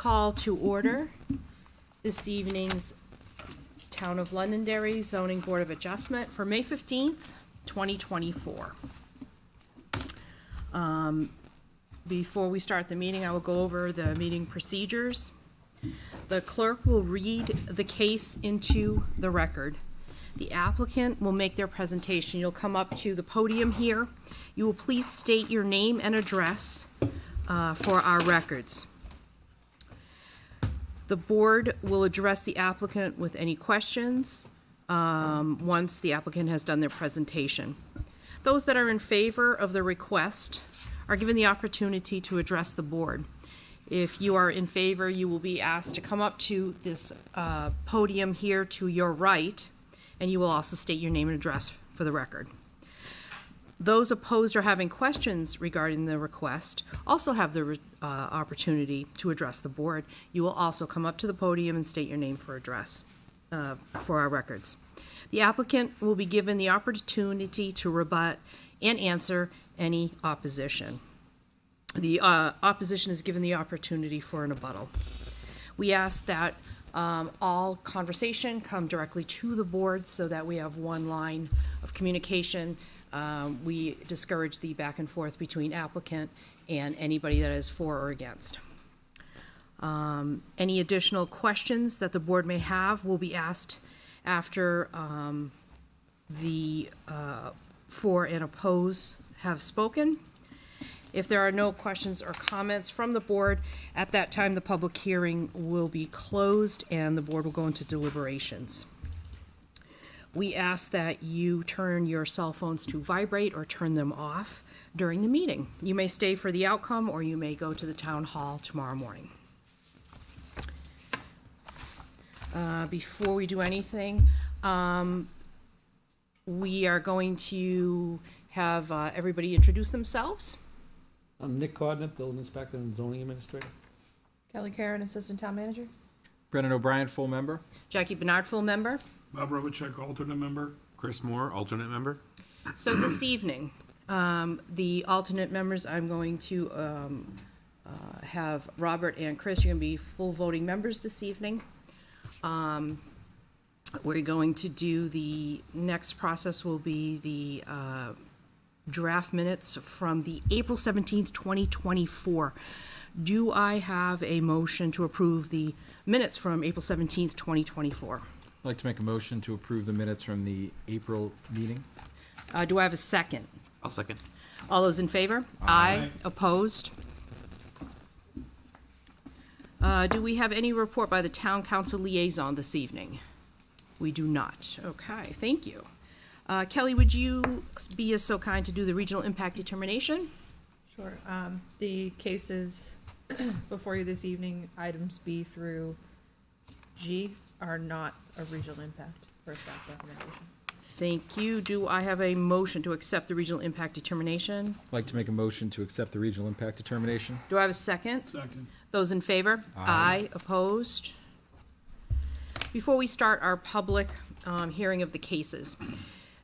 call to order this evening's Town of Londonderry Zoning Board of Adjustment for May 15th, 2024. Before we start the meeting, I will go over the meeting procedures. The clerk will read the case into the record. The applicant will make their presentation. You'll come up to the podium here. You will please state your name and address for our records. The board will address the applicant with any questions once the applicant has done their presentation. Those that are in favor of the request are given the opportunity to address the board. If you are in favor, you will be asked to come up to this podium here to your right, and you will also state your name and address for the record. Those opposed or having questions regarding the request also have the opportunity to address the board. You will also come up to the podium and state your name for address for our records. The applicant will be given the opportunity to rebut and answer any opposition. The opposition is given the opportunity for an rebuttal. We ask that all conversation come directly to the board so that we have one line of communication. We discourage the back and forth between applicant and anybody that is for or against. Any additional questions that the board may have will be asked after the for and oppose have spoken. If there are no questions or comments from the board, at that time the public hearing will be closed and the board will go into deliberations. We ask that you turn your cell phones to vibrate or turn them off during the meeting. You may stay for the outcome or you may go to the town hall tomorrow morning. Before we do anything, we are going to have everybody introduce themselves. I'm Nick Codnip, Building Inspector and Zoning Administrator. Kelly Karen, Assistant Town Manager. Brennan O'Brien, full member. Jackie Bernard, full member. Bob Robichuk, alternate member. Chris Moore, alternate member. So this evening, the alternate members, I'm going to have Robert and Chris. You're going to be full voting members this evening. We're going to do the next process will be the draft minutes from the April 17th, 2024. Do I have a motion to approve the minutes from April 17th, 2024? I'd like to make a motion to approve the minutes from the April meeting. Do I have a second? I'll second. All those in favor? Aye. Opposed? Do we have any report by the town council liaison this evening? We do not. Okay, thank you. Kelly, would you be so kind to do the regional impact determination? Sure. The cases before you this evening, items B through G, are not of regional impact for staff recommendation. Thank you. Do I have a motion to accept the regional impact determination? I'd like to make a motion to accept the regional impact determination. Do I have a second? Second. Those in favor? Aye. Opposed? Before we start our public hearing of the cases,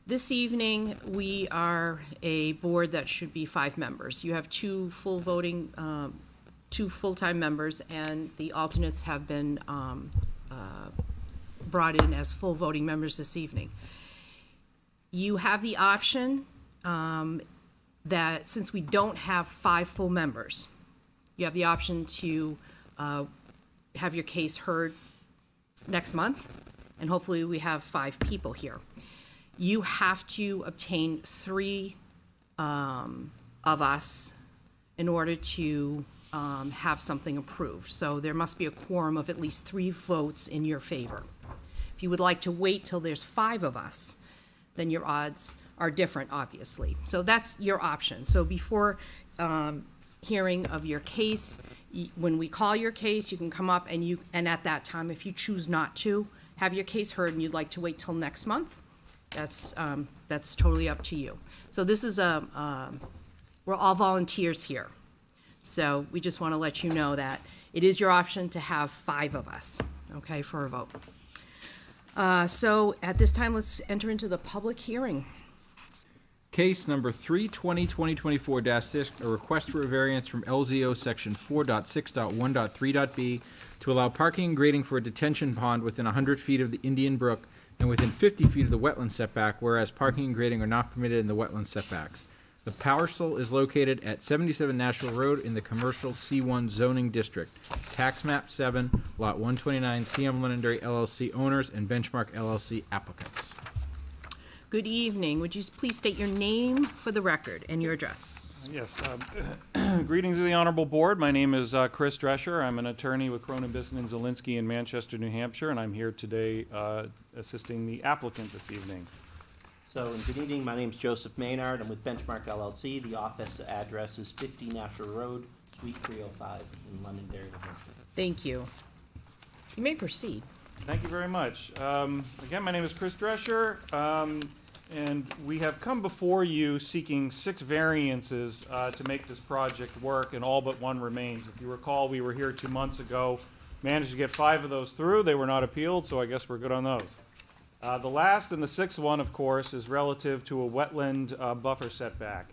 this evening we are a board that should be 5 members. You have 2 full voting, 2 full-time members, and the alternates have been brought in as full voting members this evening. You have the option that since we don't have 5 full members, you have the option to have your case heard next month, and hopefully we have 5 people here. You have to obtain 3 of us in order to have something approved. So there must be a quorum of at least 3 votes in your favor. If you would like to wait till there's 5 of us, then your odds are different, obviously. So that's your option. So before hearing of your case, when we call your case, you can come up and at that time, if you choose not to have your case heard and you'd like to wait till next month, that's totally up to you. So this is we're all volunteers here. So we just want to let you know that it is your option to have 5 of us, okay, for a vote. So at this time, let's enter into the public hearing. Case number 320-2024-6, a request for a variance from LZO Section 4.6.1.3.b to allow parking and grading for a detention pond within 100 feet of the Indian Brook and within 50 feet of the wetland setback, whereas parking and grading are not permitted in the wetland setbacks. The parcel is located at 77 Nashville Road in the Commercial C1 zoning district. Tax map 7, lot 129, CM Londonderry LLC owners and Benchmark LLC applicants. Good evening. Would you please state your name for the record and your address? Yes. Greetings to the Honorable Board. My name is Chris Drescher. I'm an attorney with Cronin, Bissett, and Zielinski in Manchester, New Hampshire, and I'm here today assisting the applicant this evening. So, good evening, my name is Joseph Maynard, I'm with Benchmark LLC. The office address is 50 Nashville Road, Suite 305 in Londonderry, New Hampshire. Thank you. You may proceed. Thank you very much. Again, my name is Chris Drescher, and we have come before you seeking 6 variances to make this project work, and all but one remains. If you recall, we were here 2 months ago, managed to get 5 of those through. They were not appealed, so I guess we're good on those. The last and the 6th one, of course, is relative to a wetland buffer setback.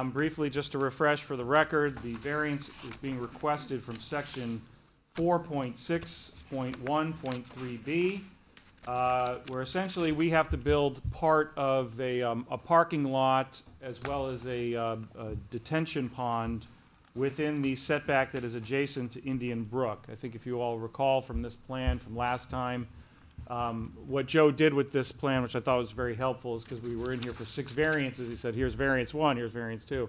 Briefly, just to refresh for the record, the variance is being requested from section 4.6.1.3b, where essentially we have to build part of a parking lot as well as a detention pond within the setback that is adjacent to Indian Brook. I think if you all recall from this plan from last time, what Joe did with this plan, which I thought was very helpful, is because we were in here for 6 variances. He said, here's variance 1, here's variance 2.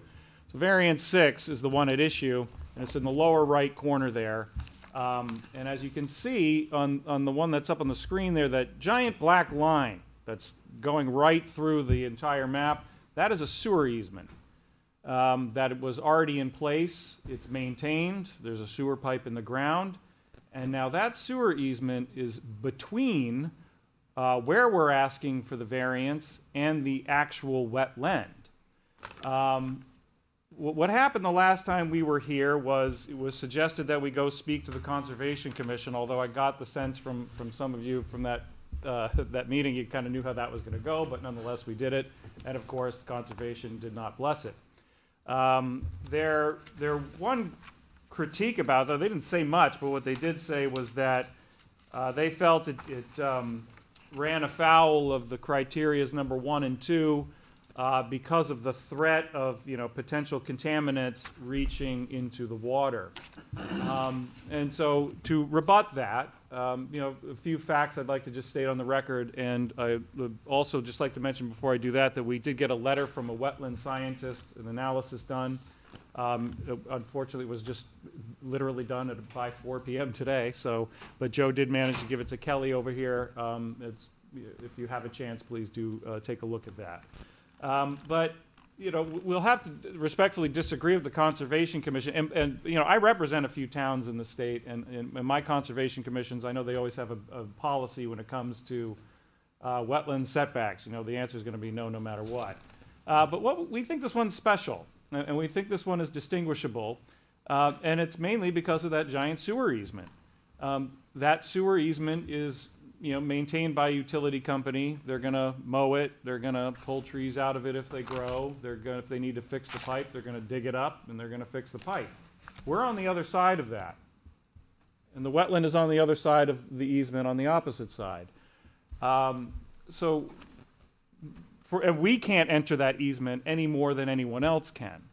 So variance 6 is the one at issue, and it's in the lower right corner there. And as you can see on the one that's up on the screen there, that giant black line that's going right through the entire map, that is a sewer easement. That was already in place. It's maintained. There's a sewer pipe in the ground. And now that sewer easement is between where we're asking for the variance and the actual wetland. What happened the last time we were here was it was suggested that we go speak to the Conservation Commission, although I got the sense from some of you from that meeting, you kind of knew how that was going to go, but nonetheless we did it. And of course, the Conservation did not bless it. Their one critique about it, they didn't say much, but what they did say was that they felt it ran afoul of the criterias number 1 and 2 because of the threat of potential contaminants reaching into the water. And so to rebut that, a few facts I'd like to just state on the record, and I would also just like to mention before I do that we did get a letter from a wetland scientist, an analysis done. Unfortunately, it was just literally done by 4 p.m. today. But Joe did manage to give it to Kelly over here. If you have a chance, please do take a look at that. But we'll have to respectfully disagree with the Conservation Commission. And I represent a few towns in the state, and in my conservation commissions, I know they always have a policy when it comes to wetland setbacks. The answer is going to be no matter what. But we think this one's special. And we think this one is distinguishable, and it's mainly because of that giant sewer easement. That sewer easement is, maintained by a utility company. They're going to mow it. They're going to pull trees out of it if they grow. If they need to fix the pipe, they're going to dig it up, and they're going to fix the pipe. We're on the other side of that, and the wetland is on the other side of the easement on the opposite side. And we can't enter that easement any more than anyone else can.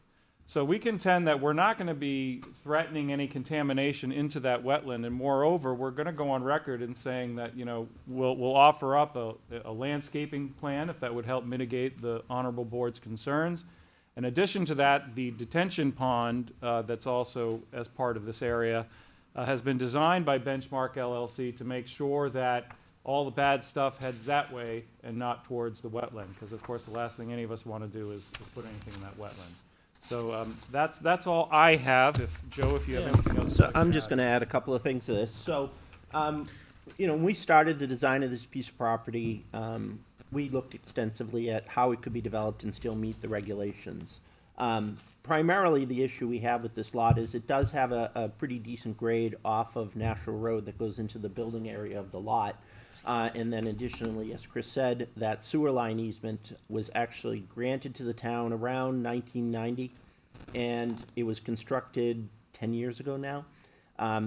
So we contend that we're not going to be threatening any contamination into that wetland, and moreover, we're going to go on record in saying that we'll offer up a landscaping plan if that would help mitigate the Honorable Board's concerns. In addition to that, the detention pond that's also as part of this area has been designed by Benchmark LLC to make sure that all the bad stuff heads that way and not towards the wetland, because of course the last thing any of us want to do is put anything in that wetland. So that's all I have. If Joe, if you have anything else. So I'm just going to add a couple of things to this. So, when we started the design of this piece of property, we looked extensively at how it could be developed and still meet the regulations. primarily the issue we have with this lot is it does have a pretty decent grade off of Nashua Road that goes into the building area of the lot. And then additionally, as Chris said, that sewer line easement was actually granted to the town around 1990, and it was constructed 10 years ago now.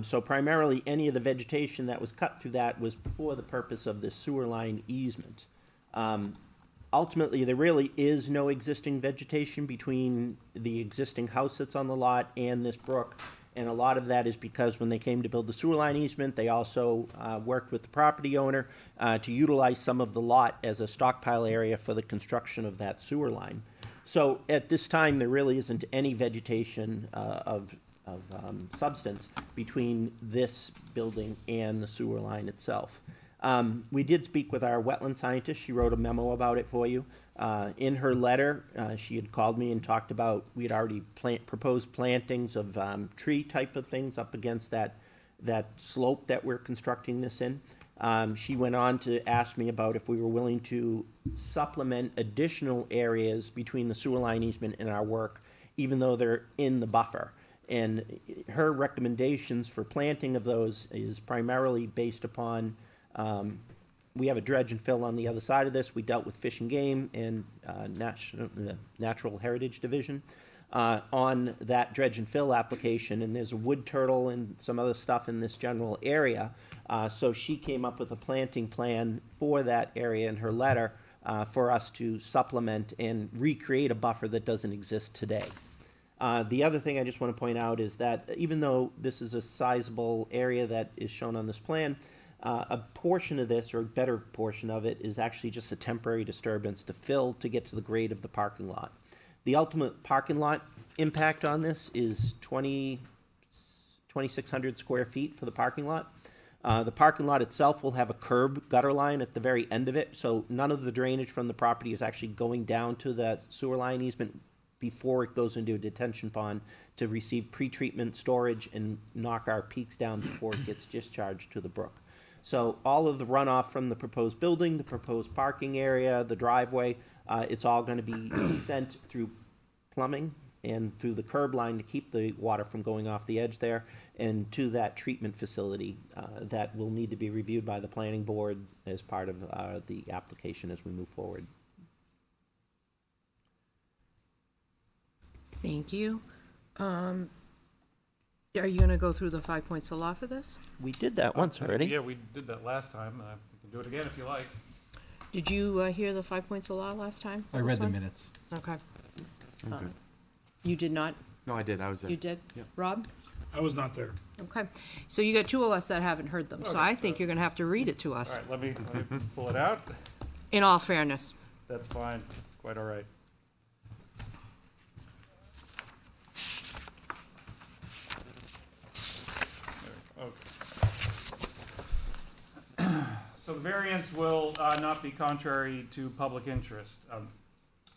So primarily, any of the vegetation that was cut through that was for the purpose of this sewer line easement. Ultimately, there really is no existing vegetation between the existing house that's on the lot and this brook. And a lot of that is because when they came to build the sewer line easement, they also worked with the property owner to utilize some of the lot as a stockpile area for the construction of that sewer line. So at this time, there really isn't any vegetation of substance between this building and the sewer line itself. We did speak with our wetland scientist. She wrote a memo about it for you. In her letter, she had called me and talked about, we had already proposed plantings of tree type of things up against that slope that we're constructing this in. She went on to ask me about if we were willing to supplement additional areas between the sewer line easement and our work, even though they're in the buffer. And her recommendations for planting of those is primarily based upon, we have a dredge and fill on the other side of this. We dealt with Fish and Game and the Natural Heritage Division on that dredge and fill application, and there's a wood turtle and some other stuff in this general area. So she came up with a planting plan for that area in her letter for us to supplement and recreate a buffer that doesn't exist today. The other thing I just want to point out is that even though this is a sizable area that is shown on this plan, a portion of this, or a better portion of it, is actually just a temporary disturbance to fill to get to the grade of the parking lot. The ultimate parking lot impact on this is 2,600 square feet for the parking lot. The parking lot itself will have a curb gutter line at the very end of it, so none of the drainage from the property is actually going down to the sewer line easement before it goes into a detention pond to receive pretreatment storage and knock our peaks down before it gets discharged to the brook. So all of the runoff from the proposed building, the proposed parking area, the driveway, it's all going to be sent through plumbing and through the curb line to keep the water from going off the edge there, and to that treatment facility that will need to be reviewed by the planning board as part of the application as we move forward. Thank you. Are you gonna go through the 5 points of law for this? We did that once already. Yeah, we did that last time. We can do it again if you like. Did you hear the 5 points of law last time? I This read the one? minutes. Okay. Okay. You did not? No, I did. I was there. You did? Yep. Rob? I was not there. Okay. So you got two of us that haven't heard them, so Okay. I think you're gonna have to read it to All us, right, let me pull it out. in all fairness. That's fine. Quite all right. Okay. So the variance will not be contrary to public interest.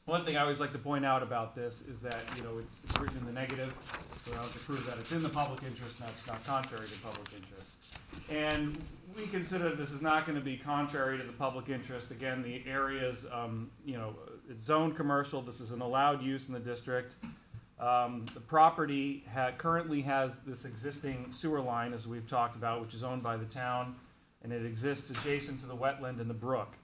One thing I always like to point out about this is that, it's written in the negative, so I have to prove that it's in the public interest, and it's not contrary to public interest. And we consider this is not going to be contrary to the public interest. Again, the area's, it's zoned commercial. This is an allowed use in the district. The property currently has this existing sewer line, as we've talked about, which is owned by the town, and it exists adjacent to the wetland and the brook.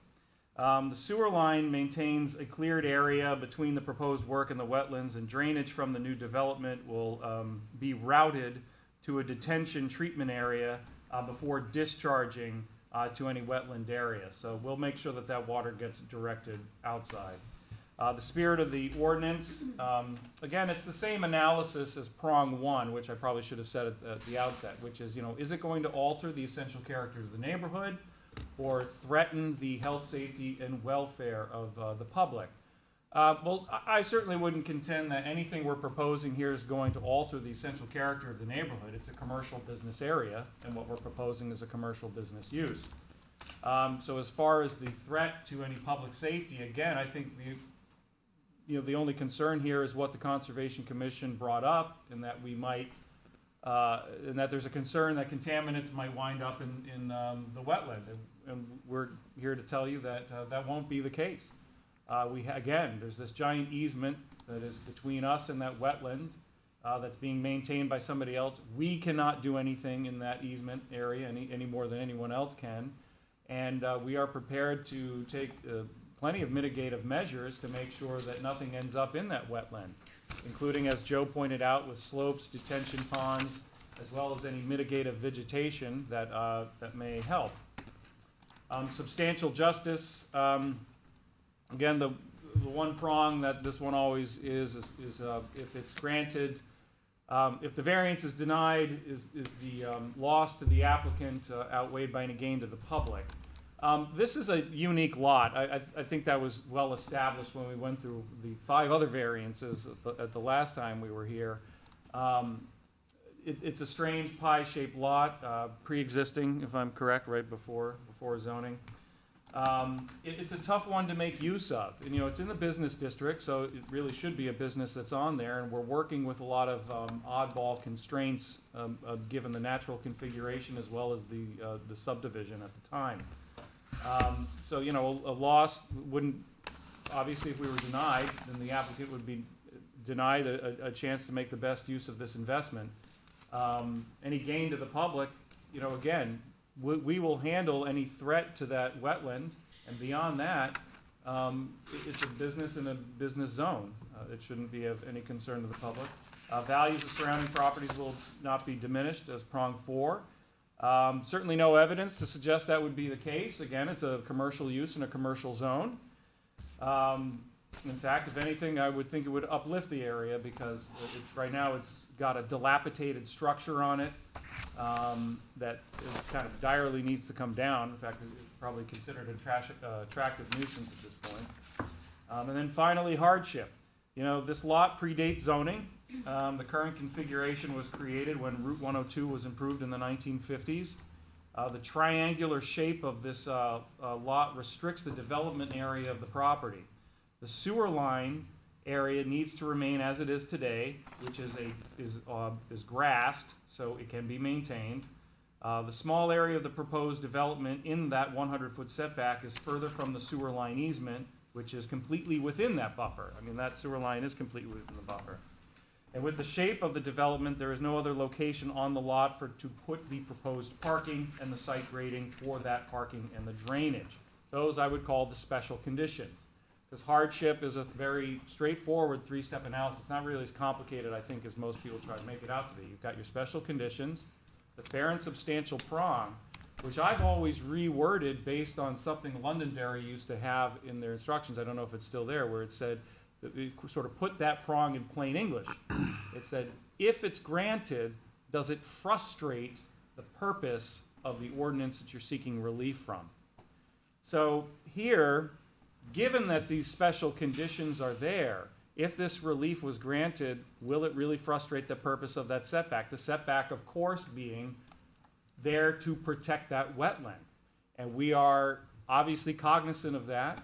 The sewer line maintains a cleared area between the proposed work and the wetlands, and drainage from the new development will be routed to a detention treatment area before discharging to any wetland area. So we'll make sure that that water gets directed outside. The spirit of the ordinance, again, it's the same analysis as prong one, which I probably should have said at the outset, which is, is it going to alter the essential character of the neighborhood or threaten the health, safety, and welfare of the public? Well, I certainly wouldn't contend that anything we're proposing here is going to alter the essential character of the neighborhood. It's a commercial business area, and what we're proposing is a commercial business use. So as far as the threat to any public safety, again, I think the only concern here is what the Conservation Commission brought up, and that we might, and that there's a concern that contaminants might wind up in the wetland. And we're here to tell you that that won't be the case. Again, there's this giant easement that is between us and that wetland that's being maintained by somebody else. We cannot do anything in that easement area any more than anyone else can. And we are prepared to take plenty of mitigative measures to make sure that nothing ends up in that wetland, including, as Joe pointed out, with slopes, detention ponds, as well as any mitigative vegetation that may help. Substantial justice, again, the one prong that this one always is if it's granted, if the variance is denied, is the loss to the applicant outweighed by any gain to the public? This is a unique lot. I think that was well established when we went through the 5 other variances at the last time we were here. It's a strange pie-shaped lot, pre-existing, if I'm correct, right before zoning. It's a tough one to make use of. And, it's in the business district, so it really should be a business that's on there. And we're working with a lot of oddball constraints, given the natural configuration as well as the subdivision at the time. So, a loss wouldn't, obviously, if we were denied, then the applicant would be denied a chance to make the best use of this investment. Any gain to the public, again, we will handle any threat to that wetland, and beyond that, it's a business in a business zone. It shouldn't be of any concern to the public. Values of surrounding properties will not be diminished as prong 4. Certainly no evidence to suggest that would be the case. Again, it's a commercial use in a commercial zone. In fact, if anything, I would think it would uplift the area because right now it's got a dilapidated structure on it that kind of direly needs to come down. In fact, it's probably considered an attractive nuisance at this point. And then finally, hardship. This lot predates zoning. The current configuration was created when Route 102 was improved in the 1950s. The triangular shape of this lot restricts the development area of the property. The sewer line area needs to remain as it is today, which is grassed, so it can be maintained. The small area of the proposed development in that 100-foot setback is further from the sewer line easement, which is completely within that buffer. I mean, that sewer line is completely within the buffer. And with the shape of the development, there is no other location on the lot to put the proposed parking and the site grading for that parking and the drainage. Those I would call the special conditions. Because hardship is a very straightforward 3-step analysis. It's not really as complicated, I think, as most people try to make it out to be. You've got your special conditions, the fair and substantial prong, which I've always reworded based on something Londonderry used to have in their instructions. I don't know if it's still there, where it said, that we sort of put that prong in plain English. It said, if it's granted, does it frustrate the purpose of the ordinance that you're seeking relief from? So here, given that these special conditions are there, if this relief was granted, will it really frustrate the purpose of that setback? The setback, of course, being there to protect that wetland. And we are obviously cognizant of that,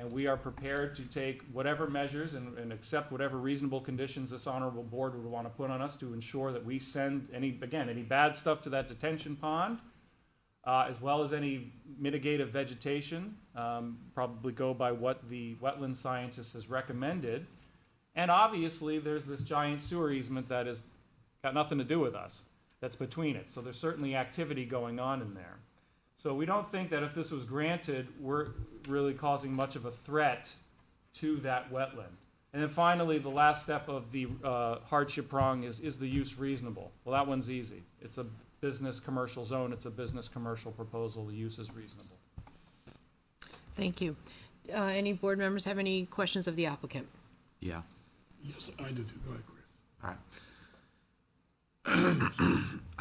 and we are prepared to take whatever measures and accept whatever reasonable conditions this honorable board would want to put on us to ensure that we send any bad stuff to that detention pond, as well as any mitigative vegetation, probably go by what the wetland scientist has recommended. And obviously, there's this giant sewer easement that has got nothing to do with us, that's between it. So there's certainly activity going on in there. So we don't think that if this was granted, we're really causing much of a threat to that wetland. And then finally, the last step of the hardship prong is the use reasonable? Well, that one's easy. It's a business commercial zone. It's a business commercial proposal. The use is reasonable. Thank you. Any board members have any questions of the applicant? Yeah. Yes, I do too. Go ahead, Chris. All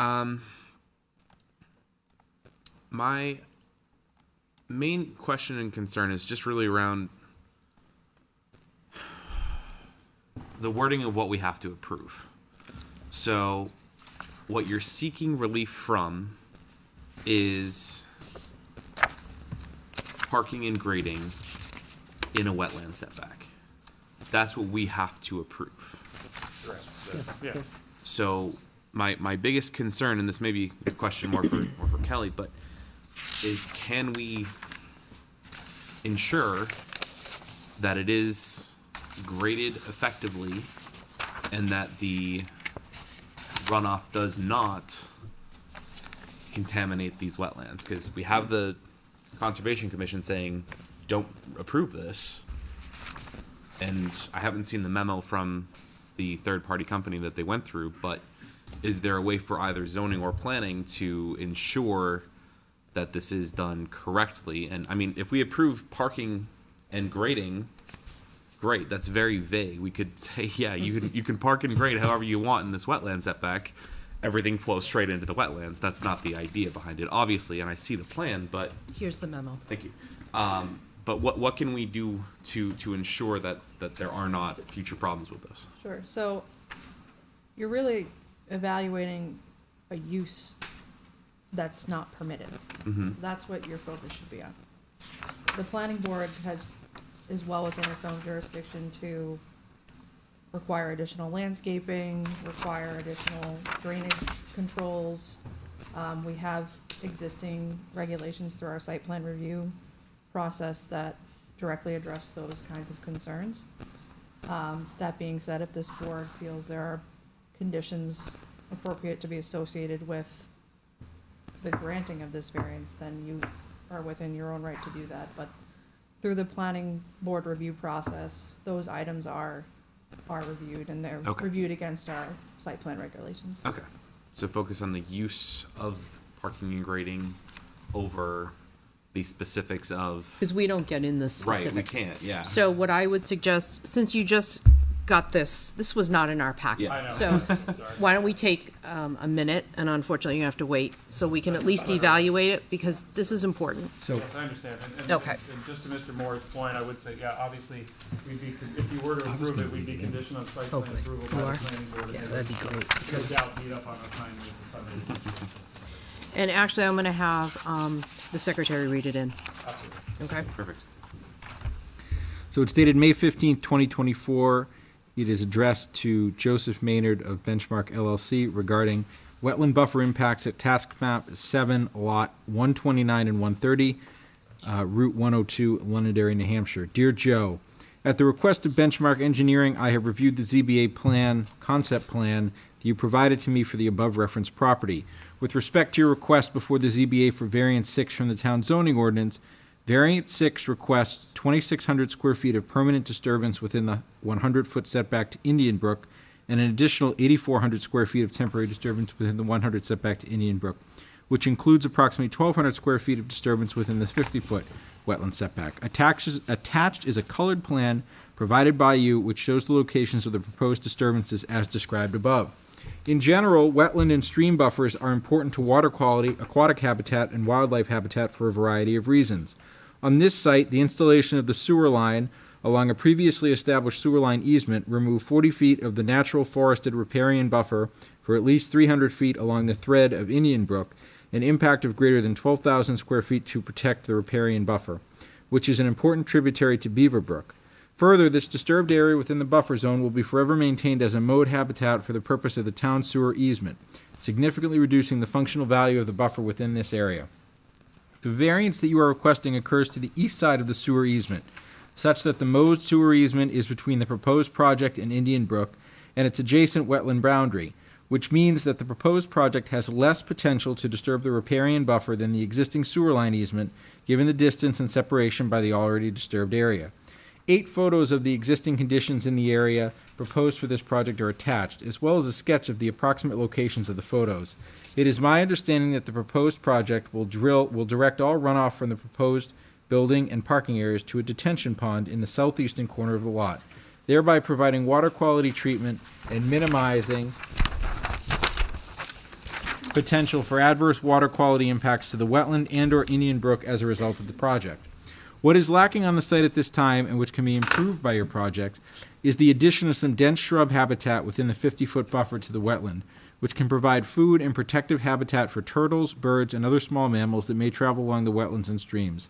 right. My main question and concern is just really around the wording of what we have to approve. So what you're seeking relief from is parking and grading in a wetland setback. That's what we have to approve. Correct. Yeah. So my biggest concern, and this may be a question more for Kelly, but is can we ensure that it is graded effectively and that the runoff does not contaminate these wetlands, because we have the Conservation Commission saying, don't approve this. And I haven't seen the memo from the third-party company that they went through, but is there a way for either zoning or planning to ensure that this is done correctly? And I mean, if we approve parking and grading, great, that's very vague. We could say, yeah, you can park and grade however you want in this wetland setback. Everything flows straight into the wetlands. That's not the idea behind it, obviously, and I see the plan, but Here's the memo. thank you. But what can we do to ensure that there are not future problems with this? Sure, so you're really evaluating a use that's not permitted. Mm-hmm. So that's what your focus should be on. The planning board is well within its own jurisdiction to require additional landscaping, require additional drainage controls. We have existing regulations through our site plan review process that directly address those kinds of concerns. That being said, if this board feels there are conditions appropriate to be associated with the granting of this variance, then you are within your own right to do that. But through the planning board review process, those items are reviewed, and they're Okay. reviewed against our site plan regulations. Okay, so focus on the use of parking and grading over the specifics of. Because we don't get in the Right, specifics. we can't, yeah. So what I would suggest, since you just got this was not in our packet. Yeah. I know. So why don't we take a minute, and unfortunately you have to wait, so we can at least evaluate it, because this is important. So, Yes, I understand. And Okay. And just to Mr. Moore's point, I would say, yeah, obviously, if you were to approve it, we'd be conditioned on site plan approval by the planning board. Yeah, that'd be great, No because- doubt beat up on our time with the subdivision. And actually, I'm gonna have the secretary read it in, Absolutely. okay? Perfect. So it's dated May 15th, 2024. It is addressed to Joseph Maynard of Benchmark LLC regarding wetland buffer impacts at task map 7, lot 129 and 130, Route 102, Londonderry, New Hampshire. Dear Joe, at the request of Benchmark Engineering, I have reviewed the ZBA plan, concept plan, that you provided to me for the above referenced property. With respect to your request before the ZBA for variance 6 from the town zoning ordinance, variance 6 requests 2,600 square feet of permanent disturbance within the 100-foot setback to Indian Brook, and an additional 8,400 square feet of temporary disturbance within the 100 setback to Indian Brook, which includes approximately 1,200 square feet of disturbance within the 50-foot wetland setback. Attached is a colored plan provided by you, which shows the locations of the proposed disturbances as described above. In general, wetland and stream buffers are important to water quality, aquatic habitat, and wildlife habitat for a variety of reasons. On this site, the installation of the sewer line along a previously established sewer line easement removed 40 feet of the natural forested riparian buffer for at least 300 feet along the thread of Indian Brook, an impact of greater than 12,000 square feet to protect the riparian buffer, which is an important tributary to Beaver Brook. Further, this disturbed area within the buffer zone will be forever maintained as a mowed habitat for the purpose of the town sewer easement, significantly reducing the functional value of the buffer within this area. The variance that you are requesting occurs to the east side of the sewer easement, such that the mowed sewer easement is between the proposed project and Indian Brook and its adjacent wetland boundary, which means that the proposed project has less potential to disturb the riparian buffer than the existing sewer line easement, given the distance and separation by the already disturbed area. 8 photos of the existing conditions in the area proposed for this project are attached, as well as a sketch of the approximate locations of the photos. It is my understanding that the proposed project will direct all runoff from the proposed building and parking areas to a detention pond in the southeastern corner of the lot, thereby providing water quality treatment and minimizing potential for adverse water quality impacts to the wetland and/or Indian Brook as a result of the project. What is lacking on the site at this time, and which can be improved by your project, is the addition of some dense shrub habitat within the 50-foot buffer to the wetland, which can provide food and protective habitat for turtles, birds, and other small mammals that may travel along the wetlands and streams.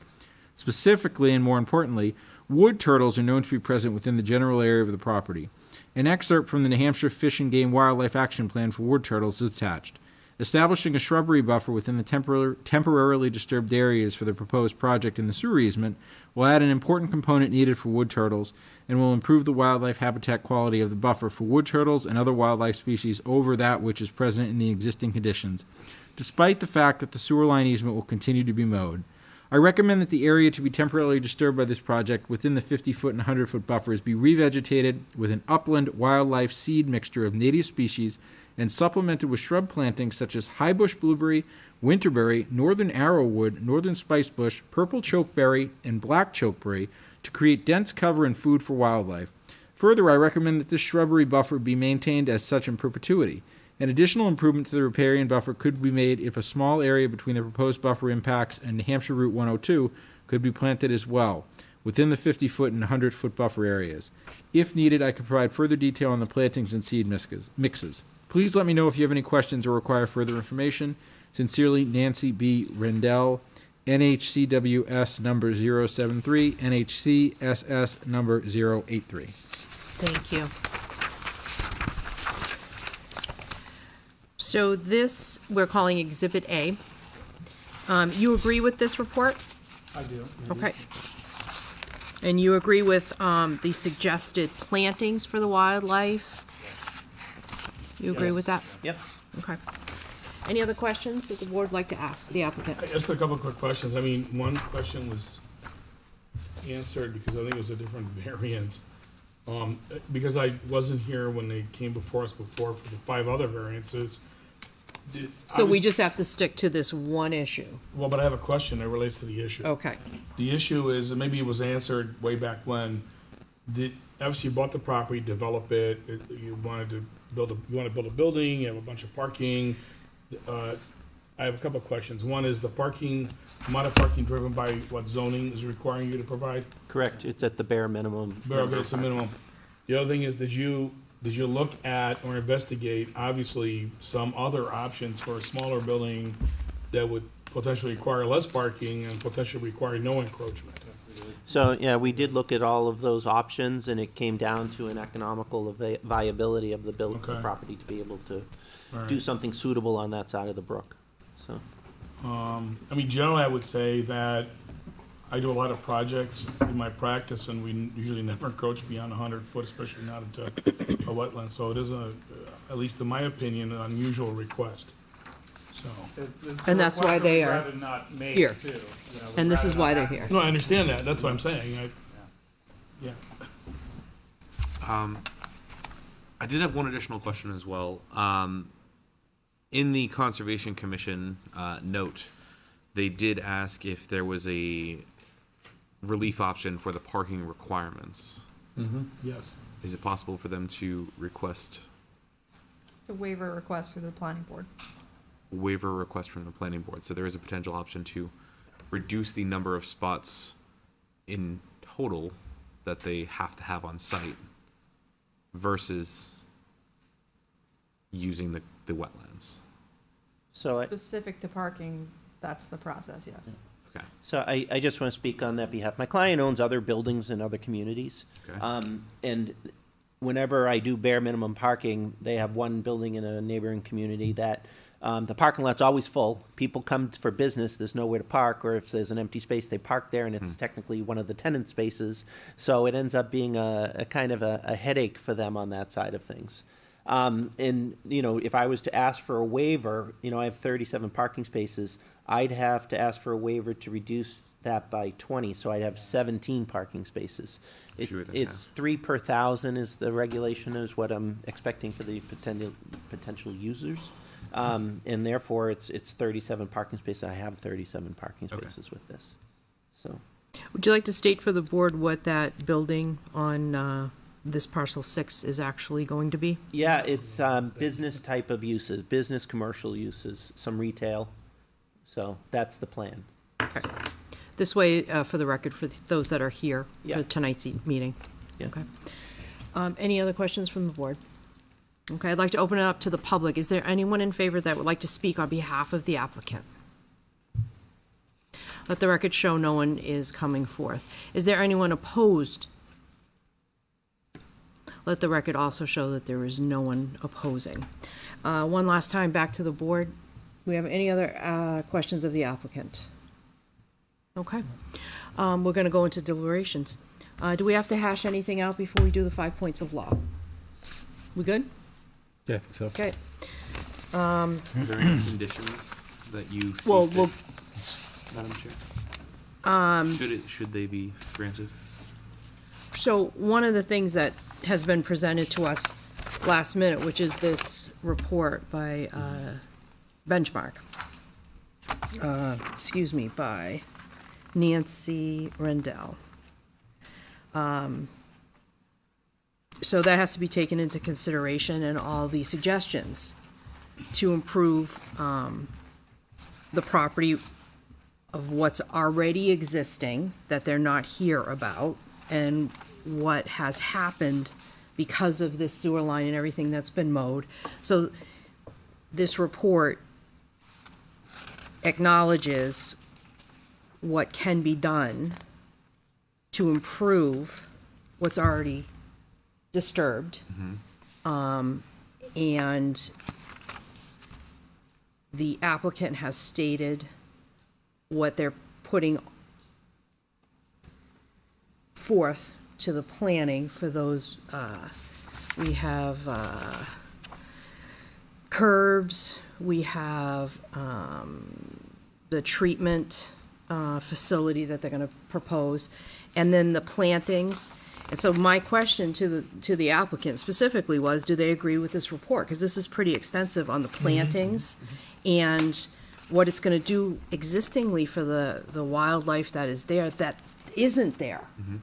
Specifically, and more importantly, wood turtles are known to be present within the general area of the property. An excerpt from the New Hampshire Fish and Game Wildlife Action Plan for wood turtles is attached. Establishing a shrubbery buffer within the temporarily disturbed areas for the proposed project in the sewer easement will add an important component needed for wood turtles and will improve the wildlife habitat quality of the buffer for wood turtles and other wildlife species over that which is present in the existing conditions, despite the fact that the sewer line easement will continue to be mowed. I recommend that the area to be temporarily disturbed by this project within the 50-foot and 100-foot buffers be revegetated with an upland wildlife seed mixture of native species and supplemented with shrub plantings such as highbush blueberry, winterberry, northern arrowwood, northern spicebush, purple chokeberry, and black chokeberry to create dense cover and food for wildlife. Further, I recommend that this shrubbery buffer be maintained as such in perpetuity. An additional improvement to the riparian buffer could be made if a small area between the proposed buffer impacts and New Hampshire Route 102 could be planted as well, within the 50-foot and 100-foot buffer areas. If needed, I could provide further detail on the plantings and seed mixes. Please let me know if you have any questions or require further information. Sincerely, Nancy B. Rendell, NHCWS number 073, NHCSS number 083. Thank you. So this, we're calling Exhibit A. You agree with this report? I do. Okay. And you agree with the suggested plantings for the wildlife? You agree with that? Yep. Okay. Any other questions that the board would like to ask the applicant? Just a couple of quick questions. I mean, one question was answered because I think it was a different variance. Because I wasn't here when they came before us before for the 5 other variances. So we just have to stick to this one issue? Well, but I have a question that relates to the issue. Okay. The issue is, and maybe it was answered way back when, obviously you bought the property, develop it, you wanted to build a building, you have a bunch of parking. I have a couple of questions. One is the amount of parking driven by what zoning is requiring you to provide? Correct, it's at the bare minimum. It's a minimum. The other thing is, did you look at or investigate, obviously, some other options for a smaller building that would potentially require less parking and potentially require no encroachment? So, yeah, we did look at all of those options, and it came down to an economical viability of the Okay. property to be able to All right. do something suitable on that side of the brook, so. I mean, generally, I would say that I do a lot of projects in my practice, and we usually never encroach beyond 100 foot, especially not into a wetland. So it is at least in my opinion, an unusual request. So, And that's why they are Rather not made here. too, you know, we'd And this rather is not why they're have- here. no, I understand that. That's what I'm saying. Yeah. I did have one additional question as well. In the Conservation Commission note, they did ask if there was a relief option for the parking requirements. Yes. Is it possible for them to request It's a waiver request through the planning board. waiver request from the planning board? So there is a potential option to reduce the number of spots in total that they have to have on site versus using the wetlands. So, Specific to parking, that's the process, yes. Okay. So I just want to speak on that behalf. My client owns other buildings in other communities. Okay. And whenever I do bare minimum parking, they have one building in a neighboring community that the parking lot's always full. People come for business, there's nowhere to park, or if there's an empty space, they park there, and it's technically one of the tenant spaces. So it ends up being a kind of a headache for them on that side of things. And, you know, if I was to ask for a waiver, you know, I have 37 parking spaces, I'd have to ask for a waiver to reduce that by 20, so I'd have 17 parking spaces. Fewer than It's 3 per 1,000 is the regulation, is what I'm expecting for the potential users. And therefore, it's 37 parking spaces. I have 37 parking Okay. spaces with this, so. Would you like to state for the board what that building on this parcel 6 is actually going to be? Yeah, it's business type of uses, business, commercial uses, some retail. So that's the plan. Okay. This way, for the record, for those that are here Yeah. for tonight's meeting. Yeah. Okay. Any other questions from the board? Okay, I'd like to open it up to the public. Is there anyone in favor that would like to speak on behalf of the applicant? Let the record show no one is coming forth. Is there anyone opposed? Let the record also show that there is no one opposing. One last time, back to the board. we have any other questions of the applicant? Okay. We're going to go into deliberations. Do we have to hash anything out before we do the 5 points of law? We good? Yeah, I think so. Okay. Are there any conditions that you see Well, fit, we'll, Madam Chair? Should they be granted? so one of the things that has been presented to us last minute, which is this report by Benchmark, by Nancy Rendell. So that has to be taken into consideration, and all the suggestions to improve the property of what's already existing that they're not here about, and what has happened because of this sewer line and everything that's been mowed. So this report acknowledges what can be done to improve what's already disturbed. And the applicant has stated what they're putting forth to the planning for those, we have curbs, we have the treatment facility that they're gonna propose, and then the plantings. And so my question to the applicant specifically was, do they agree with this report? Because this is pretty extensive on the plantings and what it's gonna do existingly for the wildlife that is there, that isn't there,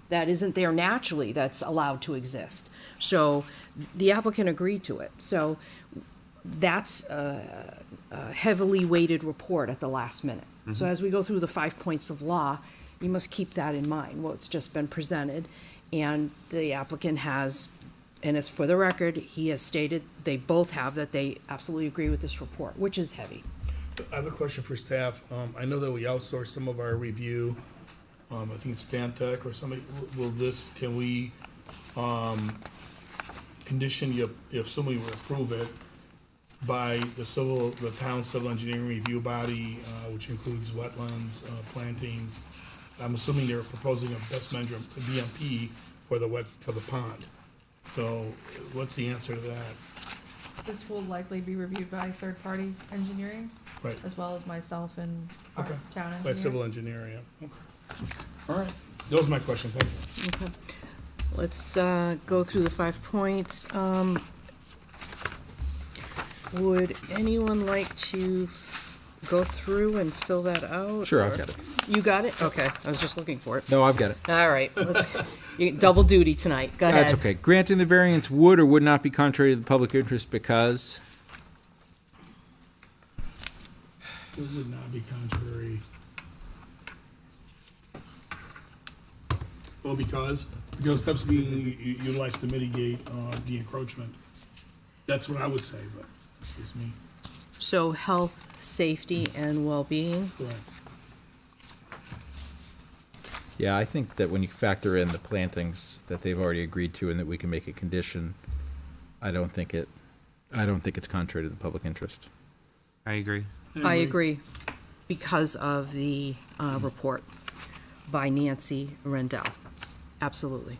that isn't there naturally, that's allowed to exist. So the applicant agreed to it. So that's a heavily weighted report at the last minute. So as we go through the 5 points of law, you must keep that in mind, what's just been presented. And the applicant has, and as for the record, he has stated, they both have, that they absolutely agree with this report, which is heavy. I have a question for staff. I know that we outsource some of our review. I think it's Stantec or somebody. Can we condition if somebody would approve it by the town civil engineering review body, which includes wetlands, plantings? I'm assuming they're proposing a best measurement, a BMP for the pond. So what's the answer to that? This will likely be reviewed by third-party engineering, Right, as well as myself and our Okay. town by engineer. civil engineer, yeah. Okay. All right, that was my question, thank you. Okay. Let's go through the 5 points. Would anyone like to go through and fill that out? Sure, or- I've got it. You got it? Okay, I was just looking for it. No, I've got it. All right, let's, you get double duty tonight. Go ahead. That's okay. Granting the variance would or would not be contrary to the public interest because, It would not be contrary. Well, because steps being utilized to mitigate the encroachment. That's what I would say, but that's just me. So health, safety, and well-being. Correct. yeah, I think that when you factor in the plantings that they've already agreed to and that we can make a condition, I don't think it's contrary to the public interest. I agree. I agree, because of the report by Nancy Rendell. Absolutely.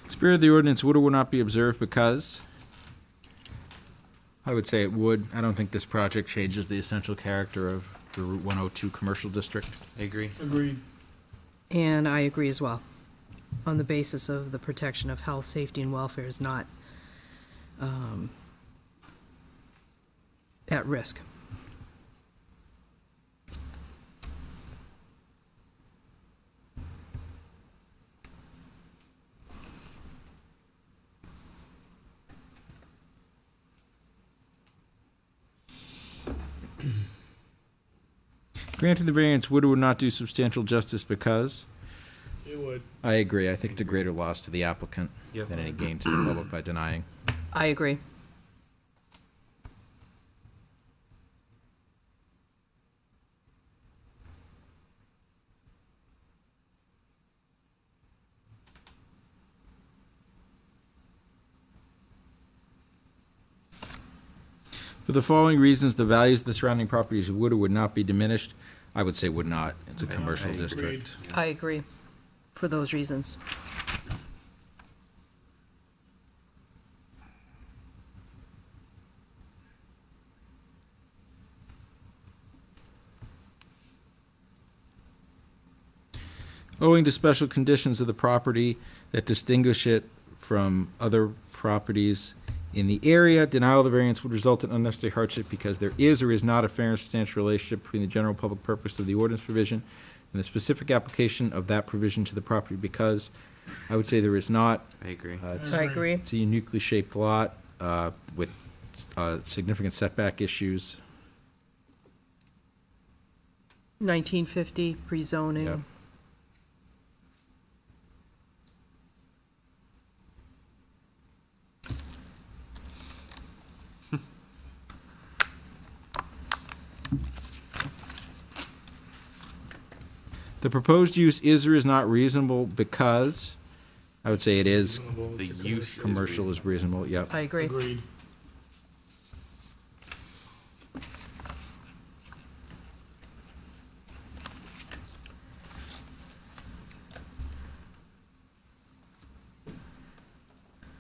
Spirit of the ordinance would or would not be observed because, I would say it would. I don't think this project changes the essential character of the Route 102 commercial district. I agree. Agreed. And I agree as well, on the basis of the protection of health, safety, and welfare is not at risk. Granting the variance would or would not do substantial justice because? It would. I agree. I think it's a greater loss to the applicant Yep. than any gain to the public by denying. I agree. For the following reasons, the values of the surrounding properties would or would not be diminished. I would say would not. It's a commercial agree. district. I agree, for those reasons. Owing to special conditions of the property that distinguish it from other properties in the area, denial of the variance would result in unnecessary hardship because there is or is not a fair and substantial relationship between the general public purpose of the ordinance provision and the specific application of that provision to the property because I would say there is not. I agree. I agree. It's a uniquely shaped lot with significant setback issues. 1950, pre-zoning. Yep. The proposed use is or is not reasonable because, I would say it is, Reasonable The to use commercial is reasonable, yep. I agree. Agreed.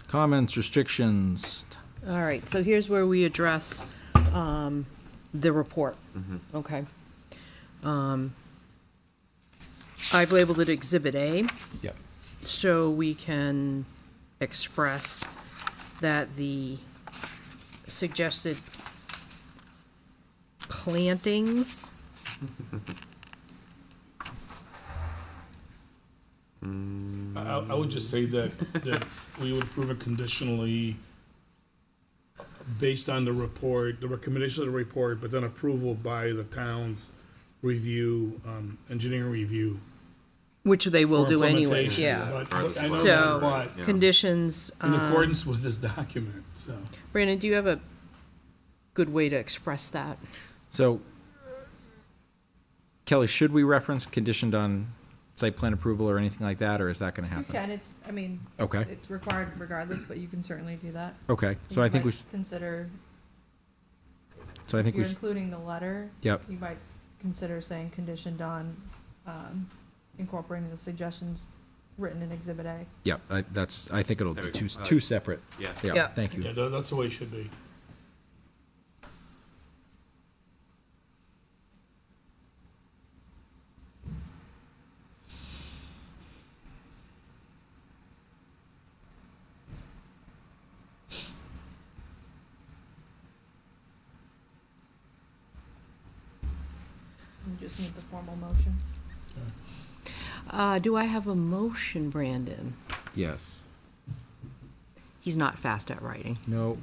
Comments, restrictions, All right, so here's where we address the report, okay? I've labeled it Exhibit A, yep. so we can express that the suggested plantings I would just say that we would approve it conditionally based on the report, the recommendation of the report, but then approval by the town's review, engineering review. which they will for do anyways, implementation. yeah. But I know So- that, but Conditions, in accordance with this document, so. Brandon, do you have a good way to express that? So, Kelly, should we reference conditioned on site plan approval or anything like that, or is that gonna You happen? can, it's, I mean, Okay, it's required regardless, but you can certainly do that. okay, so I think we, Consider, so I if think we, you're including the letter, yep, you might consider saying conditioned on, incorporating the suggestions written in Exhibit A. yep, I think it'll There be we go. two separate, Yeah. Yeah. yeah, thank Yeah, you. that's the way it should be. You just need the formal motion. Do I have a motion, Brandon? Yes. He's not fast at writing. No.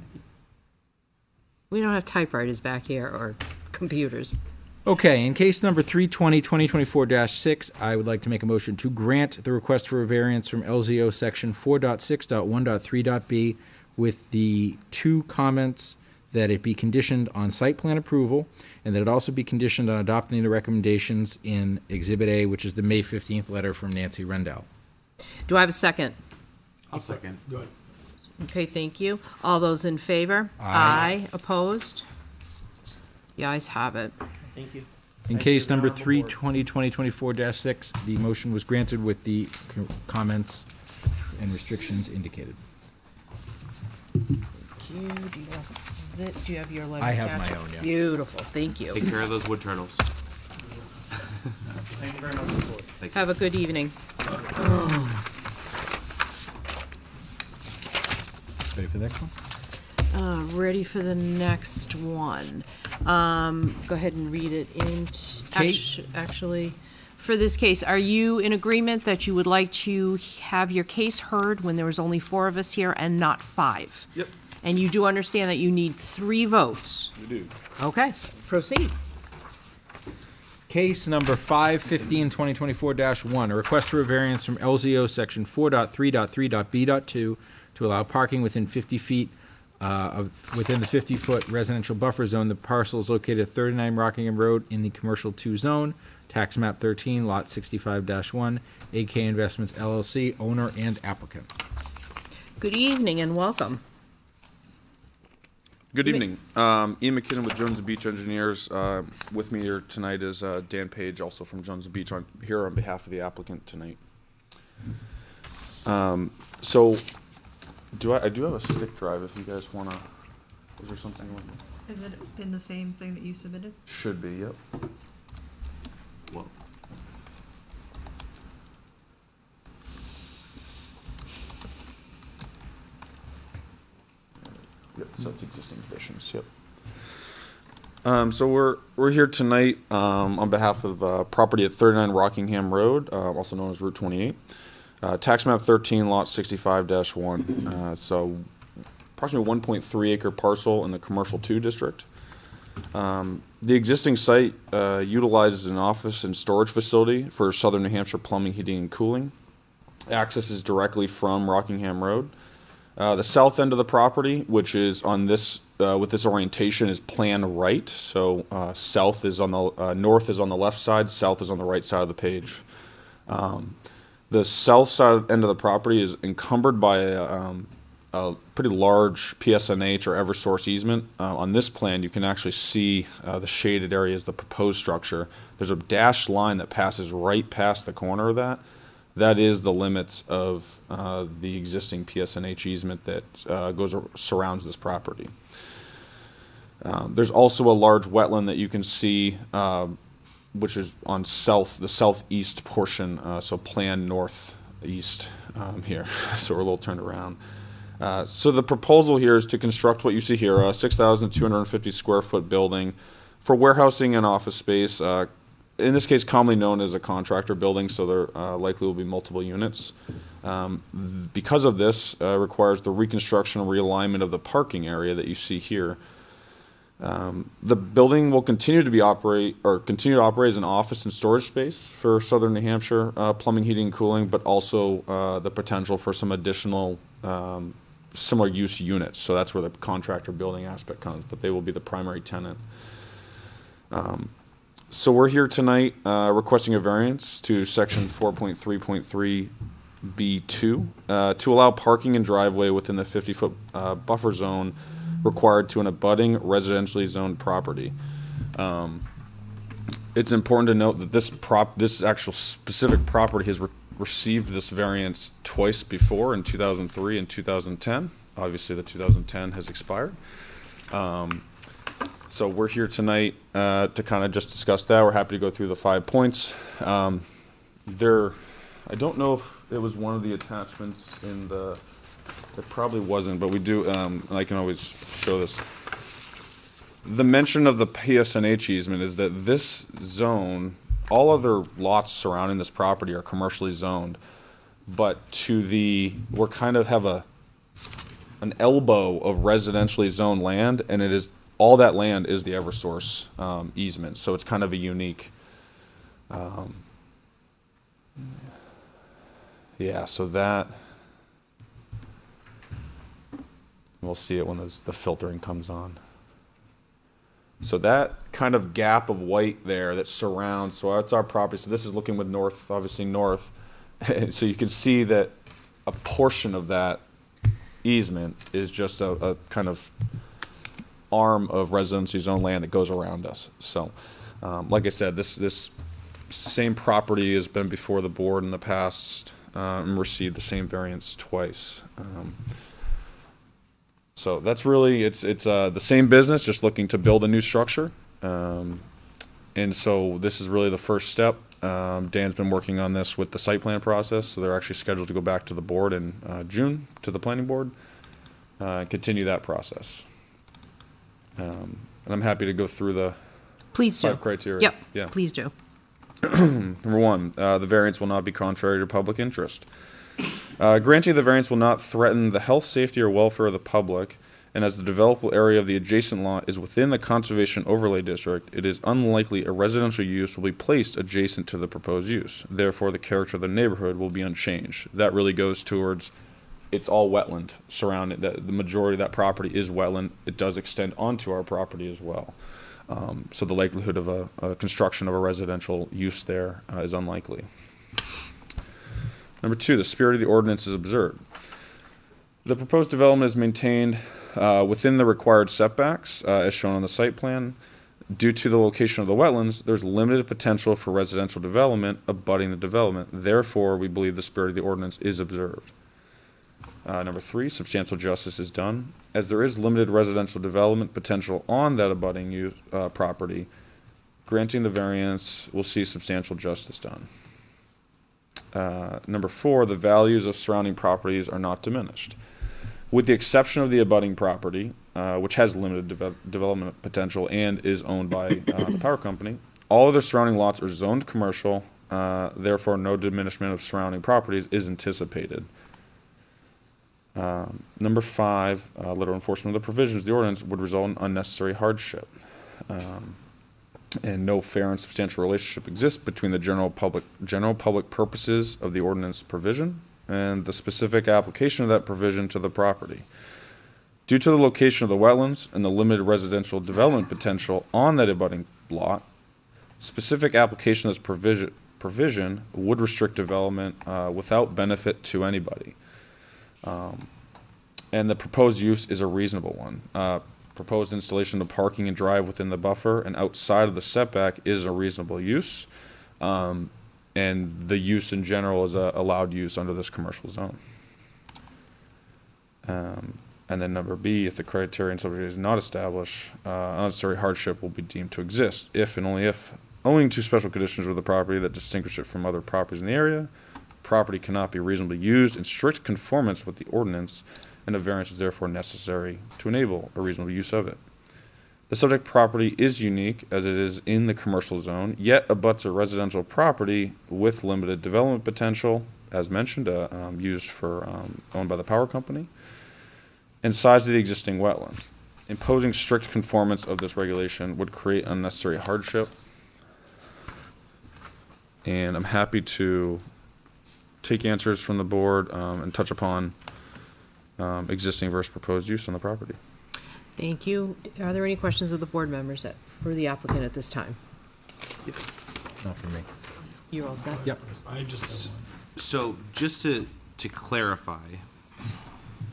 We don't have typewriters back here or computers. Okay, in case number 320, 2024-6, I would like to make a motion to grant the request for a variance from LZO section 4.6.1.3.b with the two comments that it be conditioned on site plan approval and that it also be conditioned on adopting the recommendations in Exhibit A, which is the May 15th letter from Nancy Rendell. Do I have a second? I'll second. Good. Okay, thank you. All those in favor? Aye. Opposed? The ayes have it. Thank you. In Thank case you, number Honorable Board. 320, 2024-6, the motion was granted with the comments and restrictions indicated. Thank you. Do you have your letter? I have Kathy? my own, yeah. Beautiful, thank you. Take care of those wood turtles. Thank you very much, Board. Have a good evening. Ready for the next one? Ready for the next one. Go ahead and read it in. Kate? Actually, for this case, are you in agreement that you would like to have your case heard when there was only 4 of us here and not 5? Yep. And you do understand that you need 3 votes? We do. Okay, proceed. Case number 515-2024-1, a request for a variance from LZO section 4.3.3.b.2 to allow parking within 50 feet within the 50-foot residential buffer zone. The parcel is located at 39 Rockingham Road in the Commercial 2 zone, tax map 13, lot 65-1, AK Investments LLC, owner and applicant. Good evening and welcome. Good evening. Ian McKinnon with Jones and Beach Engineers. With me here tonight is Dan Page, also from Jones and Beach. I'm here on behalf of the applicant tonight. So, I do have a stick drive if you guys want to. Is there something? Is it in the same thing that you submitted? Should be. Yep. Well, Yep, so it's existing conditions, yep. So we're here tonight on behalf of property at 39 Rockingham Road, also known as Route 28. Tax map 13, lot 65-1. So approximately 1.3 acre parcel in the Commercial 2 district. The existing site utilizes an office and storage facility for Southern New Hampshire Plumbing, Heating, and Cooling. Access is directly from Rockingham Road. The south end of the property, which is on this, with this orientation, is plan right. So south is on the north is on the left side, south is on the right side of the page. The south side end of the property is encumbered by a pretty large PSNH or EverSource easement. On this plan, you can actually see the shaded area is the proposed structure. There's a dashed line that passes right past the corner of that. That is the limits of the existing PSNH easement that surrounds this property. There's also a large wetland that you can see, which is on the southeast portion, so plan northeast here. So we're a little turned around. So the proposal here is to construct what you see here, a 6,250 square foot building for warehousing and office space. In this case, commonly known as a contractor building, so there likely will be multiple units. Because of this, requires the reconstruction and realignment of the parking area that you see here. The building will continue to operate as an office and storage space for Southern New Hampshire Plumbing, Heating, and Cooling, but also the potential for some additional similar use units. So that's where the contractor building aspect comes, but they will be the primary tenant. So we're here tonight requesting a variance to section 4.3.3B2 to allow parking and driveway within the 50-foot buffer zone required to an abutting residentially zoned property. It's important to note that this actual specific property has received this variance twice before, in 2003 and 2010. Obviously, the 2010 has expired. So we're here tonight to kind of just discuss that. We're happy to go through the 5 points. I don't know if it was one of the attachments in the, it probably wasn't, but we do, and I can always show this. The mention of the PSNH easement is that this zone, all other lots surrounding this property are commercially zoned, but we're kind of have an elbow of residentially zoned land, and it is, all that land is the EverSource easement, so it's kind of a unique. Yeah, so that we'll see it when the filtering comes on. So that kind of gap of white there that surrounds, so that's our property. So this is looking with north, obviously north. So you can see that a portion of that easement is just a kind of arm of residency zone land that goes around us. So, like I said, this same property has been before the board in the past and received the same variance twice. So that's really, it's the same business, just looking to build a new structure. And so this is really the first step. Dan's been working on this with the site plan process, so they're actually scheduled to go back to the board in June, to the planning board, continue that process. And I'm happy to go through the Please do. 5 criteria. Yep, Yeah. please do. Number 1, the variance will not be contrary to public interest. Granting the variance will not threaten the health, safety, or welfare of the public, and as the developable area of the adjacent lot is within the conservation overlay district, it is unlikely a residential use will be placed adjacent to the proposed use. Therefore, the character of the neighborhood will be unchanged. That really goes towards, it's all wetland surrounding, the majority of that property is wetland. It does extend onto our property as well. So the likelihood of a construction of a residential use there is unlikely. Number 2, the spirit of the ordinance is observed. The proposed development is maintained within the required setbacks, as shown on the site plan. Due to the location of the wetlands, there's limited potential for residential development abutting the development. Therefore, we believe the spirit of the ordinance is observed. Number 3, substantial justice is done. As there is limited residential development potential on that abutting property, granting the variance will see substantial justice done. Number 4, the values of surrounding properties are not diminished. With the exception of the abutting property, which has limited development potential and is owned by the power company, all other surrounding lots are zoned commercial, therefore no diminishment of surrounding properties is anticipated. Number 5, literal enforcement of the provisions of the ordinance would result in unnecessary hardship. And no fair and substantial relationship exists between the general public purposes of the ordinance provision and the specific application of that provision to the property. Due to the location of the wetlands and the limited residential development potential on that abutting lot, specific application of this provision would restrict development without benefit to anybody. And the proposed use is a reasonable one. Proposed installation of parking and drive within the buffer and outside of the setback is a reasonable use. And the use in general is a allowed use under this commercial zone. And then number B, if the criterion subject is not established, unnecessary hardship will be deemed to exist if and only if, owing to special conditions of the property that distinguish it from other properties in the area, property cannot be reasonably used in strict conformance with the ordinance, and a variance is therefore necessary to enable a reasonable use of it. The subject property is unique as it is in the commercial zone, yet abuts a residential property with limited development potential, as mentioned, used for owned by the power company, and size of the existing wetlands. Imposing strict conformance of this regulation would create unnecessary hardship. And I'm happy to take answers from the board and touch upon existing versus proposed use on the property. Thank you. Are there any questions of the board members for the applicant at this time? Not for me. You're all set? Yep. I just, So just to clarify,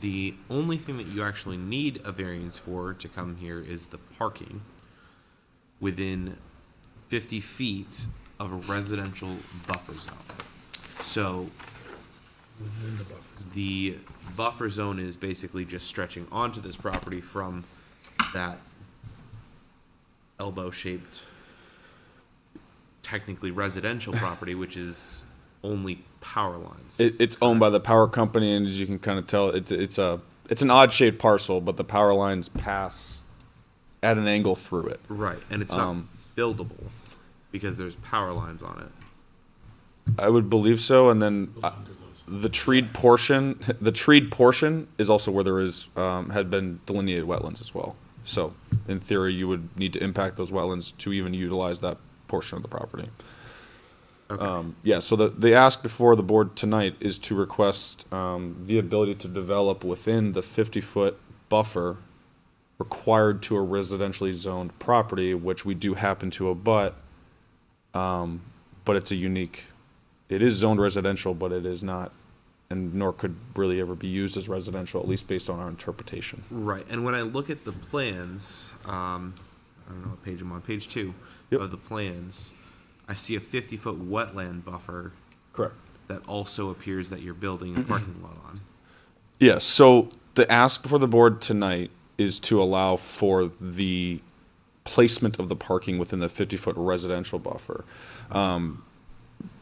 the only thing that you actually need a variance for to come here is the parking within 50 feet of a residential buffer zone. So the buffer zone is basically just stretching onto this property from that elbow-shaped, technically residential property, which is only power lines. It's owned by the power company, and as you can kind of tell, it's an odd-shaped parcel, but the power lines pass at an angle through it. Right, and it's not buildable because there's power lines on it. I would believe so, and then the treed portion is also where there is had been delineated wetlands as well. So, in theory, you would need to impact those wetlands to even utilize that portion of the property. Okay. Yeah, so the ask before the board tonight is to request the ability to develop within the 50-foot buffer required to a residentially zoned property, which we do happen to abut, but it's a unique, it is zoned residential, but it is not, and nor could really ever be used as residential, at least based on our interpretation. Right, and when I look at the plans, I don't know what page I'm on, page 2 Yep. of the plans, I see a 50-foot wetland buffer Correct. that also appears that you're building a parking lot on. Yes, so the ask before the board tonight is to allow for the placement of the parking within the 50-foot residential buffer.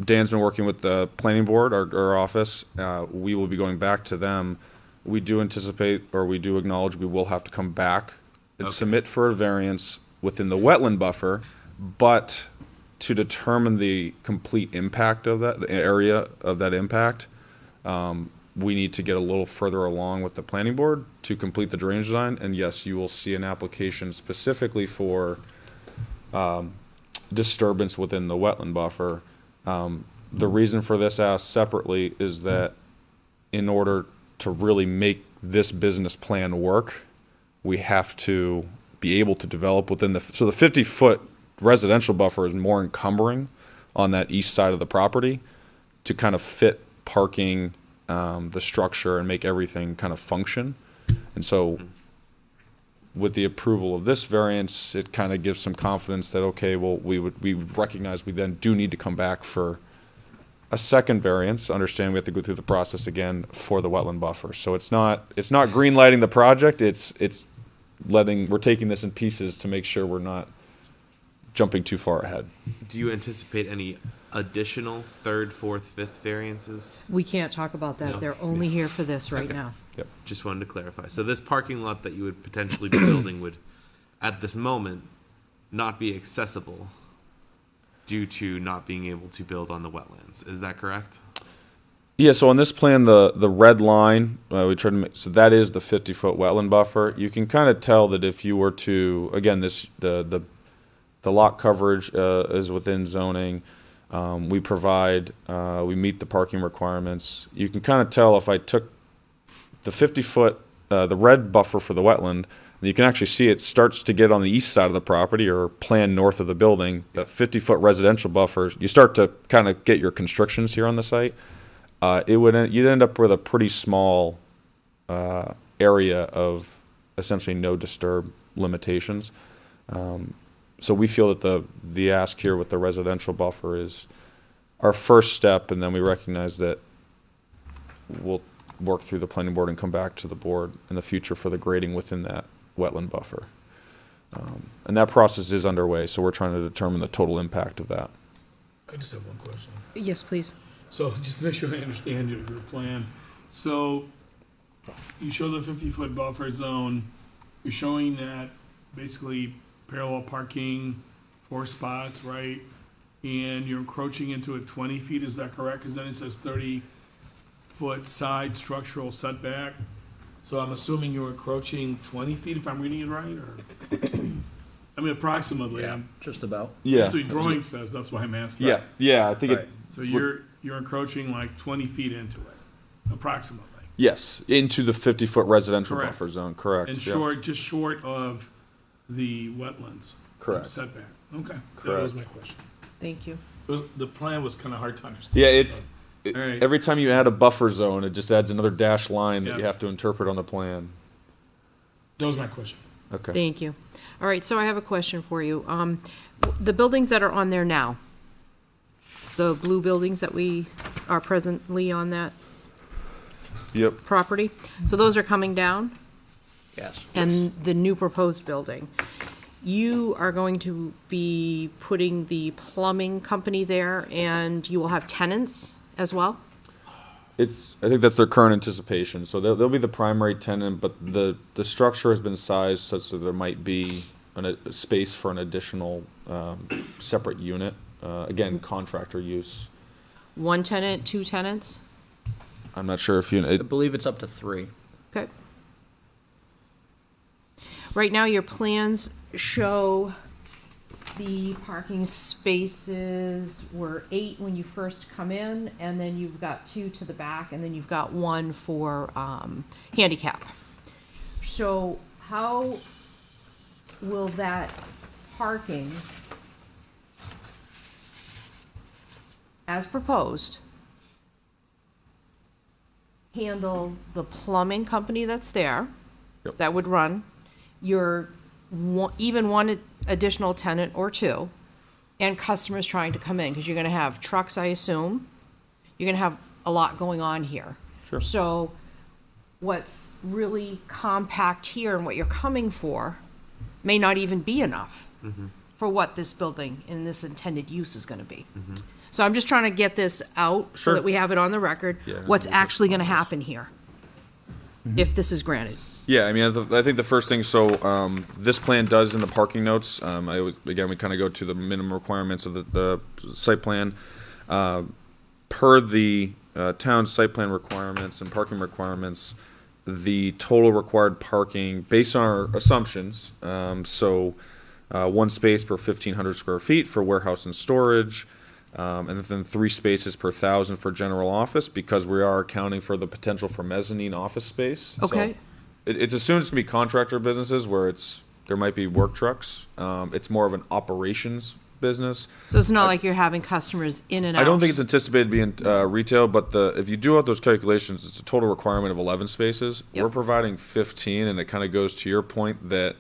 Dan's been working with the planning board, our office. We will be going back to them. We do anticipate, or we do acknowledge, we will have to come back and Okay. submit for a variance within the wetland buffer, but to determine the complete impact of that, the area of that impact, we need to get a little further along with the planning board to complete the drainage design. And yes, you will see an application specifically for disturbance within the wetland buffer. The reason for this ask separately is that in order to really make this business plan work, we have to be able to develop within the 50-foot residential buffer is more encumbering on that east side of the property to kind of fit parking, the structure, and make everything kind of function. And so with the approval of this variance, it kind of gives some confidence that, okay, well, we recognize we then do need to come back for a second variance, understand we have to go through the process again for the wetland buffer. So it's not green lighting the project, we're taking this in pieces to make sure we're not jumping too far ahead. Do you anticipate any additional third, fourth, fifth variances? We can't talk about that. No. They're only here for this right Okay. now. Just wanted to clarify. So this parking lot that you would potentially be building would, at this moment, not be accessible due to not being able to build on the wetlands. Is that correct? Yeah, so on this plan, the red line, we tried to make, so that is the 50-foot wetland buffer. You can kind of tell that if you were to, again, the lot coverage is within zoning. We provide, we meet the parking requirements. You can kind of tell if I took the 50-foot, the red buffer for the wetland, and you can actually see it starts to get on the east side of the property or plan north of the building. The 50-foot residential buffer, you start to kind of get your constrictions here on the site. You'd end up with a pretty small area of essentially no disturb limitations. So we feel that the ask here with the residential buffer is our first step, and then we recognize that we'll work through the planning board and come back to the board in the future for the grading within that wetland buffer. And that process is underway, so we're trying to determine the total impact of that. I just have one question. Yes, please. So just to make sure I understand your plan. So you show the 50-foot buffer zone. You're showing that basically parallel parking, 4 spots, right? And you're encroaching into it 20 feet, is that correct? Because then it says 30-foot side structural setback. So I'm assuming you're encroaching 20 feet, if I'm reading it right, or? I mean, approximately. Just about. Yeah. So your drawing says, that's why I'm asking. Yeah, I think Right. So you're encroaching like 20 feet into it, approximately. yes, into the 50-foot residential Correct. buffer zone, correct. And yeah. just short of the wetlands. Correct. Setback. Okay. That Correct. was my question. Thank you. The plan was kind of hard to understand. Yeah, it's, so. All right. every time you add a buffer zone, it just adds another dashed line that Yeah. you have to interpret on the plan. That was my question. Okay. Thank you. All right, so I have a question for you. The buildings that are on there now, the blue buildings that we are presently on that Yep. property, so those are coming down? Yes. And the new proposed building, you are going to be putting the plumbing company there, and you will have tenants as well? I think that's their current anticipation. So they'll be the primary tenant, but the structure has been sized such that there might be a space for an additional separate unit. Again, contractor use. 1 tenant, 2 tenants? I'm not sure if I believe it's up to 3. Okay. Right now, your plans show the parking spaces were 8 when you first come in, and then you've got 2 to the back, and then you've got 1 for handicap. So how will that parking, as proposed, handle the plumbing company that's there? Yep. That would run your even one additional tenant or 2, and customers trying to come in, because you're gonna have trucks, I assume. You're gonna have a lot going on here. Sure. So what's really compact here and what you're coming for may not even be enough for what this building and this intended use is gonna be. So I'm just trying to get this out so Sure. that we have it on the record, Yeah, what's we'll get actually gonna happen here, if this is granted. Yeah, I mean, I think the first thing, so this plan does in the parking notes, again, we kind of go to the minimum requirements of the site plan. Per the town site plan requirements and parking requirements, the total required parking, based on our assumptions, one space per 1,500 square feet for warehouse and storage, and then 3 spaces per 1,000 for general office, because we are accounting for the potential for mezzanine office space. So Okay. it's assumed it's gonna be contractor businesses where there might be work trucks. It's more of an operations business. So it's not like you're having customers in and out? I don't think it's anticipated to be in retail, but if you do out those calculations, it's a total requirement of 11 spaces. Yep. We're providing 15, and it kind of goes to your point that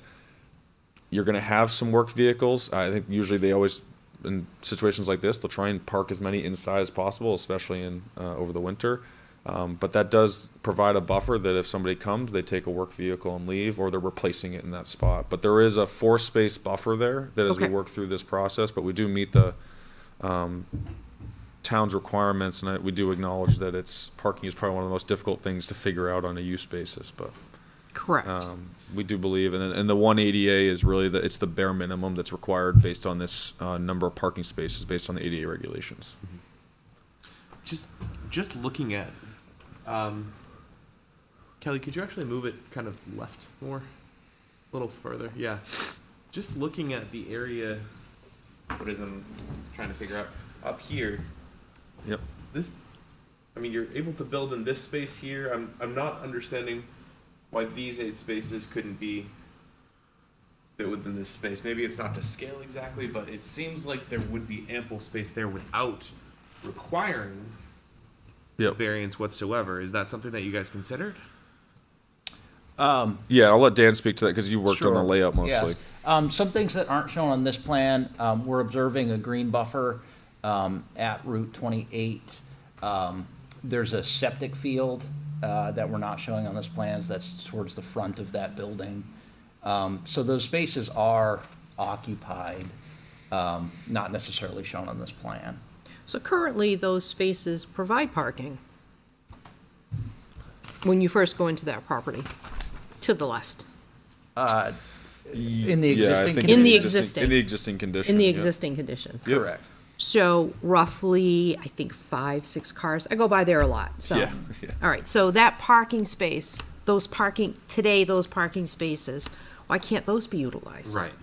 you're going to have some work vehicles. I think usually they always, in situations like this, they'll try and park as many inside as possible, especially in over the winter. But that does provide a buffer that if somebody comes, they take a work vehicle and leave, or they're replacing it in that spot. But there is a 4-space buffer there that as we Okay. work through this process, but we do meet the town's requirements, and we do acknowledge that parking is probably one of the most difficult things to figure out on a use basis, but Correct. we do believe, and the 1 ADA is really it's the bare minimum that's required based on this number of parking spaces based on the ADA regulations. Just looking at, Kelly, could you actually move it kind of left more, a little further? Yeah. Just looking at the area, what is I'm trying to figure out up here. Yep. This, I mean, you're able to build in this space here. I'm not understanding why these 8 spaces couldn't be fit within this space. Maybe it's not to scale exactly, but it seems like there would be ample space there without requiring Yep. variance whatsoever. Is that something that you guys considered? Yeah, I'll let Dan speak to that because you worked on the Sure. layout mostly. Yes. Some things that aren't shown on this plan, we're observing a green buffer at Route 28. There's a septic field that we're not showing on this plan. That's towards the front of that building. So those spaces are occupied, not necessarily shown on this plan. So currently, those spaces provide parking when you first go into that property, to the left, In the Yeah, I existing think In the conditions. existing. in the existing condition. in the yeah. existing conditions. Yep. Correct. So roughly, I think 5, 6 cars. I go by there a lot, so. Yeah, yeah. All right, so that parking space, those parking spaces, why can't those be utilized? Right.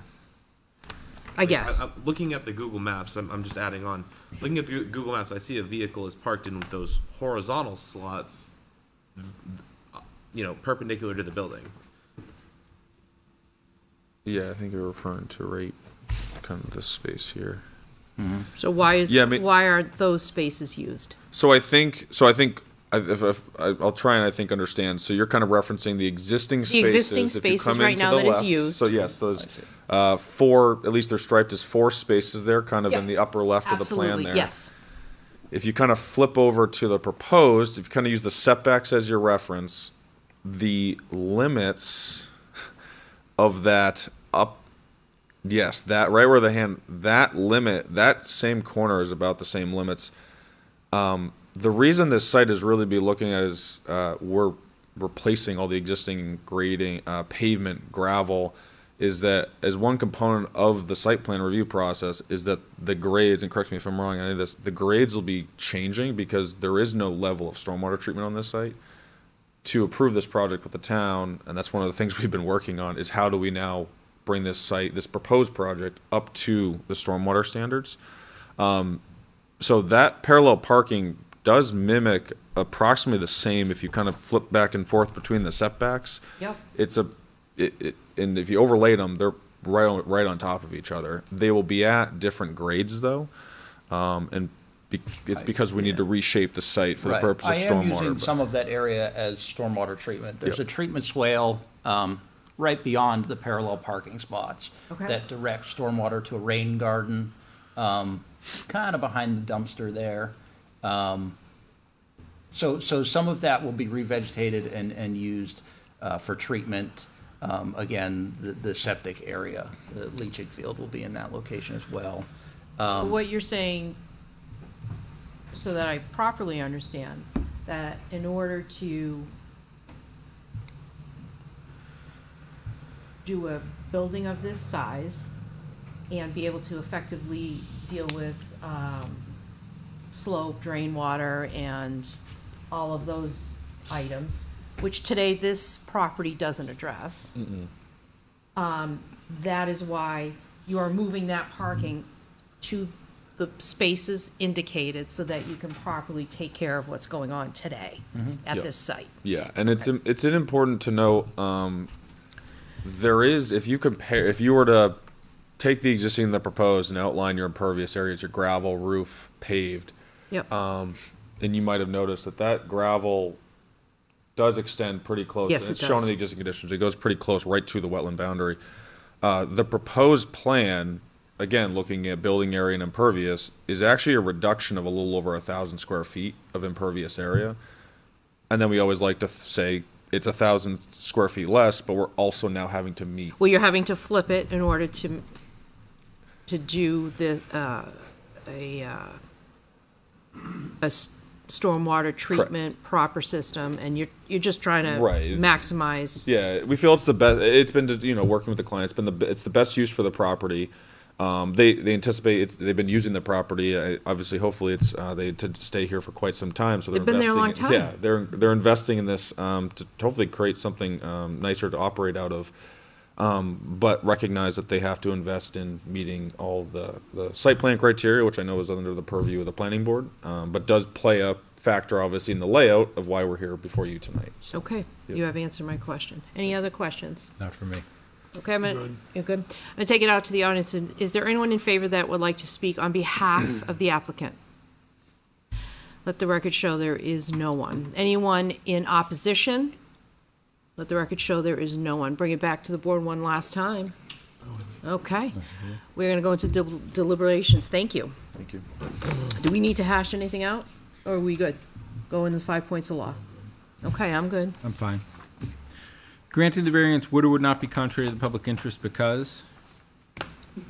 I guess. I'm looking at the Google Maps, I'm just adding on. Looking at the Google Maps, I see a vehicle is parked in those horizontal slots, perpendicular to the building. Yeah, I think you're referring to right, kind of this space here. So why Yeah, I mean- why aren't those spaces used? So I think I'll try and I think understand. So you're kind of referencing the existing spaces. existing if you spaces come right into now the that is left. used. So yes, those 4, at least they're striped as 4 spaces there, kind of Yeah. in the upper left of the plan Absolutely, there. yes. If you kind of flip over to the proposed, if you kind of use the setbacks as your reference, the limits of that yes, that right where that limit, that same corner is about the same limits. The reason this site is really be looking at is we're replacing all the existing grading, pavement, gravel, is that as one component of the site plan review process is that the grades, and correct me if I'm wrong on any of this, the grades will be changing because there is no level of stormwater treatment on this site. To approve this project with the town, and that's one of the things we've been working on, is how do we now bring this site, this proposed project, up to the stormwater standards. So that parallel parking does mimic approximately the same if you kind of flip back and forth between the setbacks. Yep. And if you overlay them, they're right on top of each other. They will be at different grades though, it's because we need to reshape the site for the Right. purpose of I am stormwater. using but- some of that area as stormwater treatment. There's Yep. a treatment swale right beyond the parallel parking spots Okay. that directs stormwater to a rain garden, kind of behind the dumpster there. So some of that will be revegetated and used for treatment. Again, the septic area, the leaching field will be in that location as well. What you're saying, so that I properly understand, that in order to do a building of this size and be able to effectively deal with slope, drain water, and all of those items, which today this property doesn't address. That is why you are moving that parking to the spaces indicated so that you can properly take care of what's going on today at Yeah. this site. Yeah, and it's important to note, there is, if you were to take the existing and the proposed and outline your impervious areas, your gravel, roof, paved, Yep. and you might have noticed that gravel does extend pretty close. Yes, it It's shown does. in the existing conditions. It goes pretty close right to the wetland boundary. The proposed plan, again, looking at building area and impervious, is actually a reduction of a little over 1,000 square feet of impervious area. And then we always like to say it's 1,000 square feet less, but we're also now having to meet. Well, you're having to flip it in order to do the, stormwater treatment, proper system, and you're just trying to Right, it's- maximize. Yeah, we feel it's the best. It's been, working with the client. It's the best use for the property. They anticipate they've been using the property. Obviously, hopefully, they intend to stay here for quite some time. So They've been there a long time. Yeah, they're investing in this to hopefully create something nicer to operate out of. But recognize that they have to invest in meeting all the site plan criteria, which I know is under the purview of the planning board, but does play a factor, obviously, in the layout of why we're here before you tonight. So, Okay, you have answered my question. Any other questions? Not for me. Okay, Good. you're good. I'm gonna take it out to the audience. And is there anyone in favor that would like to speak on behalf of the applicant? Let the record show there is no one. Anyone in opposition? Let the record show there is no one. Bring it back to the board one last time. Okay. We're gonna go into deliberations. Thank you. thank you. Do we need to hash anything out, or are we good? Go in the 5 points of law. Okay, I'm good. I'm fine. Granting the variance would or would not be contrary to the public interest because,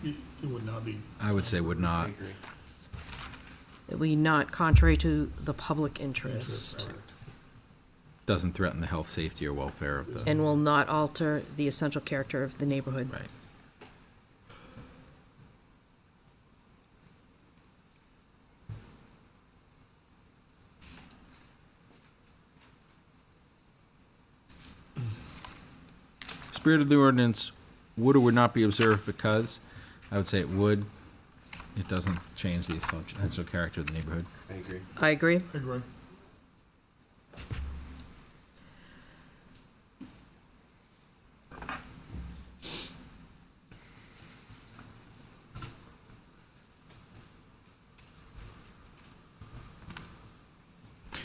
It would not be. I would say would not. That we not contrary to the public interest Doesn't threaten the health, safety, or welfare of the. and will not alter the essential character of the neighborhood. Right. Spirit of the ordinance would or would not be observed because, I would say it would. It doesn't change the essential character of the neighborhood. I agree. I agree. I agree.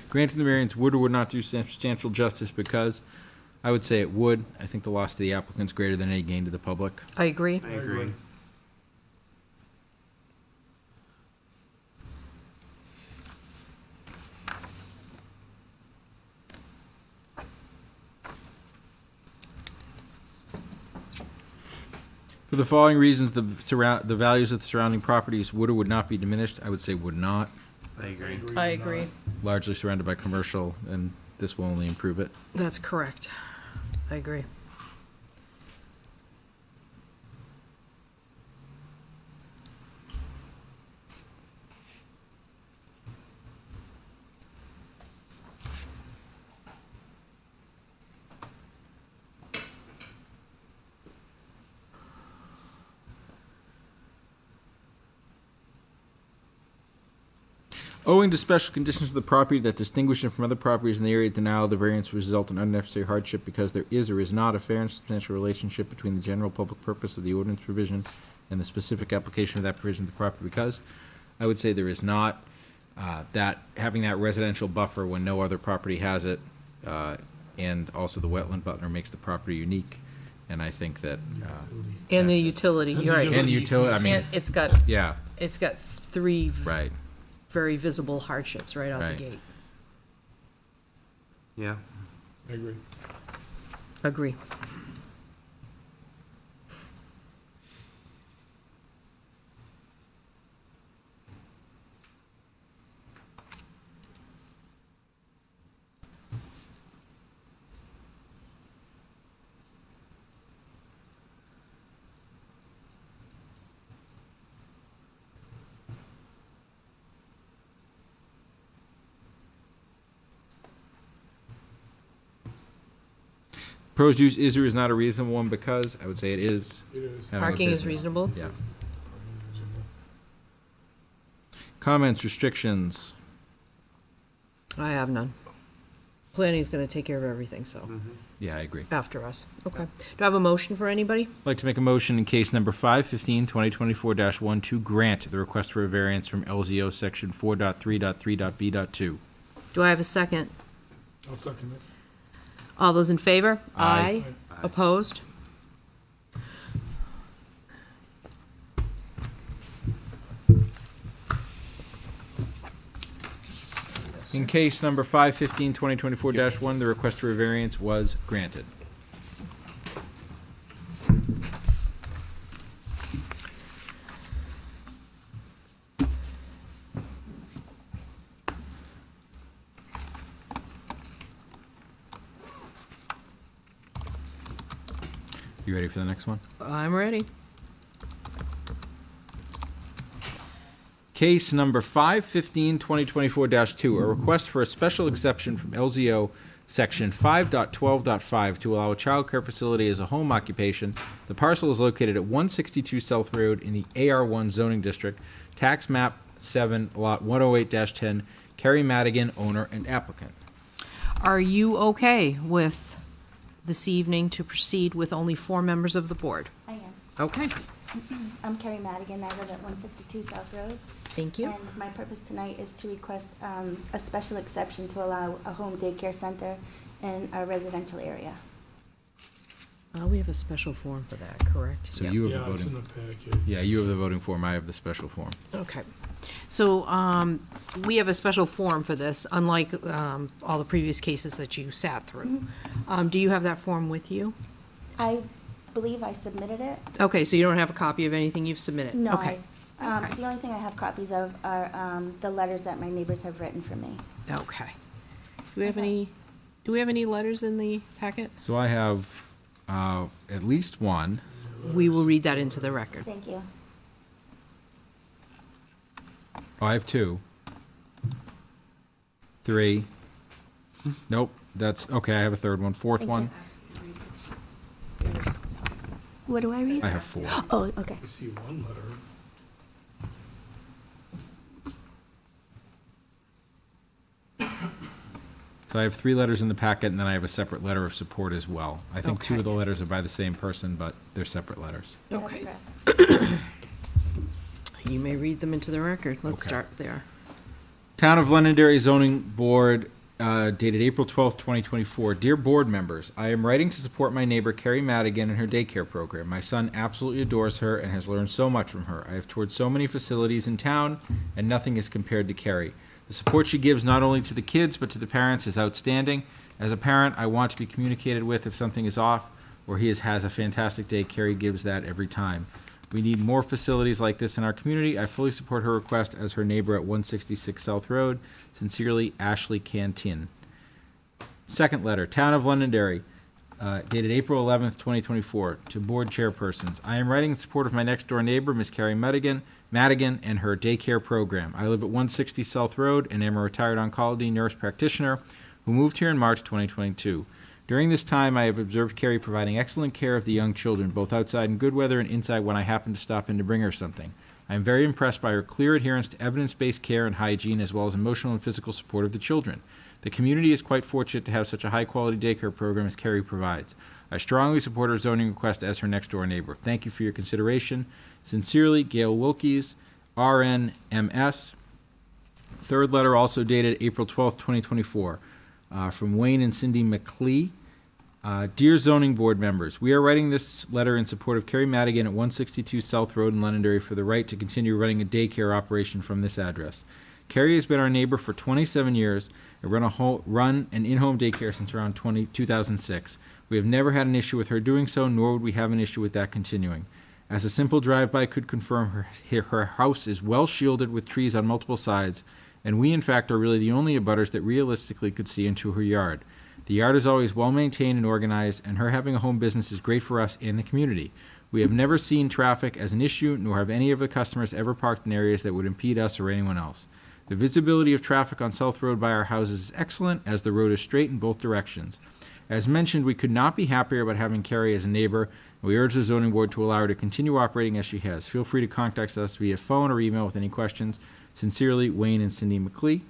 Granting the variance would or would not do substantial justice because, I would say it would. I think the loss to the applicant is greater than any gain to the public. I agree. I agree. For the following reasons, the values of the surrounding properties would or would not be diminished. I would say would not. I agree. I agree. Largely surrounded by commercial, and this will only improve it. That's correct. I agree. Owing to special conditions of the property that distinguish it from other properties in the area, denial of the variance will result in unnecessary hardship because there is or is not a fair and substantial relationship between the general public purpose of the ordinance provision and the specific application of that provision to the property because I would say there is not. That having that residential buffer when no other property has it, and also the wetland butler makes the property unique. And I think that, And the utility, you're right. and the utility, I mean, And it's got yeah, three right. very visible hardships right out the Right. gate. Yeah. I agree. Agree. Proposed use is or is not a reasonable one because, I would say it is. It is. having a Parking is business. reasonable? Yeah. Comments, restrictions? I have none. Planning's gonna take care of everything, so, Yeah, I agree. after us. Okay. Do I have a motion for anybody? I'd like to make a motion in case number 515, 2024-1 to grant the request for a variance from LZO section 4.3.3.b.2. Do I have a second? I'll second it. All those in favor? Aye. Opposed? In case number 515, 2024-1, the request for a variance was granted. You ready for the next one? I'm ready. Case number 515, 2024-2, a request for a special exception from LZO Section 5.12.5 to allow a childcare facility as a home occupation. The parcel is located at 162 South Road in the AR1 zoning district, tax map 7, lot 108-10, Kerry Madigan, owner and applicant. Are you okay with this evening to proceed with only 4 members of the board? I am. Okay. I'm Carrie Madigan. I live at 162 South Road. Thank you. And my purpose tonight is to request a special exception to allow a home daycare center in a residential area. We have a special form for that, correct? So Yep. you have Yeah, the it's in voting. the packet. Yeah, you have the voting form. I have the special form. Okay. So, we have a special form for this, unlike, all the previous cases that you sat through. Do you have that form with you? I believe I submitted it. Okay, so you don't have a copy of anything you've submitted? No, Okay. I, Okay. the only thing I have copies of are the letters that my neighbors have written for me. Okay. Do we have any letters in the packet? So I have at least one. We will read that into the record. Thank you. Oh, I have 2. 3. Nope, that's, okay, I have a third one. Fourth Thank one, What do I read? I have 4. Oh, okay. I see one letter. So I have 3 letters in the packet, and then I have a separate letter of support as well. I think 2 Okay. of the letters are by the same person, but they're separate letters. That's Okay. correct. You may read them into the record. Let's Okay. start there. Town of Londonderry Zoning Board, dated April 12th, 2024. Dear board members, I am writing to support my neighbor Carrie Madigan in her daycare program. My son absolutely adores her and has learned so much from her. I have toured so many facilities in town, and nothing is compared to Carrie. The support she gives not only to the kids but to the parents is outstanding. As a parent, I want to be communicated with if something is off or he has a fantastic day. Carrie gives that every time. We need more facilities like this in our community. I fully support her request as her neighbor at 166 South Road. Sincerely, Ashley Cantin. Second letter, Town of Londonderry, dated April 11th, 2024, to board chairpersons. I am writing in support of my next door neighbor, Miss Carrie Madigan, and her daycare program. I live at 160 South Road and am a retired oncology nurse practitioner who moved here in March 2022. During this time, I have observed Carrie providing excellent care of the young children, both outside in good weather and inside when I happen to stop in to bring her something. I am very impressed by her clear adherence to evidence-based care and hygiene, as well as emotional and physical support of the children. The community is quite fortunate to have such a high-quality daycare program as Carrie provides. I strongly support her zoning request as her next-door neighbor. Thank you for your consideration. Sincerely, Gail Wilkies, RN MS. Third letter, also dated April 12th, 2024. From Wayne and Cindy McClee. Dear zoning board members, we are writing this letter in support of Carrie Madigan at 162 South Road in Londonderry for the right to continue running a daycare operation from this address. Carrie has been our neighbor for 27 years and run an in-home daycare since around 2006. We have never had an issue with her doing so, nor would we have an issue with that continuing. As a simple drive-by could confirm, her house is well shielded with trees on multiple sides, and we, in fact, are really the only abutters that realistically could see into her yard. The yard is always well-maintained and organized, and her having a home business is great for us and the community. We have never seen traffic as an issue, nor have any of the customers ever parked in areas that would impede us or anyone else. The visibility of traffic on South Road by our houses is excellent, as the road is straight in both directions. As mentioned, we could not be happier about having Carrie as a neighbor. We urge the zoning board to allow her to continue operating as she has. Feel free to contact us via phone or email with any questions. Sincerely, Wayne and Cindy McLee.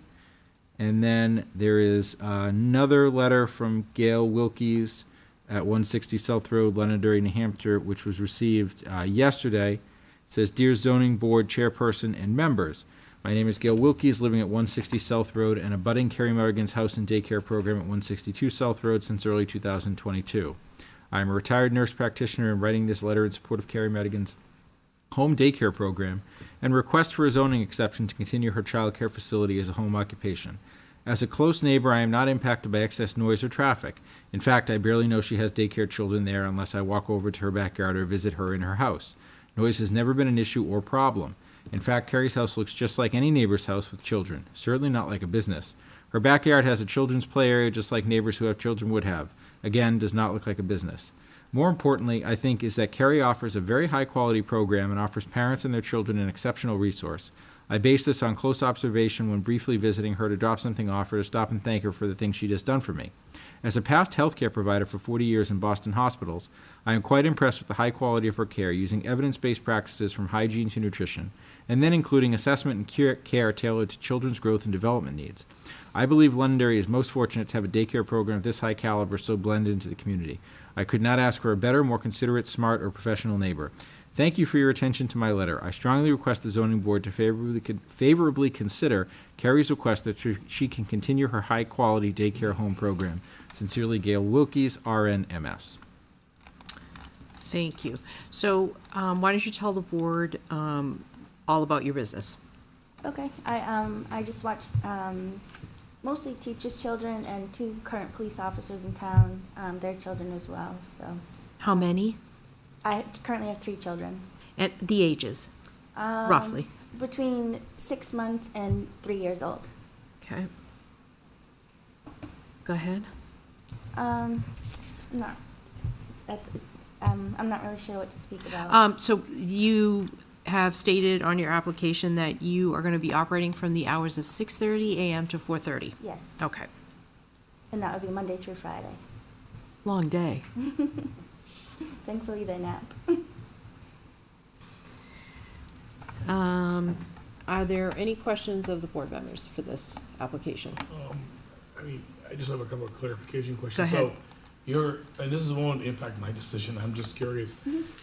And then there is another letter from Gail Wilkies at 160 South Road, Londonderry, New Hampshire, which was received yesterday. It says, Dear Zoning Board Chairperson and members, my name is Gail Wilkies, living at 160 South Road and abutting Carrie Mulligan's house and daycare program at 162 South Road since early 2022. I am a retired nurse practitioner and writing this letter in support of Carrie Mulligan's home daycare program and request for a zoning exception to continue her child care facility as a home occupation. As a close neighbor, I am not impacted by excess noise or traffic. In fact, I barely know she has daycare children there unless I walk over to her backyard or visit her in her house. Noise has never been an issue or problem. In fact, Carrie's house looks just like any neighbor's house with children, certainly not like a business. Her backyard has a children's play area just like neighbors who have children would have. Again, does not look like a business. More importantly, I think, is that Carrie offers a very high-quality program and offers parents and their children an exceptional resource. I base this on close observation when briefly visiting her to drop something off or to stop and thank her for the things she has done for me. As a past healthcare provider for 40 years in Boston hospitals, I am quite impressed with the high quality of her care, using evidence-based practices from hygiene to nutrition, and then including assessment and care tailored to children's growth and development needs. I believe Londonderry is most fortunate to have a daycare program of this high caliber so blended into the community. I could not ask for a better, more considerate, smart, or professional neighbor. Thank you for your attention to my letter. I strongly request the zoning board to favorably consider Carrie's request that she can continue her high-quality daycare home program. Sincerely, Gail Wilkies, RNMS. Thank you. So why don't you tell the board all about your business? Okay, I just watched mostly teachers' children and 2 current police officers in town, their children as well, so. How many? I currently have 3 children. And the ages, roughly? Between 6 months and 3 years old. Okay. Go ahead. I'm not really sure what to speak about. So you have stated on your application that you are going to be operating from the hours of 6:30 a.m. to 4:30? Yes, Okay. and that would be Monday through Friday. Long day. Thankfully, they nap. Are there any questions of the board members for this application? I just have a couple of clarification questions. Go ahead. So and this won't impact my decision, I'm just curious.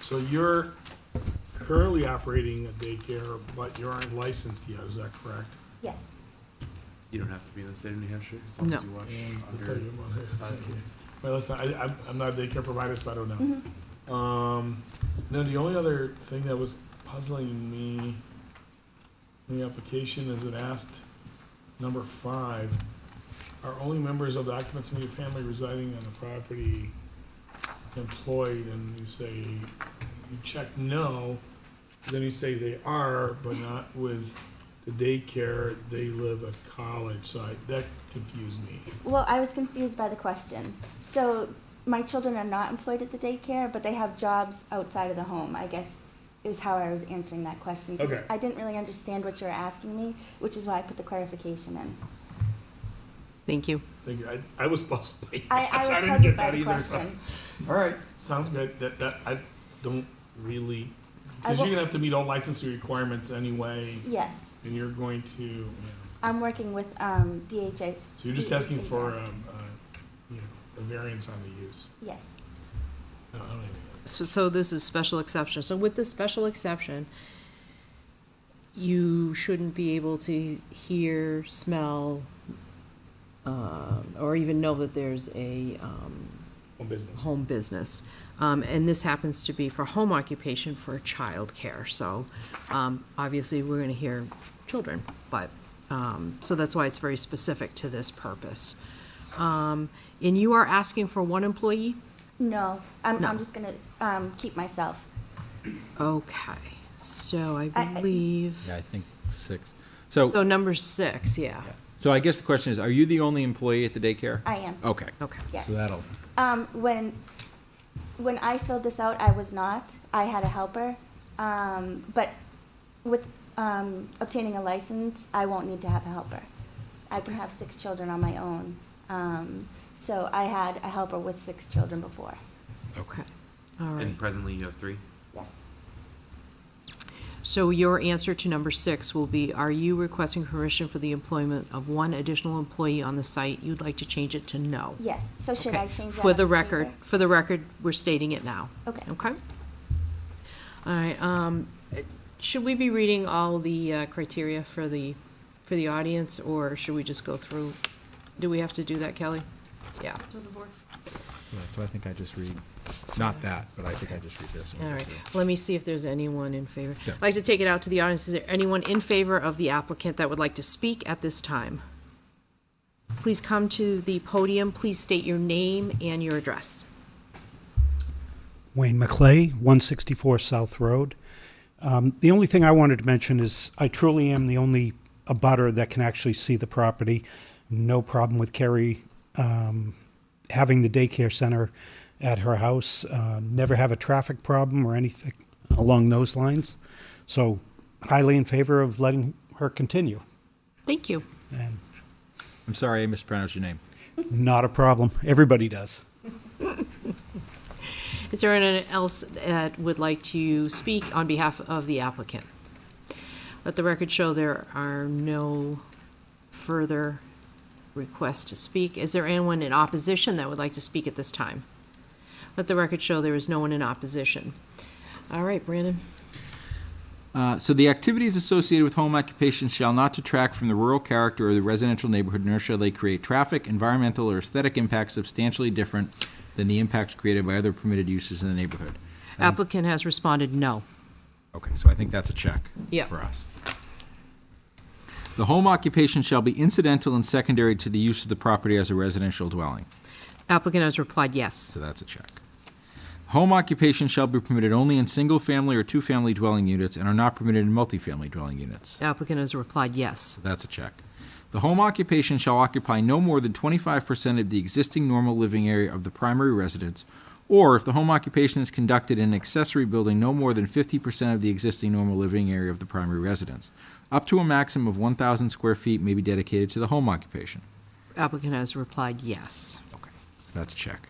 So you're currently operating a daycare, but you aren't licensed yet, is that correct? Yes. You don't have to be in the state of New Hampshire as long No. as you watch Let's say under you're on here. 5 kids. Well, listen, I'm not a daycare provider, so I don't know. Mm-hmm. Then the only other thing that was puzzling me in the application is it asked, number 5, are only members of the occupants of the family residing on the property employed? And you say, you check no, then you say they are, but not with the daycare, they live at college, so that confused me. Well, I was confused by the question. So my children are not employed at the daycare, but they have jobs outside of the home, I guess is how I was answering that question. 'Cause Okay. I didn't really understand what you were asking me, which is why I put the clarification in. Thank you. Thank you. I was puzzled by I that, was so I didn't puzzled get by that the either, so. question. All right, sounds good. That I don't really, I because will- you're gonna have to meet all licensing requirements anyway, Yes, and you're going to, you know, I'm working with DHS. so you're just asking for, DHS. a variance on the use. Yes, No, I don't even. So this is special exception. So with this special exception, you shouldn't be able to hear, smell, or even know that there's a Home business. home business. And this happens to be for home occupation for childcare. So obviously, we're going to hear children, but, so that's why it's very specific to this purpose. And you are asking for 1 employee? no, No. I'm just gonna keep myself. Okay, so I I- believe, Yeah, I think 6. so number 6, yeah. So I guess the question is, are you the only employee at the daycare? I am, Okay. Okay. yes. So that'll, When I filled this out, I was not. I had a helper. But with obtaining a license, I won't need to have a helper. I can have 6 children on my own. So I had a helper with 6 children before. Okay, all right. And presently you have 3? Yes. So your answer to number 6 will be, are you requesting permission for the employment of 1 additional employee on the site? You'd like to change it to no. Yes. So should Okay. I change that? For the on this record, paper? for the record, we're stating it now. Okay. Okay? All right, should we be reading all the criteria for the audience, or should we just go through? Do we have to do that, Kelly? Yeah, Yeah, so I think I just read, not that, but I think I just read this one. all right. Let me see if there's anyone in favor. Yeah. I'd like to take it out to the audience. Is there anyone in favor of the applicant that would like to speak at this time? Please come to the podium. Please state your name and your address. Wayne McClay, 164 South Road. The only thing I wanted to mention is I truly am the only abutter that can actually see the property. No problem with Carrie having the daycare center at her house. Never have a traffic problem or anything along those lines. So highly in favor of letting her continue. Thank you. And I'm sorry, I mispronounced your name. not a problem. Everybody does. Is there anyone else that would like to speak on behalf of the applicant? Let the record show there are no further requests to speak. Is there anyone in opposition that would like to speak at this time? Let the record show there is no one in opposition. All right, Brandon. So the activities associated with home occupation shall not detract from the rural character of the residential neighborhood, nor shall they create traffic, environmental, or aesthetic impacts substantially different than the impacts created by other permitted uses in the neighborhood. Applicant has responded no. Okay, so I think that's a check Yeah. for us. The home occupation shall be incidental and secondary to the use of the property as a residential dwelling. Applicant has replied yes. So that's a check. Home occupation shall be permitted only in single-family or two-family dwelling units and are not permitted in multifamily dwelling units. Applicant has replied yes. So that's a check. The home occupation shall occupy no more than 25% of the existing normal living area of the primary residence, or if the home occupation is conducted in an accessory building, no more than 50% of the existing normal living area of the primary residence. Up to a maximum of 1,000 square feet may be dedicated to the home occupation. Applicant has replied yes. Okay, so that's a check.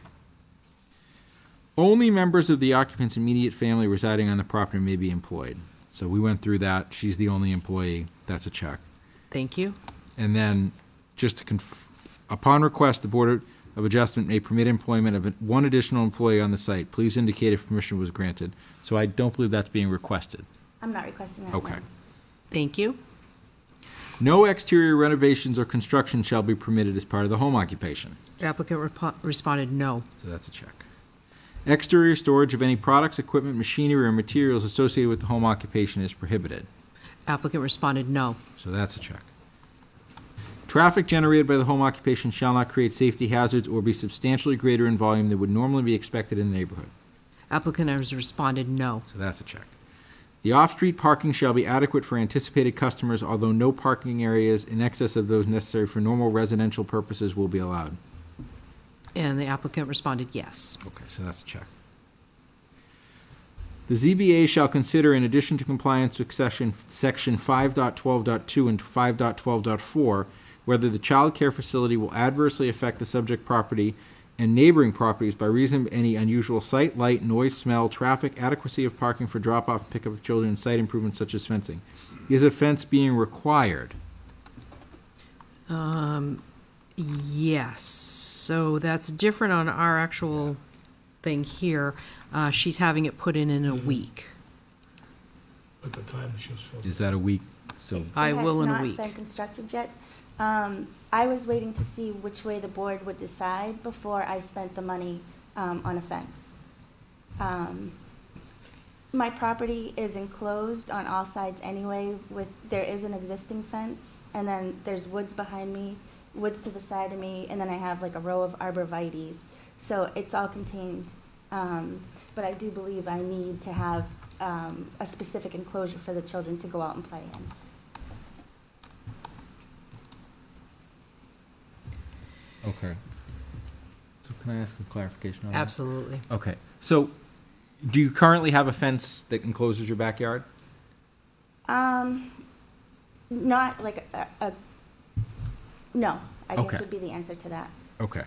Only members of the occupant's immediate family residing on the property may be employed. So we went through that. She's the only employee. That's a check. Thank you. And then, just to upon request, the Board of Adjustment may permit employment of one additional employee on the site. Please indicate if permission was granted. So I don't believe that's being requested. I'm not requesting that. Okay. no. Thank you. No exterior renovations or construction shall be permitted as part of the home occupation. Applicant responded no. So that's a check. Exterior storage of any products, equipment, machinery, or materials associated with the home occupation is prohibited. Applicant responded no. So that's a check. Traffic generated by the home occupation shall not create safety hazards or be substantially greater in volume than would normally be expected in the neighborhood. Applicant has responded no. So that's a check. The off-street parking shall be adequate for anticipated customers, although no parking areas in excess of those necessary for normal residential purposes will be allowed. And the applicant responded yes. Okay, so that's a check. The ZBA shall consider, in addition to compliance with section 5.12.2 and 5.12.4, whether the child care facility will adversely affect the subject property and neighboring properties by reason of any unusual sight, light, noise, smell, traffic, adequacy of parking for drop-off and pickup of children, and site improvements such as fencing. Is a fence being required? Yes. So that's different on our actual thing here. She's having it put in a week. At the time, she was filled. Is that a week? So, I will in a It week. has not been constructed yet. I was waiting to see which way the board would decide before I spent the money on a fence. My property is enclosed on all sides anyway. There is an existing fence, and then there's woods behind me, woods to the side of me, and then I have like a row of arborvitaes. So it's all contained. But I do believe I need to have a specific enclosure for the children to go out and play in. okay. So can I ask a clarification on that? Absolutely. Okay, so do you currently have a fence that encloses your backyard? Not like no, I Okay. guess would be the answer to that. Okay.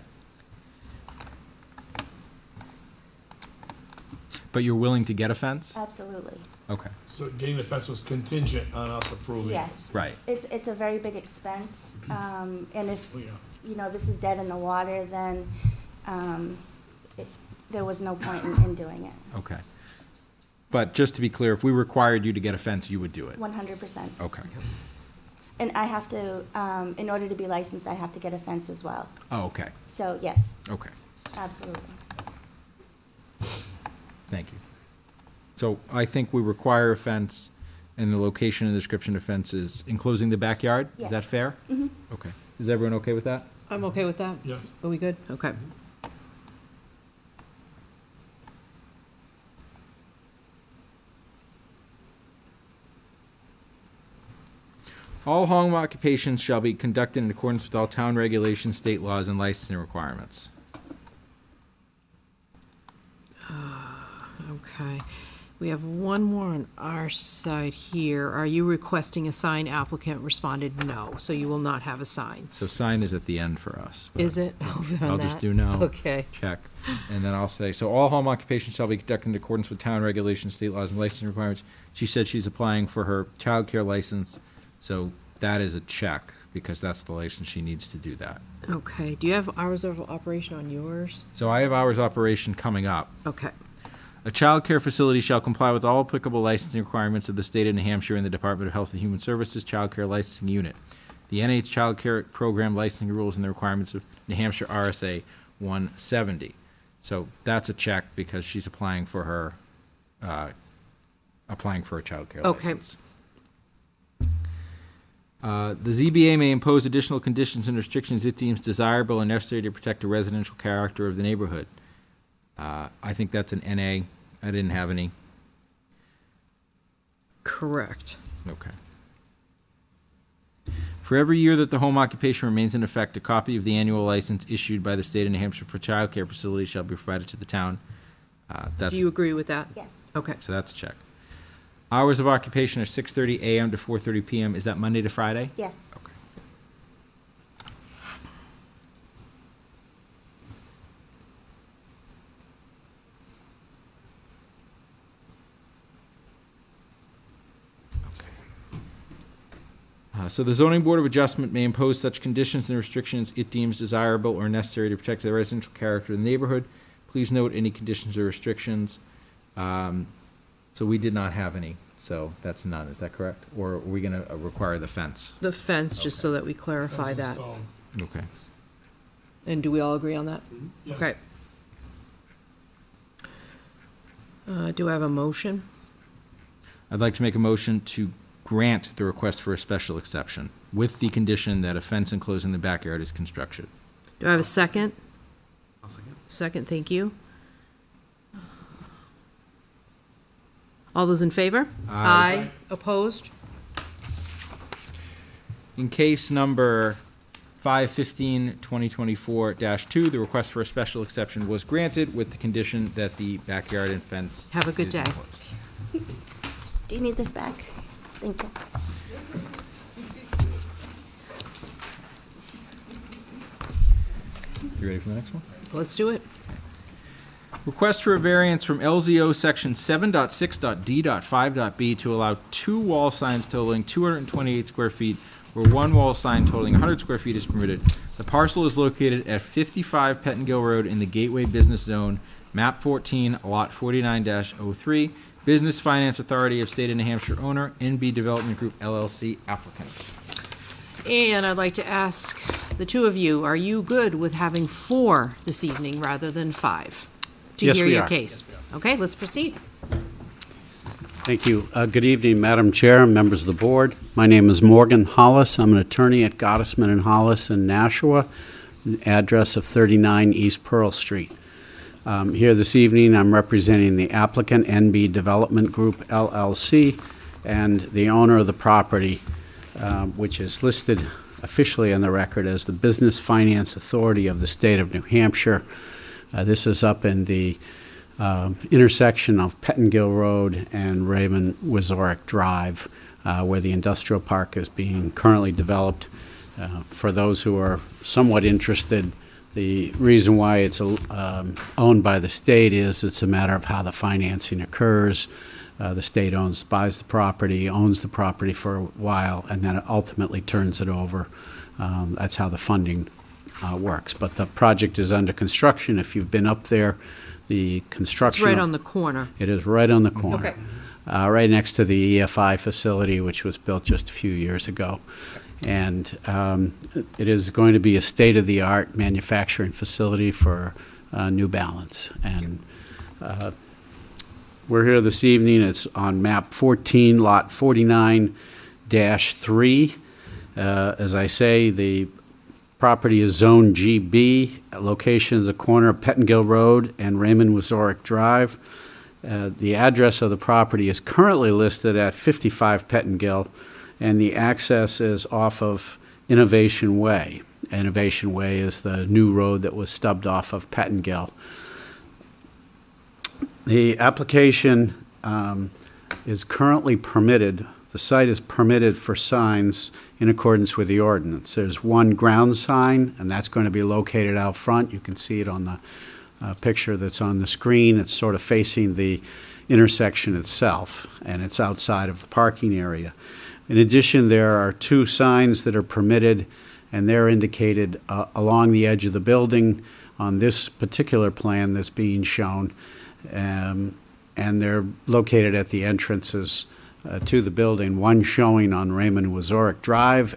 But you're willing to get a fence? Absolutely. Okay. So getting the fence was contingent on us approving. Yes. Right. It's a very big expense, and if, Oh, yeah. you know, this is dead in the water, then, there was no point in doing it. Okay. But just to be clear, if we required you to get a fence, you would do it? 100%. Okay. And I have to, in order to be licensed, I have to get a fence as well. Oh, okay. So, yes, Okay. absolutely. Thank you. So I think we require a fence, and the location and description of fence is enclosing the backyard? Is that Yes. fair? Okay. Is everyone okay with that? I'm okay with that. Yes. Are we good? Okay. All home occupations shall be conducted in accordance with all town regulations, state laws, and licensing requirements. Okay. We have one more on our side here. Are you requesting a sign? Applicant responded no, so you will not have a sign. So sign is at the end for us. but Is it? I'll just do no. Okay. Check. And then I'll say, so all home occupations shall be conducted in accordance with town regulations, state laws, and licensing requirements. She said she's applying for her childcare license, so that is a check, because that's the license she needs to do that. Okay. Do you have hours of operation on yours? So I have hours of operation coming up. Okay. A child care facility shall comply with all applicable licensing requirements of the state of New Hampshire and the Department of Health and Human Services Child Care Licensing Unit. The NH Child Care Program licensing rules and the requirements of New Hampshire RSA 170. So that's a check because she's applying for her child care Okay. license. The ZBA may impose additional conditions and restrictions it deems desirable and necessary to protect the residential character of the neighborhood. I think that's an NA. I didn't have any. Correct. Okay. For every year that the home occupation remains in effect, a copy of the annual license issued by the state of New Hampshire for child care facilities shall be provided to the town. That's, Do you agree with that? Yes, Okay. so that's a check. Hours of occupation are 6:30 a.m. to 4:30 p.m. Is that Monday to Friday? yes. Okay. So the zoning board of adjustment may impose such conditions and restrictions it deems desirable or necessary to protect the residential character of the neighborhood. Please note any conditions or restrictions. So we did not have any, so that's none. Is that correct? Or are we going to require the fence? The fence, just so that we clarify Fence that. installed. Okay. And do we all agree on that? Yes. Okay. Do I have a motion? I'd like to make a motion to grant the request for a special exception with the condition that a fence enclosing the backyard is constructed. Do I have a second? I'll second. Second, thank you. All those in favor? Aye. Opposed? In case number 515-2024-2, the request for a special exception was granted with the condition that the backyard and fence. Have a good is day. enclosed. Do you need this back? Thank you. You ready for the next one? Let's do it. Request for a variance from LZO section 7.6.d.5.b to allow 2 wall signs totaling 228 square feet where 1 wall sign totaling 100 square feet is permitted. The parcel is located at 55 Pettingill Road in the Gateway Business Zone, map 14, lot 49-03, Business Finance Authority of State of New Hampshire owner, NB Development Group LLC applicant. And I'd like to ask the two of you, are you good with having 4 this evening rather than 5? To Yes, hear we your are. case? Okay, let's proceed. Thank you. Good evening, Madam Chair and members of the board. My name is Morgan Hollis. I'm an attorney at Gottesman and Hollis in Nashua, address of 39 East Pearl Street. Here this evening, I'm representing the applicant, NB Development Group LLC, and the owner of the property, which is listed officially on the record as the Business Finance Authority of the State of New Hampshire. This is up in the intersection of Pettingill Road and Raymond Wazorek Drive, where the industrial park is being currently developed. For those who are somewhat interested, The reason why it's owned by the state is it's a matter of how the financing occurs. The state buys the property, owns the property for a while, and then it ultimately turns it over. That's how the funding works. But the project is under construction. If you've been up there, the It's construction. right on the corner. It is right on the corner. Okay. Right next to the EFI facility, which was built just a few years ago. And it is going to be a state-of-the-art manufacturing facility for New Balance. And we're here this evening. It's on map 14, lot 49-3. As I say, the property is Zone GB. Location is the corner of Pettingill Road and Raymond Wazorek Drive. The address of the property is currently listed at 55 Pettingill, and the access is off of Innovation Way. Innovation Way is the new road that was stubbed off of Pettingill. The application is currently permitted, the site is permitted for signs in accordance with the ordinance. There's one ground sign, and that's going to be located out front. You can see it on the picture that's on the screen. It's sort of facing the intersection itself, and it's outside of the parking area. In addition, there are two signs that are permitted, and they're indicated along the edge of the building on this particular plan that's being shown. And they're located at the entrances to the building, one showing on Raymond Wazorek Drive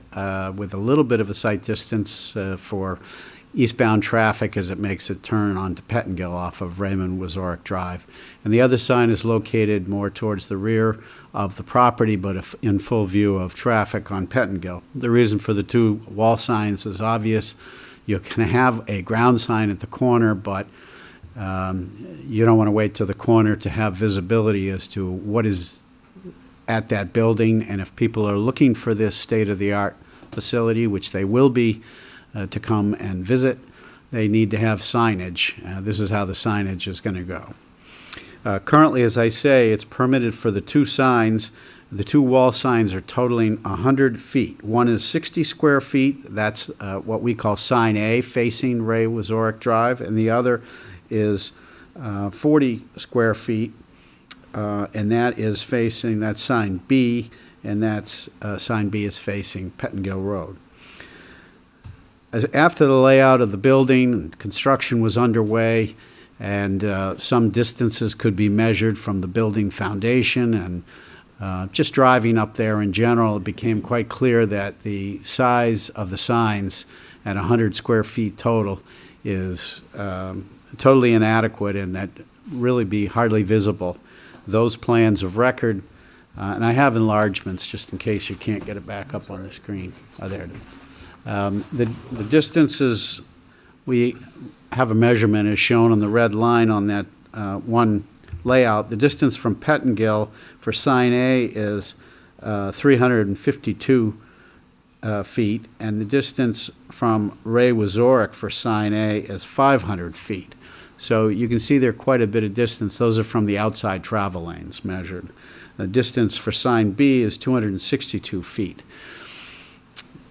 with a little bit of a sight distance for eastbound traffic as it makes a turn onto Pettingill off of Raymond Wazorek Drive. And the other sign is located more towards the rear of the property, but in full view of traffic on Pettingill. The reason for the two wall signs is obvious. You can have a ground sign at the corner, but you don't want to wait to the corner to have visibility as to what is at that building. And if people are looking for this state-of-the-art facility, which they will be, to come and visit, they need to have signage. This is how the signage is going to go. Currently, as I say, it's permitted for the two signs. The two wall signs are totaling 100 feet. One is 60 square feet. That's what we call sign A, facing Ray Wazorek Drive, and the other is 40 square feet, and that is facing, that's sign B, and that's sign B is facing Pettingill Road. After the layout of the building, construction was underway, and some distances could be measured from the building foundation, and just driving up there in general, it became quite clear that the size of the signs at 100 square feet total is totally inadequate and that really be hardly visible. Those plans of record, and I have enlargements just in case you can't get it back up on the screen. Oh, there it is. The distances, we have a measurement as shown on the red line on that one layout. The distance from Pettingill for sign A is 352 feet, and the distance from Ray Wazorek for sign A is 500 feet. So you can see there quite a bit of distance. Those are from the outside travel lanes measured. The distance for sign B is 262 feet.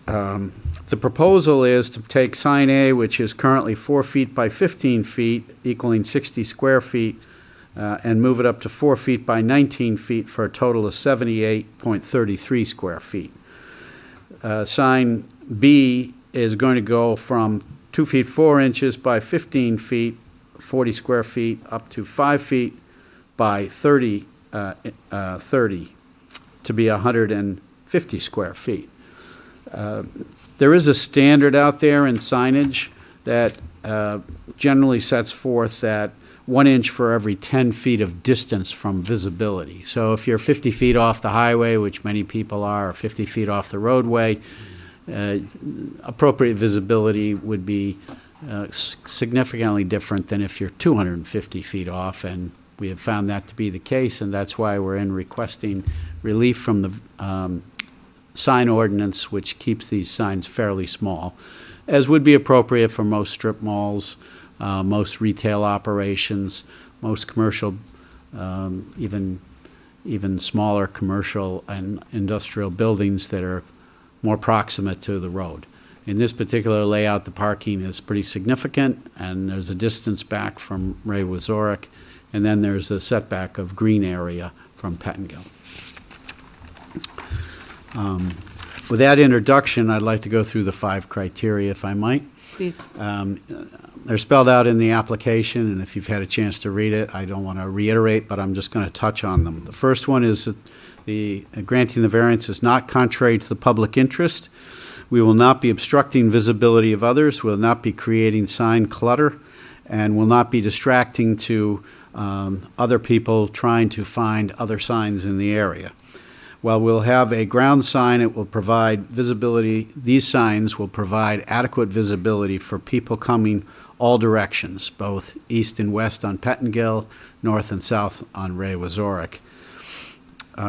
The proposal is to take sign A, which is currently 4 feet by 15 feet, equaling 60 square feet, and move it up to 4 feet by 19 feet for a total of 78.33 square feet. Sign B is going to go from 2 feet 4 inches by 15 feet, 40 square feet, up to 5 feet by 30 to be 150 square feet. There is a standard out there in signage that generally sets forth that 1 inch for every 10 feet of distance from visibility. So if you're 50 feet off the highway, which many people are, or 50 feet off the roadway, appropriate visibility would be significantly different than if you're 250 feet off, and we have found that to be the case, and that's why we're in requesting relief from the sign ordinance, which keeps these signs fairly small, as would be appropriate for most strip malls, most retail operations, most commercial, even smaller commercial and industrial buildings that are more proximate to the road. In this particular layout, the parking is pretty significant, and there's a distance back from Ray Wazorek, and then there's a setback of green area from Pettingill. With that introduction, I'd like to go through the 5 criteria, if I might. Please. They're spelled out in the application, and if you've had a chance to read it, I don't want to reiterate, but I'm just going to touch on them. The first one is that the granting the variance is not contrary to the public interest. We will not be obstructing visibility of others, will not be creating sign clutter, and will not be distracting to other people trying to find other signs in the area. While we'll have a ground sign, it will provide visibility. These signs will provide adequate visibility for people coming all directions, both east and west on Pettingill, north and south on Ray Wazorek.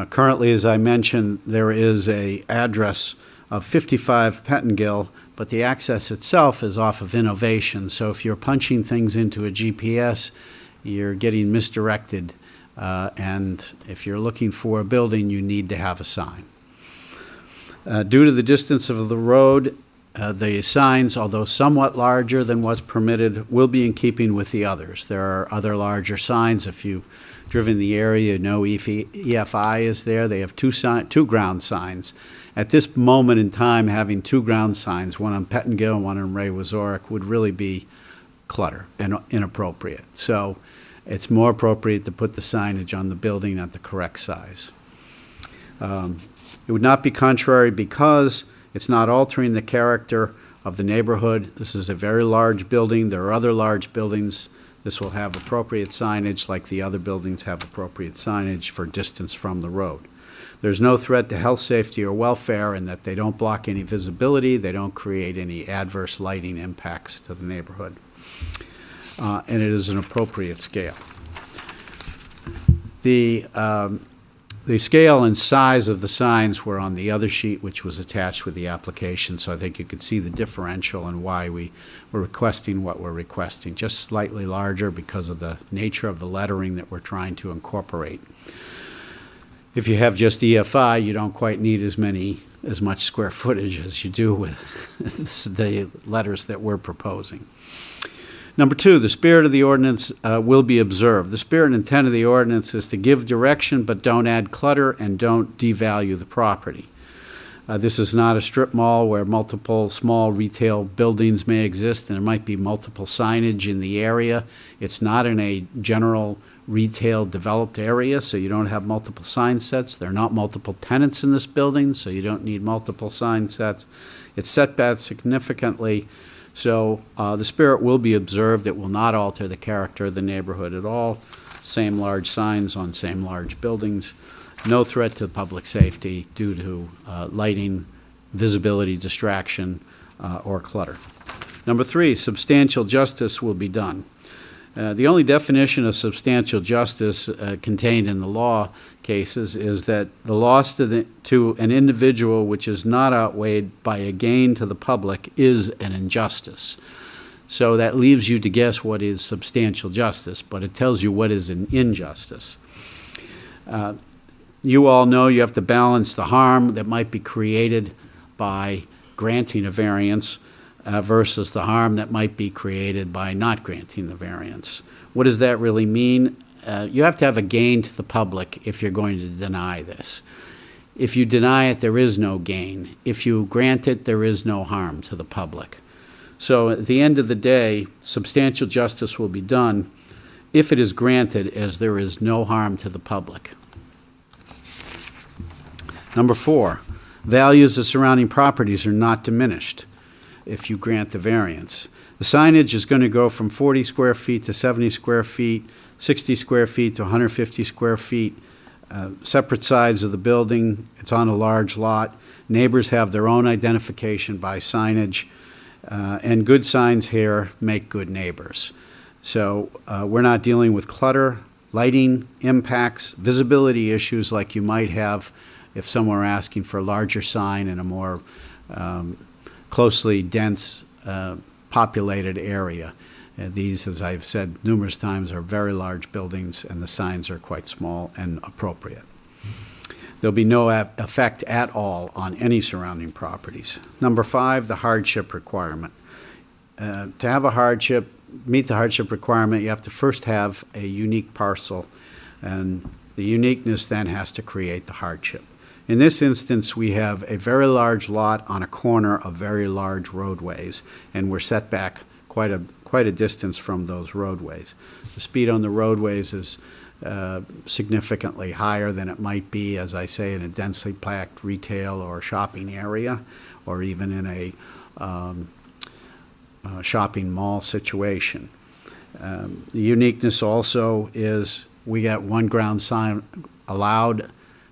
Currently, as I mentioned, there is an address of 55 Pettingill, but the access itself is off of Innovation. So if you're punching things into a GPS, you're getting misdirected. And if you're looking for a building, you need to have a sign. Due to the distance of the road, the signs, although somewhat larger than what's permitted, will be in keeping with the others. There are other larger signs. If you've driven the area, you know EFI is there. They have two ground signs. At this moment in time, having 2 ground signs, one on Pettingill and one on Ray Wazorek, would really be clutter and inappropriate. So it's more appropriate to put the signage on the building at the correct size. It would not be contrary because it's not altering the character of the neighborhood. This is a very large building. There are other large buildings. This will have appropriate signage like the other buildings have appropriate signage for distance from the road. There's no threat to health, safety, or welfare in that they don't block any visibility. They don't create any adverse lighting impacts to the neighborhood. And it is an appropriate scale. The scale and size of the signs were on the other sheet, which was attached with the application, so I think you could see the differential and why we were requesting what we're requesting. Just slightly larger because of the nature of the lettering that we're trying to incorporate. If you have just EFI, you don't quite need as much square footage as you do with the letters that we're proposing. Number 2, the spirit of the ordinance will be observed. The spirit and intent of the ordinance is to give direction, but don't add clutter and don't devalue the property. This is not a strip mall where multiple small retail buildings may exist and there might be multiple signage in the area. It's not in a general retail developed area, so you don't have multiple sign sets. There are not multiple tenants in this building, so you don't need multiple sign sets. It's set back significantly. So the spirit will be observed. It will not alter the character of the neighborhood at all. Same large signs on same large buildings. No threat to public safety due to lighting, visibility, distraction, or clutter. Number 3, substantial justice will be done. The only definition of substantial justice contained in the law cases is that the loss to an individual which is not outweighed by a gain to the public is an injustice. So that leaves you to guess what is substantial justice, but it tells you what is an injustice. You all know you have to balance the harm that might be created by granting a variance versus the harm that might be created by not granting the variance. What does that really mean? You have to have a gain to the public if you're going to deny this. If you deny it, there is no gain. If you grant it, there is no harm to the public. So at the end of the day, substantial justice will be done if it is granted, as there is no harm to the public. Number 4, values of surrounding properties are not diminished if you grant the variance. The signage is going to go from 40 square feet to 70 square feet, 60 square feet to 150 square feet, separate sides of the building. It's on a large lot. Neighbors have their own identification by signage, and good signs here make good neighbors. So we're not dealing with clutter, lighting impacts, visibility issues like you might have if someone were asking for a larger sign in a more closely dense, populated area. These, as I've said numerous times, are very large buildings, and the signs are quite small and appropriate. There'll be no effect at all on any surrounding properties. Number 5, the hardship requirement. To have a hardship, meet the hardship requirement, you have to first have a unique parcel, and the uniqueness then has to create the hardship. In this instance, we have a very large lot on a corner of very large roadways, and we're set back quite a distance from those roadways. The speed on the roadways is significantly higher than it might be, as I say, in a densely packed retail or shopping area, or even in a shopping mall situation. The uniqueness also is we got one ground sign allowed.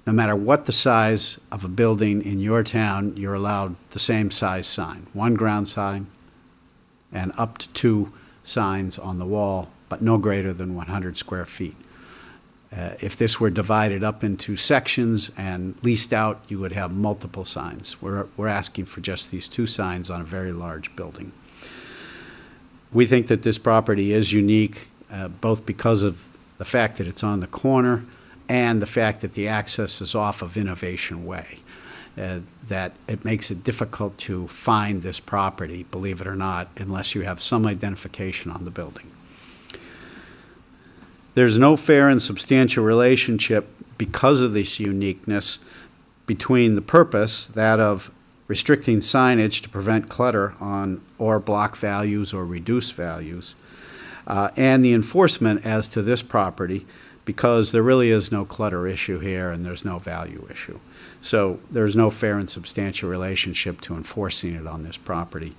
No matter what the size of a building in your town, you're allowed the same size sign. One ground sign and up to 2 signs on the wall, but no greater than 100 square feet. If this were divided up into sections and leased out, you would have multiple signs. We're asking for just these 2 signs on a very large building. We think that this property is unique, both because of the fact that it's on the corner and the fact that the access is off of Innovation Way. That it makes it difficult to find this property, believe it or not, unless you have some identification on the building. There's no fair and substantial relationship because of this uniqueness between the purpose, that of restricting signage to prevent clutter on or block values or reduce values, and the enforcement as to this property, because there really is no clutter issue here and there's no value issue. So there's no fair and substantial relationship to enforcing it on this property.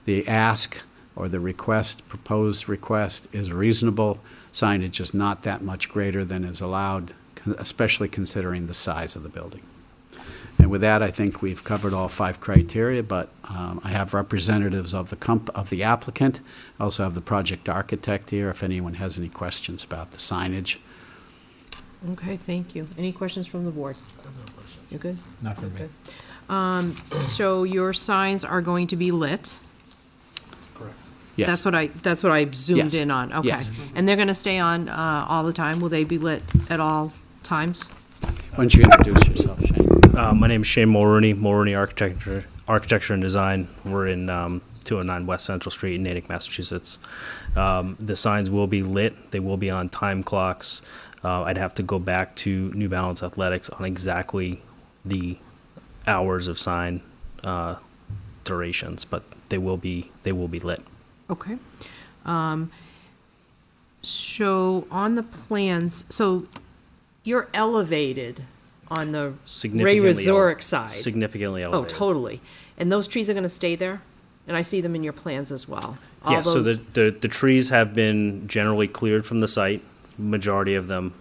The ask or the request, proposed request, is reasonable. Signage is not that much greater than is allowed, especially considering the size of the building. And with that, I think we've covered all 5 criteria, but I have representatives of the applicant. I also have the project architect here if anyone has any questions about the signage. Okay, thank you. Any questions from the board? You good? Not for me. Okay. So your signs are going to be lit? Correct. Yes. That's what I zoomed Yes. in on, okay. Yes. And they're gonna stay on, all the time? Will they be lit at all times? Why don't you introduce yourself, Shane? My name is Shane Mulrooney, Mulrooney Architecture and Design. We're in 209 West Central Street in Natick, Massachusetts. The signs will be lit. They will be on time clocks. I'd have to go back to New Balance Athletics on exactly the hours of sign durations, but they will be lit. Okay. So on the plans, so you're elevated on the Ray Significantly Resorick side? Significantly Oh, elevated. totally. And those trees are gonna stay there? And I see them in your plans as well. All Yeah, so those- the trees have been generally cleared from the site, majority of them.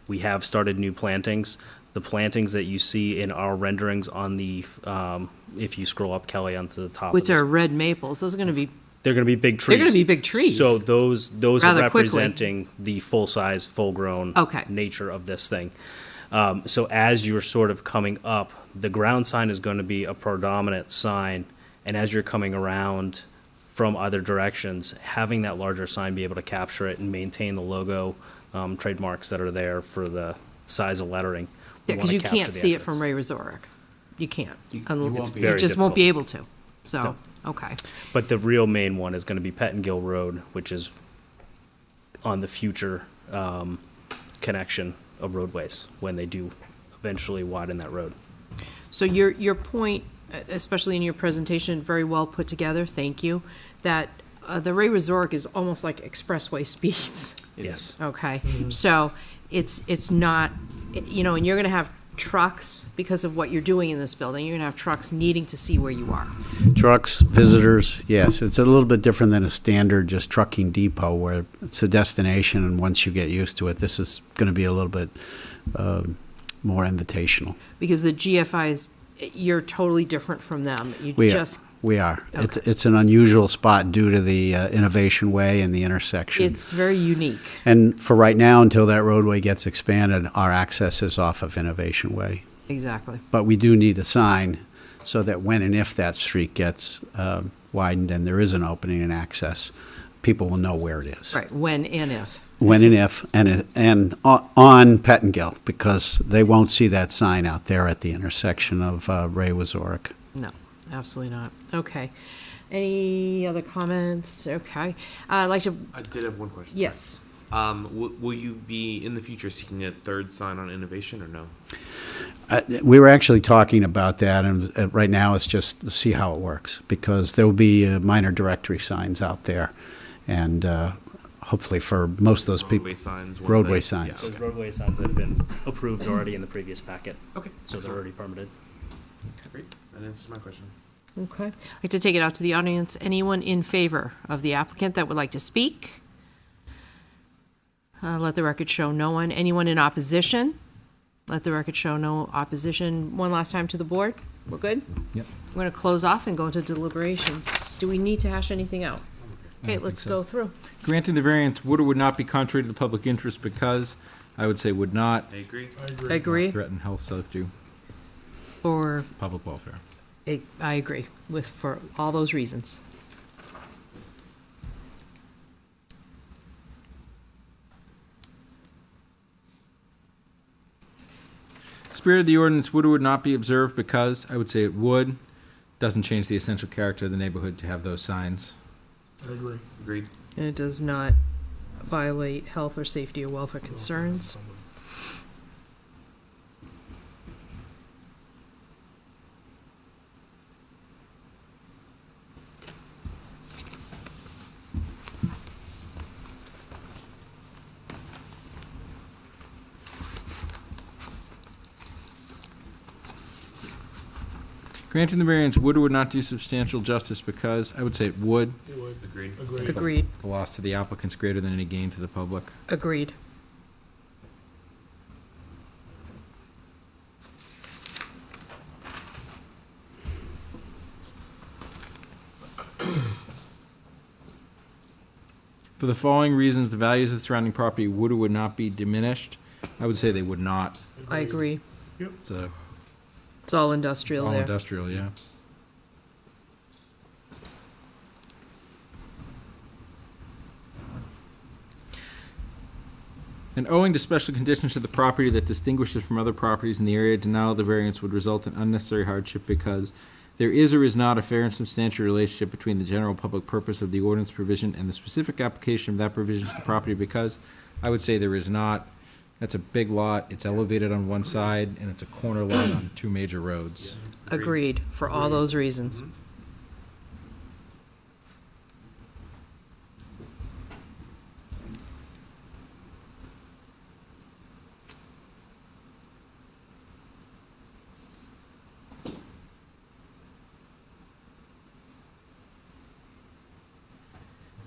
We have started new plantings. The plantings that you see in our renderings on the, if you scroll up, Kelly, onto the top. Which of this, are red maples, those are gonna be, they're gonna be big trees. they're gonna be big trees. So those are Rather quickly. representing the full-size, full-grown Okay. nature of this thing. So as you're sort of coming up, the ground sign is going to be a predominant sign, and as you're coming around from other directions, having that larger sign be able to capture it and maintain the logo trademarks that are there for the size of lettering. yeah, We cause wanna you capture can't the see it entrance. from Ray Resorick. You can't. You Unless- won't be You able just to. won't be able to, so, No. okay. But the real main one is going to be Pettingill Road, which is on the future connection of roadways when they do eventually widen that road. So your point, especially in your presentation, very well put together, thank you, that the Ray Resorick is almost like expressway speeds, Yes. okay? So it's not, you know, and you're gonna have trucks, because of what you're doing in this building, you're gonna have trucks needing to see where you are. Trucks, visitors, yes. It's a little bit different than a standard just trucking depot where it's a destination, and once you get used to it, this is going to be a little bit more invitational. Because the GFIs, you're totally different from them. You We just, We are. Okay. It's an unusual spot due to the Innovation Way and the intersection. it's very unique. And for right now, until that roadway gets expanded, our access is off of Innovation Way. Exactly. But we do need a sign so that when and if that street gets widened and there is an opening and access, people will know where it is. Right, when and if. when and if, on Pettingill, because they won't see that sign out there at the intersection of Ray Wazorek. No, absolutely not. Okay. Any other comments? Okay. I'd like to, I did have one question. yes. Will you be in the future seeking a third sign on innovation or no? We were actually talking about that, and right now it's just to see how it works, because there will be minor directory signs out there, and hopefully for most of those people. Roadway signs. ones Roadway that- signs. Yeah, Those roadway signs have been approved already in the previous packet, okay. so they're already permitted. Great. That answers my question. Okay. I'd like to take it out to the audience. Anyone in favor of the applicant that would like to speak? Let the record show no one. Anyone in opposition? Let the record show no opposition. One last time to the board. We're good? Yep. We're going to close off and go into deliberations. Do we need to hash anything out? Okay, think let's so. go through. Granting the variance would or would not be contrary to the public interest because, I would say would not I agree. Agree? threaten health, safety, Or, public welfare. I agree with, for all those reasons. Spirit of the ordinance would or would not be observed because, I would say it would. Doesn't change the essential character of the neighborhood to have those signs. I agree. Agreed. And it does not violate health or safety or welfare concerns. Granting the variance would or would not do substantial justice because, I would say it would. It would. Agreed. Agreed. Agreed, The loss to the applicant's greater than any gain to the public. agreed. For the following reasons, the values of the surrounding property would or would not be diminished. I would say they would not. I agree. It's a It's all It's industrial all there. industrial, yeah. And owing to special conditions to the property that distinguishes from other properties in the area, denial of the variance would result in unnecessary hardship because there is or is not a fair and substantial relationship between the general public purpose of the ordinance provision and the specific application of that provision to the property because I would say there is not. That's a big lot, it's elevated on one side, and it's a corner lot on two major roads. Agreed, for all those reasons.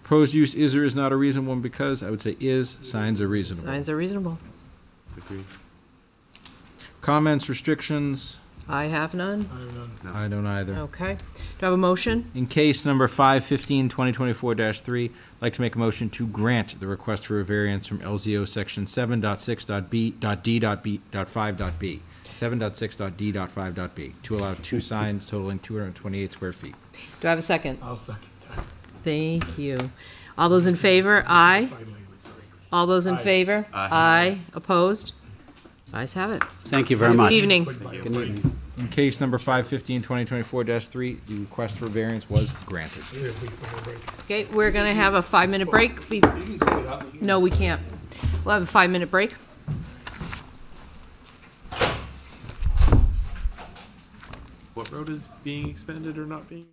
Proposed use is or is not a reasonable one because, I would say is, signs are reasonable. Signs are reasonable. Agreed. Comments, restrictions, I have none. I have none. No. I don't either. Okay. Do I have a motion? In case number 515-2024-3, I'd like to make a motion to grant the request for a variance from LZO section 7.6.d.5.b, 7.6.d.5.b, to allow two signs totaling 228 square feet. Do I have a second? I'll second that. Thank you. All those in favor? Aye. Side language, sorry. All those in Aye. favor? Aye. Opposed? Ayes have it. Thank you very much. Good evening. Quick bio Good break. evening. In case number 515-2024-3, the request for variance was granted. Yeah, quick bio break. Okay, we're gonna have a 5-minute break. You can cut it out. You can No, we can't. We'll have a 5-minute break. What road is being expanded or not being?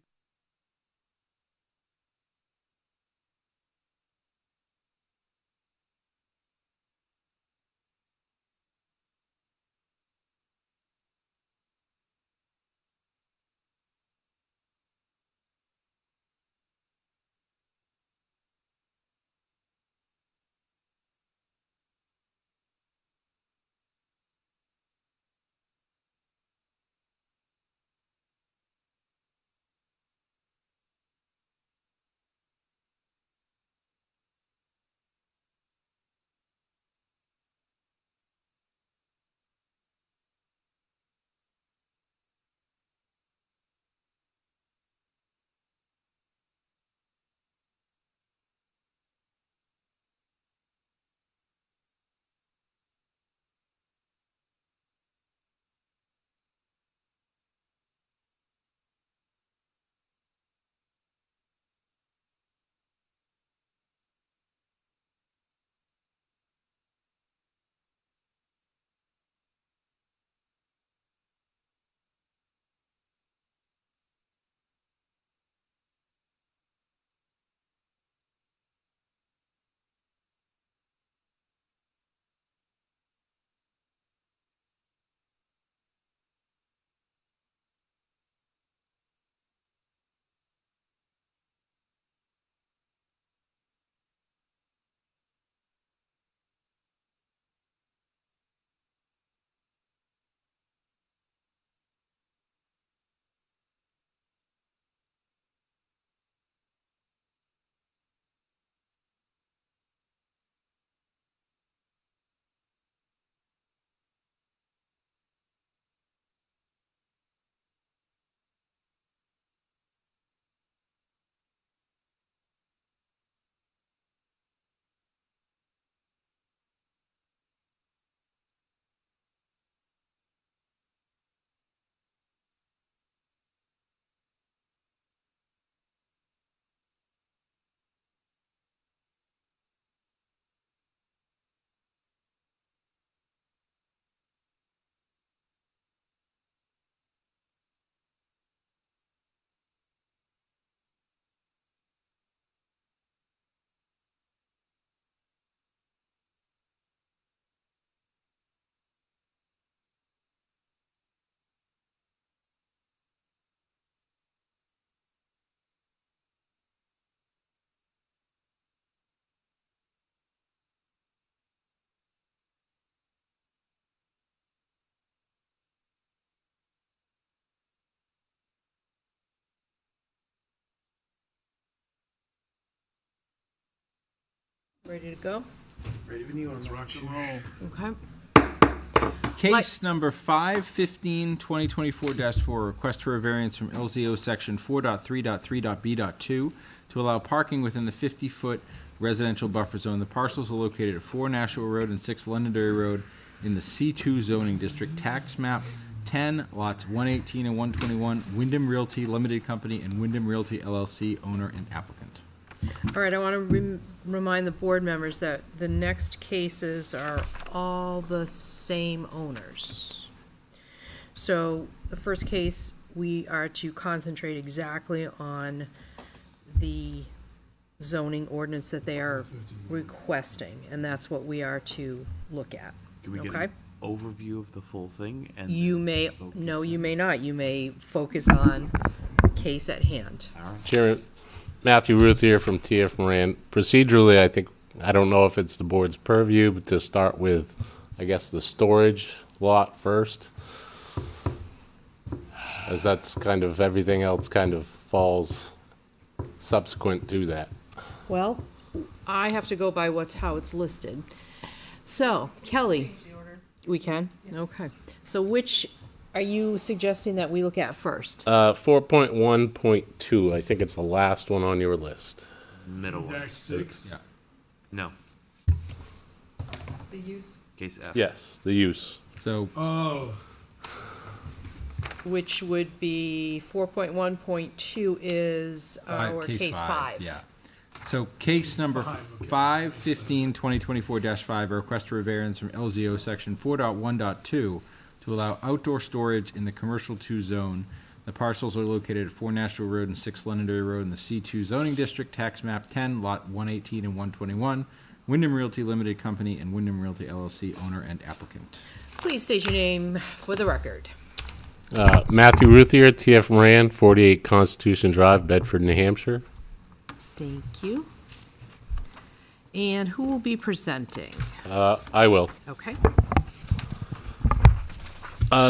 Ready to go? Ready when you want to rock and roll. Okay. Case number 515-2024-4, request for a variance from LZO section 4.3.3.b.2 to allow parking within the 50-foot residential buffer zone. The parcels are located at 4 Nashua Road and 6 Londonderry Road in the C2 zoning district, tax map 10, lots 118 and 121, Wyndham Realty Limited Company and Wyndham Realty LLC, owner and applicant. All right, I want to remind the board members that the next cases are all the same owners. So the first case, we are to concentrate exactly on the zoning ordinance that they are requesting, and that's what we are to look at. Can we get Okay? an overview of the full thing? And You then may, focus no, on- you may not. You may focus on case at hand. All right. Chairman, Matthew Ruth here from TF Moran. Procedurally, I don't know if it's the board's purview, but to start with, I guess, the storage lot first, as that's kind of, everything else kind of falls subsequent to that. Well, I have to go by how it's listed. So, Kelly, we can? Okay. So which are you suggesting that we look at first? 4.1.2, I think it's the last one on your list. Middle one. Dash 6. Yeah. No. The use. Case F. Yes, the use. So Oh, Which would be 4.1.2 is our case 5. Yeah. So case number 515-2024-5, a request for a variance from LZO section 4.1.2 to allow outdoor storage in the commercial 2 zone. The parcels are located at 4 Nashua Road and 6 Londonderry Road in the C2 zoning district, tax map 10, lot 118 and 121, Wyndham Realty Limited Company and Wyndham Realty LLC, owner and applicant. Please state your name for the record. Matthew Ruth here, TF Moran, 48 Constitution Drive, Bedford, New Hampshire. Thank you. And who will be presenting? I will. Okay.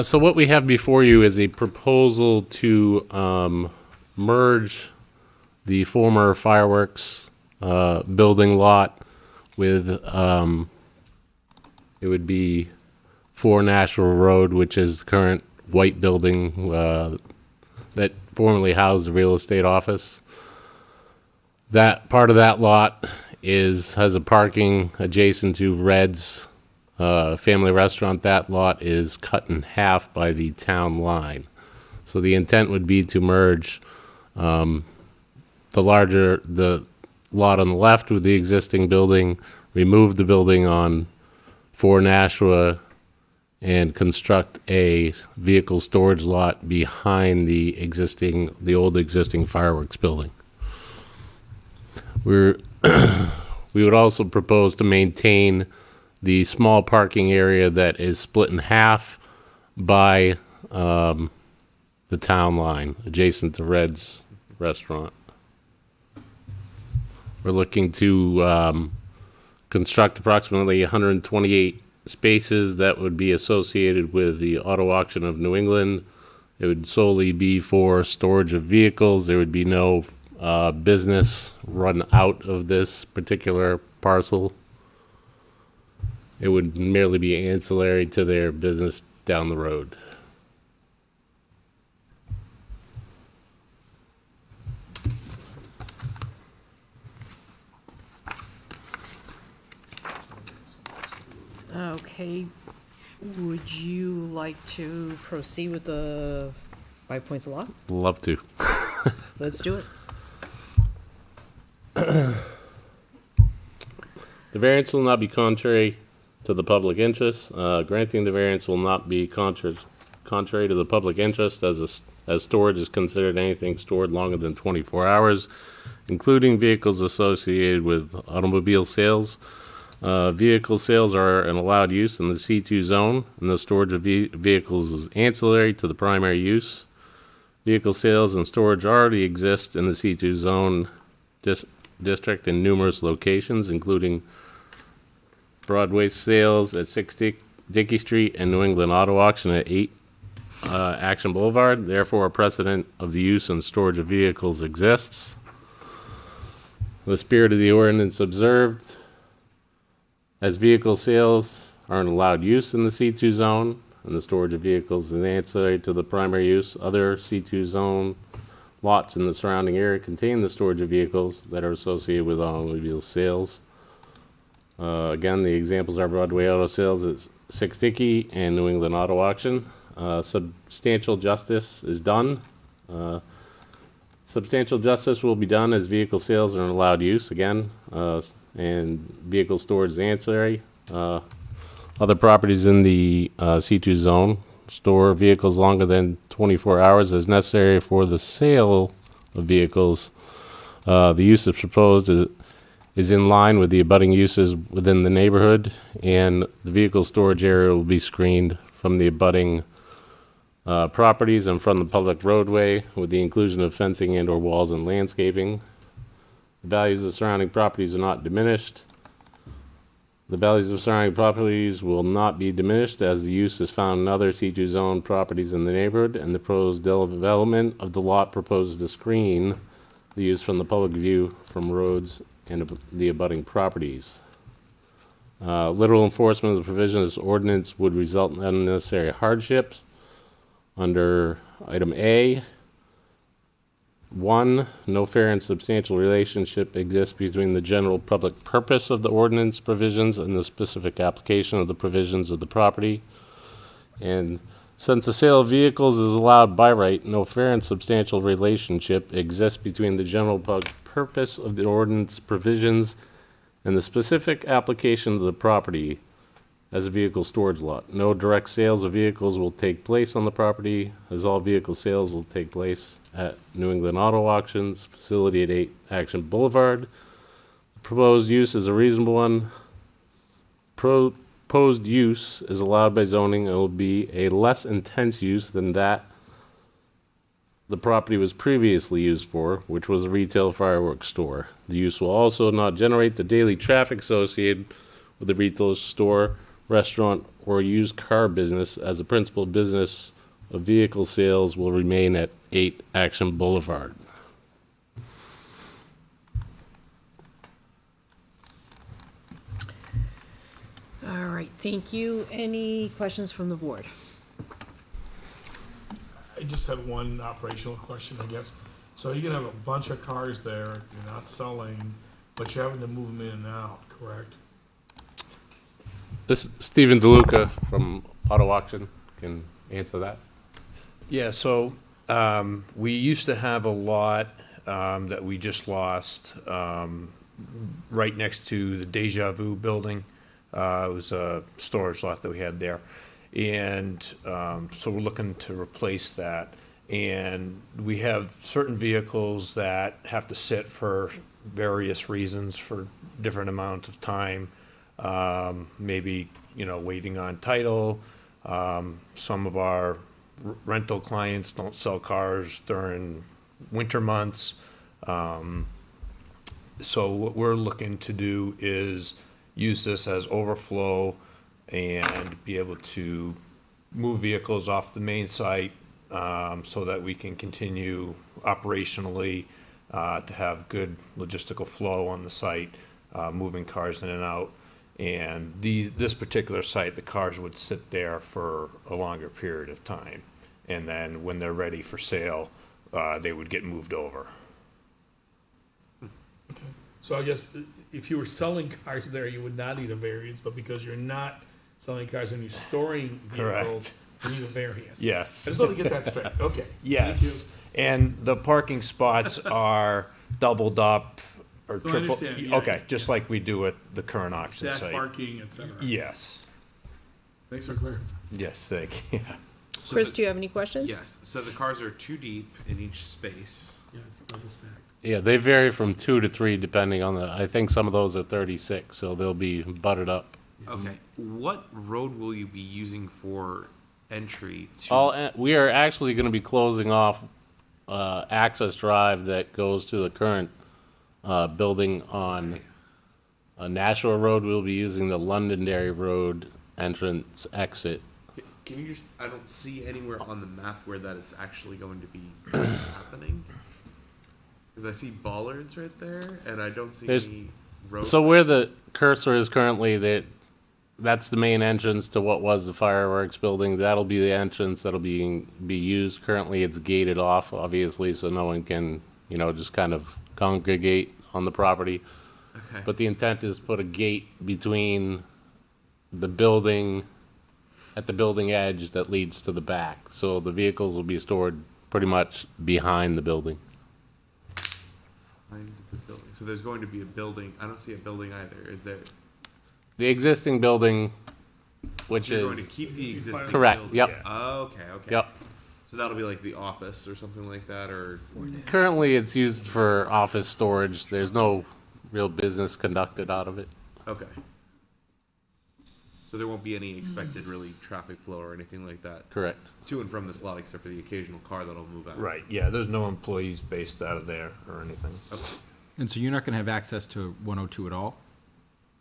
So what we have before you is a proposal to merge the former fireworks building lot with, it would be 4 Nashua Road, which is the current white building that formerly housed the real estate office. That part of that lot has a parking adjacent to Red's family restaurant. That lot is cut in half by the town line. So the intent would be to merge the lot on the left with the existing building, remove the building on 4 Nashua, and construct a vehicle storage lot behind the old existing fireworks building. We would also propose to maintain the small parking area that is split in half by the town line, adjacent to Red's restaurant. We're looking to construct approximately 128 spaces that would be associated with the Auto Auction of New England. It would solely be for storage of vehicles. There would be no business run out of this particular parcel. It would merely be ancillary to their business down the road. Okay. Would you like to proceed with the 5 points of law? Love to. Let's do it. The variance will not be contrary to the public interest. Granting the variance will not be contrary to the public interest as storage is considered anything stored longer than 24 hours, including vehicles associated with automobile sales. Vehicle sales are an allowed use in the C2 zone, and the storage of vehicles is ancillary to the primary use. Vehicle sales and storage already exist in the C2 zone district in numerous locations, including Broadway sales at 6 Dickey Street and New England Auto Auction at 8 Action Boulevard. Therefore, a precedent of the use and storage of vehicles exists. The spirit of the ordinance observed, As vehicle sales aren't allowed use in the C2 zone, and the storage of vehicles is ancillary to the primary use, other C2 zone lots in the surrounding area contain the storage of vehicles that are associated with automobile sales. Again, the examples are Broadway Auto Sales at 6 Dickey and New England Auto Auction. Substantial justice is done. Substantial justice will be done as vehicle sales are allowed use again, and vehicle storage is ancillary. Other properties in the C2 zone store vehicles longer than 24 hours as necessary for the sale of vehicles. The use is proposed is in line with the abutting uses within the neighborhood, and the vehicle storage area will be screened from the abutting properties and from the public roadway with the inclusion of fencing and/or walls and landscaping. The values of surrounding properties are not diminished. The values of surrounding properties will not be diminished as the use is found in other C2 zone properties in the neighborhood, and the proposed development of the lot proposes to screen the use from the public view from roads and the abutting properties. Literal enforcement of the provisions of this ordinance would result in unnecessary hardships. Under item A, 1, no fair and substantial relationship exists between the general public purpose of the ordinance provisions and the specific application of the provisions of the property. And since the sale of vehicles is allowed by right, no fair and substantial relationship exists between the general public purpose of the ordinance provisions and the specific application of the property as a vehicle storage lot. No direct sales of vehicles will take place on the property, as all vehicle sales will take place at New England Auto Auctions, facility at 8 Action Boulevard. Proposed use is a reasonable one. Proposed use is allowed by zoning and will be a less intense use than that the property was previously used for, which was a retail fireworks store. The use will also not generate the daily traffic associated with the retail store, restaurant, or used car business, as the principal business of vehicle sales will remain at 8 Action Boulevard. All right, thank you. Any questions from the board? I just had one operational question, I guess. So you're gonna have a bunch of cars there, you're not selling, but you're having to move them in and out, correct? This is Stephen DeLuca from Auto Auction can answer that. Yeah, so we used to have a lot that we just lost right next to the Deja Vu building. It was a storage lot that we had there. And so we're looking to replace that. And we have certain vehicles that have to sit for various reasons for different amounts of time. Maybe, waiting on title. Some of our rental clients don't sell cars during winter months. So what we're looking to do is use this as overflow and be able to move vehicles off the main site so that we can continue operationally to have good logistical flow on the site, moving cars in and out. And this particular site, the cars would sit there for a longer period of time. And then when they're ready for sale, they would get moved over. Okay. So I guess if you were selling cars there, you would not need a variance, but because you're not selling cars and you're storing vehicles, you need a variance. Yes. I just want to get that straight. Okay. Yes. And the parking spots are doubled up or No, I triple. understand. Yeah, Okay, yeah. just like we do at the current auction Stack site. parking, et cetera. Yes. Thanks for clarifying. Yes, thank you. So Chris, the- do you have any questions? Yes. So the cars are 2 deep in each space. Yeah, it's a double stack. Yeah, they vary from 2 to 3 depending on I think some of those are 36, so they'll be butted up. Okay. What road will you be using for entry to? We are actually going to be closing off access drive that goes to the current building on Nashua Road. We'll be using the Londonderry Road entrance exit. Can you just? I don't see anywhere on the map where that it's actually going to be happening. Because I see bollards right there, and I don't see There's- any. road? So where the cursor is currently, that's the main entrance to what was the fireworks building. That'll be the entrance that'll be used. Currently, it's gated off, obviously, so no one can, just kind of congregate on the property. Okay. But the intent is put a gate between the building, at the building edge that leads to the back. So the vehicles will be stored pretty much behind the building. Behind the building. So there's going to be a building. I don't see a building either. Is there? The existing building, which So you're is going to keep the existing correct. building? Yep. Oh, okay. Yep. So that'll be like the office or something like that, or Currently, it's used for office storage. There's no real business conducted out of it. okay. So there won't be any expected really traffic flow or anything like that Correct. to and from the slot, except for the occasional car that'll move out. Right, yeah, there's no employees based out of there or anything. Okay. And so you're not going to have access to 102 at all?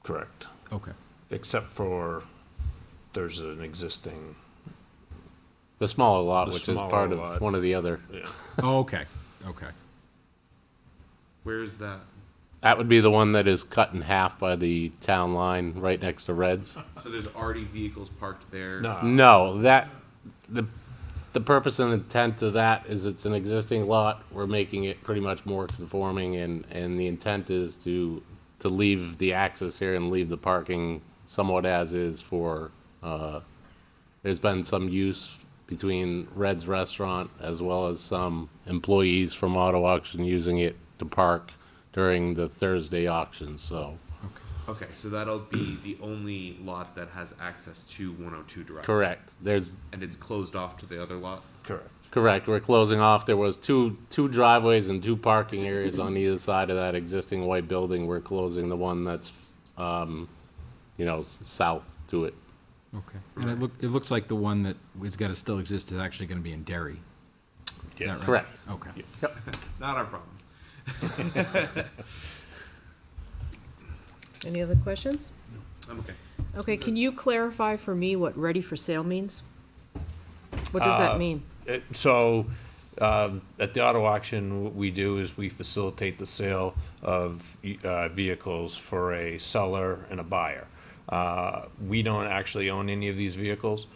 Correct. Okay. Except for, there's an existing, The smaller lot, The which is smaller part lot. of one of the other. yeah. Oh, okay. Okay. Where is that? That would be the one that is cut in half by the town line, right next to Reds. So there's already vehicles parked there. No, No, the purpose and intent of that is it's an existing lot. We're making it pretty much more conforming, and the intent is to leave the access here and leave the parking somewhat as is for, there's been some use between Red's Restaurant as well as some employees from Auto Auction using it to park during the Thursday auction, so. Okay, so that'll be the only lot that has access to 102 directly. Correct. And it's closed off to the other lot? correct. Correct. We're closing off. There was two driveways and two parking areas on either side of that existing white building. We're closing the one that's, south to it. Okay. And it looks like the one that is going to still exist is actually going to be in Derry. Is that right? Correct. Okay. Yep. Not our problem. Any other questions? I'm okay. Okay, can you clarify for me what ready for sale means? What does that mean? At the auto auction, what we do is we facilitate the sale of vehicles for a seller and a buyer. We don't actually own any of these vehicles.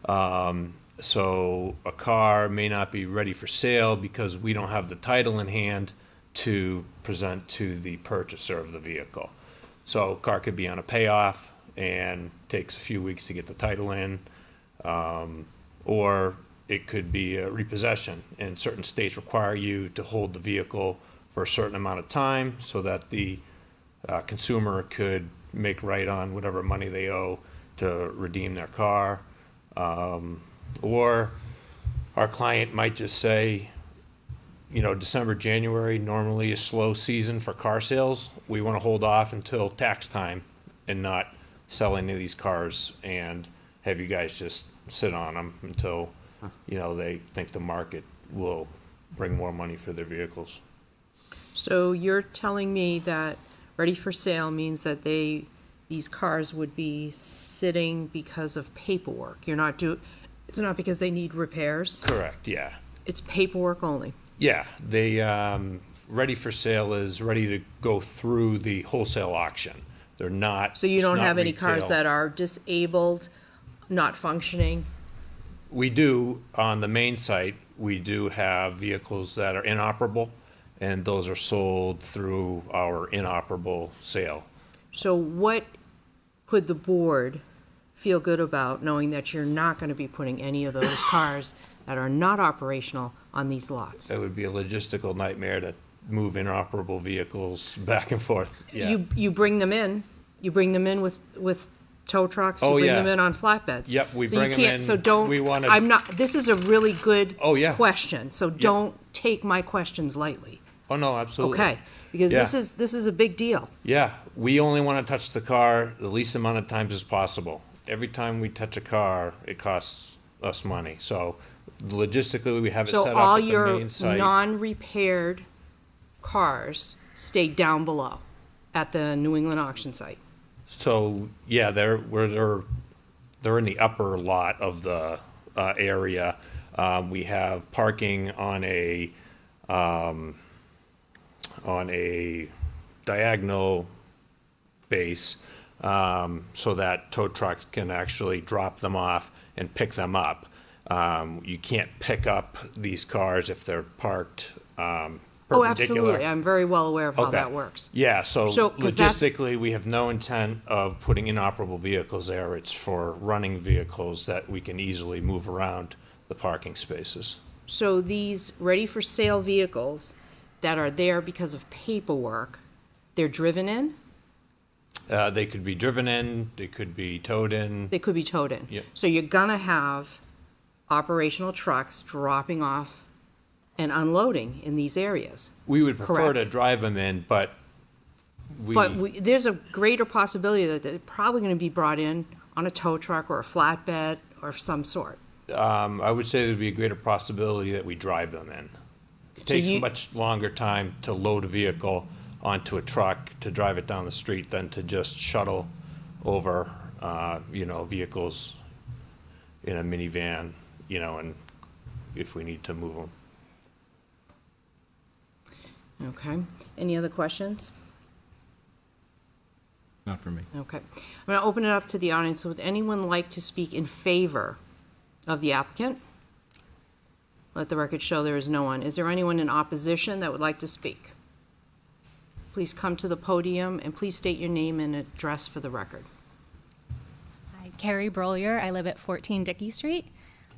So a car may not be ready for sale because we don't have the title in hand to present to the purchaser of the vehicle. So a car could be on a payoff and takes a few weeks to get the title in, or it could be a repossession, and certain states require you to hold the vehicle for a certain amount of time so that the consumer could make right on whatever money they owe to redeem their car. Or our client might just say, December, January, normally a slow season for car sales. We want to hold off until tax time and not sell any of these cars and have you guys just sit on them until, they think the market will bring more money for their vehicles. So you're telling me that ready for sale means that these cars would be sitting because of paperwork? It's not because they need repairs? Correct, yeah. It's paperwork only? Yeah, they, ready for sale is ready to go through the wholesale auction. They're not. So you don't it's not have any cars retail. that are disabled, not functioning? We do, on the main site, we do have vehicles that are inoperable, and those are sold through our inoperable sale. So what could the board feel good about knowing that you're not going to be putting any of those cars that are not operational on these lots? That would be a logistical nightmare to move inoperable vehicles back and forth. Yeah. You bring them in with tow trucks, you Oh, bring yeah. them in on flatbeds. Yep, we So you bring 'em can't- in. So don't, We wanna- this is a really good Oh, yeah. question, so don't take my questions lightly, Oh, no, absolutely. okay? Because Yeah. this is a big deal. Yeah, we only want to touch the car the least amount of times as possible. Every time we touch a car, it costs us money. So logistically, we have it So set all up at the your main site. non-repaired cars stay down below at the New England auction site. So, yeah, they're in the upper lot of the area. We have parking on a diagonal base, so that tow trucks can actually drop them off and pick them up. You can't pick up these cars if they're parked Oh, perpendicular. absolutely. I'm very well aware of how Okay. that works. Yeah, so 'cause that's- logistically, we have no intent of putting inoperable vehicles there. It's for running vehicles that we can easily move around the parking spaces. So these ready-for-sale vehicles that are there because of paperwork, they're driven in? They could be driven in, they could be towed in. They could be towed in. Yep. So you're gonna have operational trucks dropping off and unloading in these areas. We would prefer to Correct. drive them in, but There's a greater possibility that they're probably gonna be brought in on a tow truck or a flatbed or of some sort. I would say there'd be a greater possibility that we drive them in. It So takes you- much longer time to load a vehicle onto a truck to drive it down the street than to just shuttle over, vehicles in a minivan, and if we need to move them. Okay. Any other questions? Not for me. Okay. I'm going to open it up to the audience. Would anyone like to speak in favor of the applicant? Let the record show there is no one. Is there anyone in opposition that would like to speak? Please come to the podium and please state your name and address for the record. Hi, Carrie Brolier. I live at 14 Dickey Street.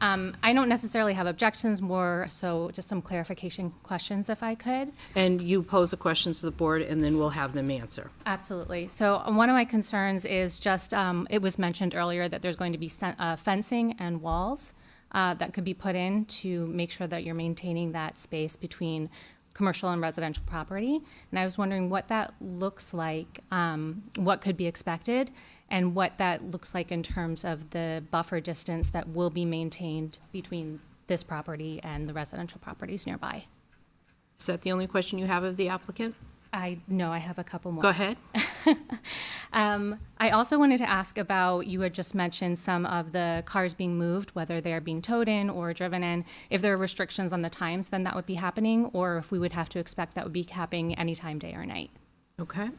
I don't necessarily have objections, more so just some clarification questions if I could. And you pose the questions to the board and then we'll have them answer. Absolutely. So one of my concerns is just, it was mentioned earlier that there's going to be fencing and walls that could be put in to make sure that you're maintaining that space between commercial and residential property. And I was wondering what that looks like, what could be expected, and what that looks like in terms of the buffer distance that will be maintained between this property and the residential properties nearby. Is that the only question you have of the applicant? I have a couple more. Go ahead. I also wanted to ask about, you had just mentioned some of the cars being moved, whether they're being towed in or driven in. If there are restrictions on the times, then that would be happening, or if we would have to expect that would be happening anytime, day or night. Okay.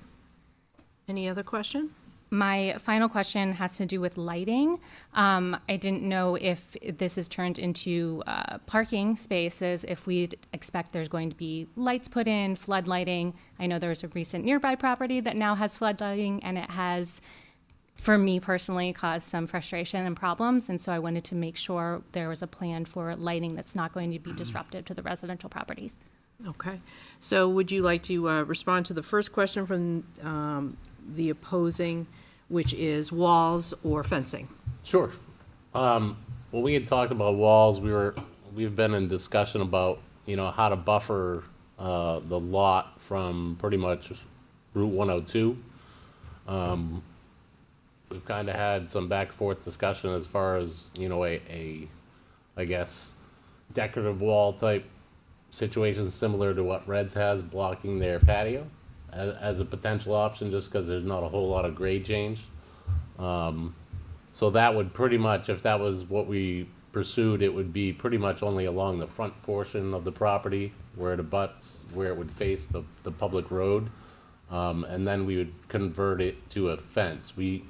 Any other question? My final question has to do with lighting. I didn't know if this is turned into parking spaces, if we'd expect there's going to be lights put in, flood lighting. I know there's a recent nearby property that now has flood lighting, and it has, for me personally, caused some frustration and problems. And so I wanted to make sure there was a plan for lighting that's not going to be disruptive to the residential properties. Okay. So would you like to respond to the first question from the opposing, which is walls or fencing? Sure. When we had talked about walls, we've been in discussion about, how to buffer the lot from pretty much Route 102. We've kind of had some back and forth discussion as far as, I guess, decorative wall type situation similar to what Reds has blocking their patio as a potential option, just because there's not a whole lot of grade change. So that would pretty much, if that was what we pursued, it would be pretty much only along the front portion of the property where it abuts, where it would face the public road. And then we would convert it to a fence. We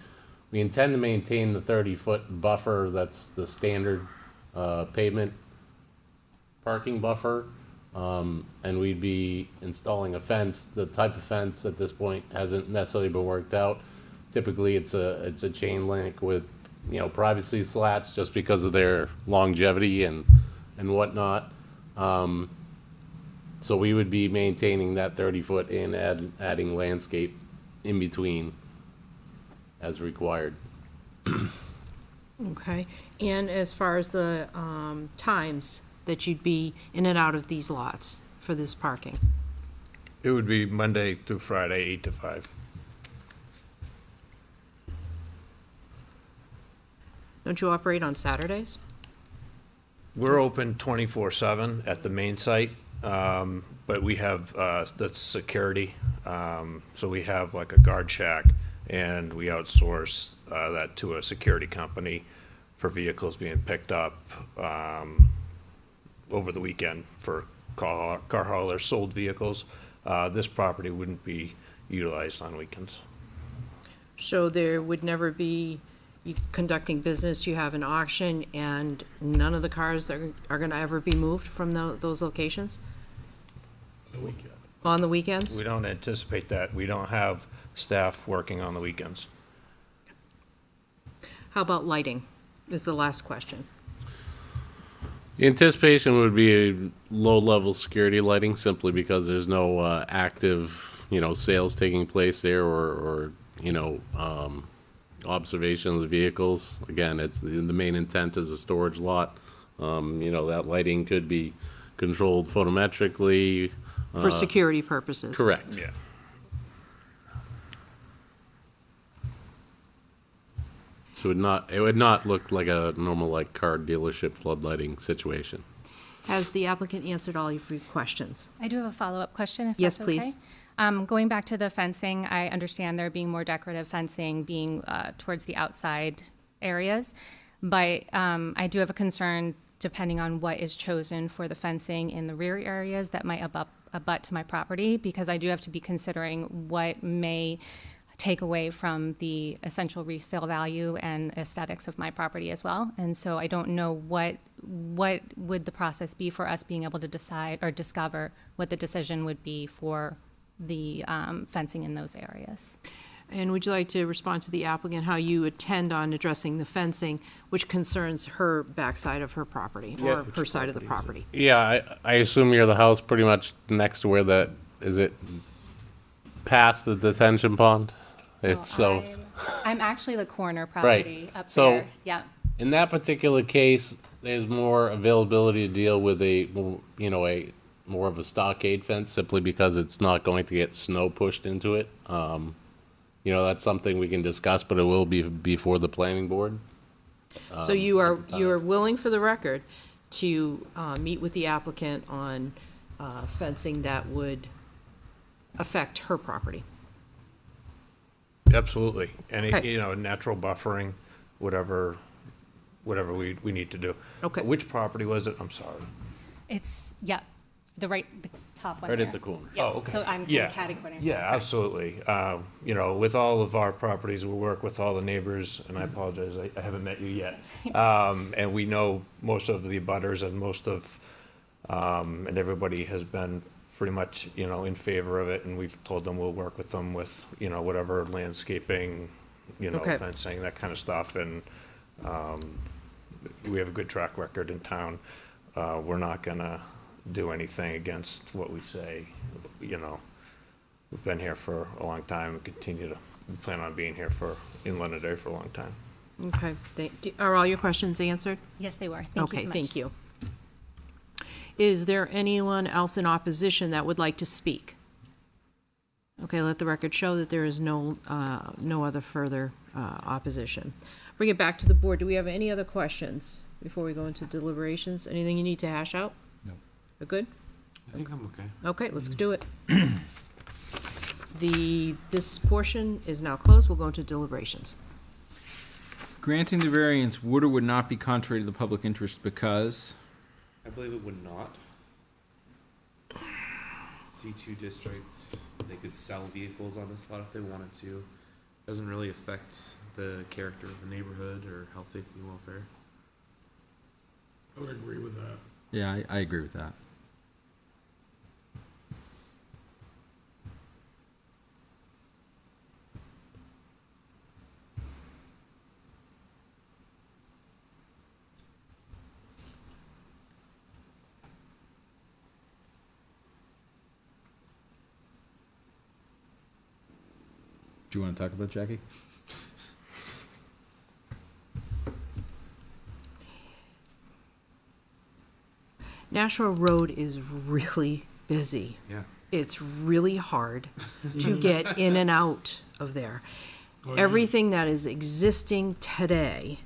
intend to maintain the 30-foot buffer. That's the standard pavement parking buffer. And we'd be installing a fence. The type of fence at this point hasn't necessarily been worked out. Typically, it's a chain link with, privacy slats just because of their longevity and whatnot. So we would be maintaining that 30-foot and adding landscape in between as required. Okay. And as far as the times that you'd be in and out of these lots for this parking? It would be Monday through Friday, 8 to 5. Don't you operate on Saturdays? We're open 24/7 at the main site, but we have that's security. So we have like a guard shack, and we outsource that to a security company for vehicles being picked up over the weekend for car haulers, sold vehicles. This property wouldn't be utilized on weekends. So there would never be, you conducting business, you have an auction, and none of the cars are gonna ever be moved from those locations? On the weekends? We don't anticipate that. We don't have staff working on the weekends. How about lighting, is the last question. The anticipation would be a low-level security lighting simply because there's no active, sales taking place there or observations of vehicles. Again, it's the main intent is a storage lot. That lighting could be controlled photometrically. For security purposes? Correct. Yeah. So it would not look like a normal car dealership floodlighting situation. Has the applicant answered all of your questions? I do have a follow-up question, if Yes, that's please. okay. Going back to the fencing, I understand there being more decorative fencing being towards the outside areas, but I do have a concern depending on what is chosen for the fencing in the rear areas that might abut to my property, because I do have to be considering what may take away from the essential resale value and aesthetics of my property as well. And so I don't know what would the process be for us being able to decide or discover what the decision would be for the fencing in those areas. And would you like to respond to the applicant, how you intend on addressing the fencing, which concerns her backside of her property, or her side of the property? Yeah, I assume you're the house pretty much next to where is it past the detention pond? I'm actually the corner property up So- there. Yeah. In that particular case, there's more availability to deal with a more of a stockade fence simply because it's not going to get snow pushed into it. That's something we can discuss, but it will be before the planning board. So you're willing, for the record, to meet with the applicant on fencing that would affect her property? Absolutely. Any, Okay. natural buffering, whatever we need to do. Okay. Which property was it? I'm sorry. It's, the top one Right there. at the corner. Yeah, Oh, okay. so I'm Yeah. catty-corner. Yeah, absolutely. With all of our properties, we work with all the neighbors, and I apologize, I haven't met you yet. And we know most of the abutters and and everybody has been pretty much, in favor of it, and we've told them we'll work with them with, whatever landscaping, Okay. fencing, that kind of stuff, and we have a good track record in town. We're not gonna do anything against what we say, We've been here for a long time and we plan on being here in Londonderry for a long time. Okay, are all your questions answered? Yes, they were. Thank you so Okay, much. thank you. Is there anyone else in opposition that would like to speak? Okay, let the record show that there is no other further opposition. Bring it back to the board. Do we have any other questions before we go into deliberations? Anything you need to hash out? No. We're good? I think I'm okay. Okay, let's do it. This portion is now closed. We'll go into deliberations. Granting the variance would or would not be contrary to the public interest because I believe it would not. C2 districts, they could sell vehicles on this lot if they wanted to. Doesn't really affect the character of the neighborhood or health, safety, and welfare. I would agree with that. yeah, I agree with that. Do you want to talk about Jackie? Nashua Road is really busy. Yeah. It's really hard to get in and out of there. Everything that is existing today,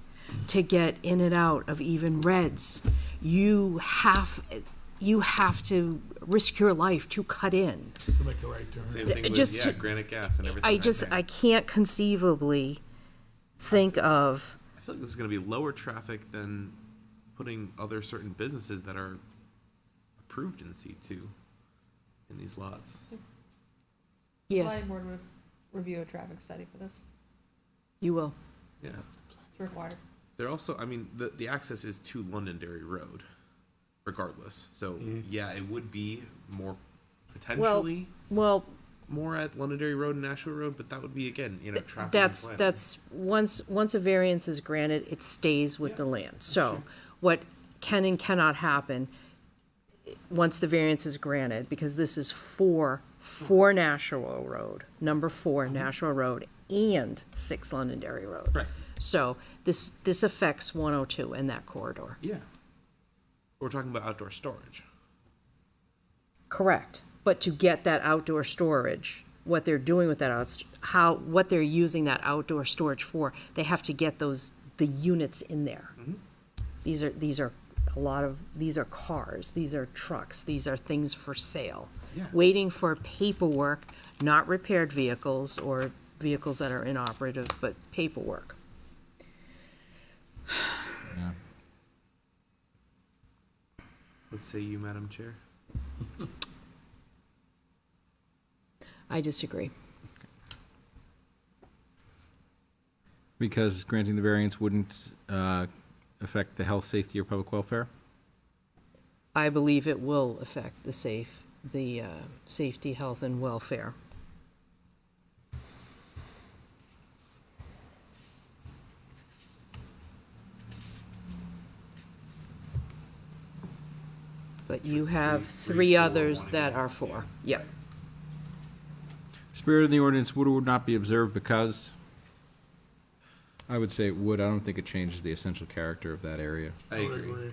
to get in and out of even Reds, you have to risk your life to cut in. To make a right turn. Same thing with, Just to- Granite Gas and everything. I can't conceivably think of, I feel like this is going to be lower traffic than putting other certain businesses that are approved in C2 in these lots. yes. Planning board would review a traffic study for this. You will. Yeah. It's required. They're also, I mean, the access is to Londonderry Road, regardless. So, yeah, it would be more potentially Well, more at Londonderry Road and Nashua Road, but that would be, again, traffic. that's, once a variance is granted, it stays with the land. So what can and cannot happen, once the variance is granted, because this is for Nashua Road, number 4 Nashua Road, and 6 Londonderry Road. Right. So this affects 102 in that corridor. Yeah. We're talking about outdoor storage. Correct. But to get that outdoor storage, what they're doing with that what they're using that outdoor storage for, they have to get the units in there. These are cars, these are trucks, these are things for sale. Yeah. Waiting for paperwork, not repaired vehicles or vehicles that are inoperative, but paperwork. Yeah. What say you, Madam Chair? I disagree. Because granting the variance wouldn't affect the health, safety, or public welfare? I believe it will affect the safety, health, and welfare. But you have 3 others that are for. Yep. Spirit of the ordinance would or would not be observed because? I would say it would. I don't think it changes the essential character of that area. I agree.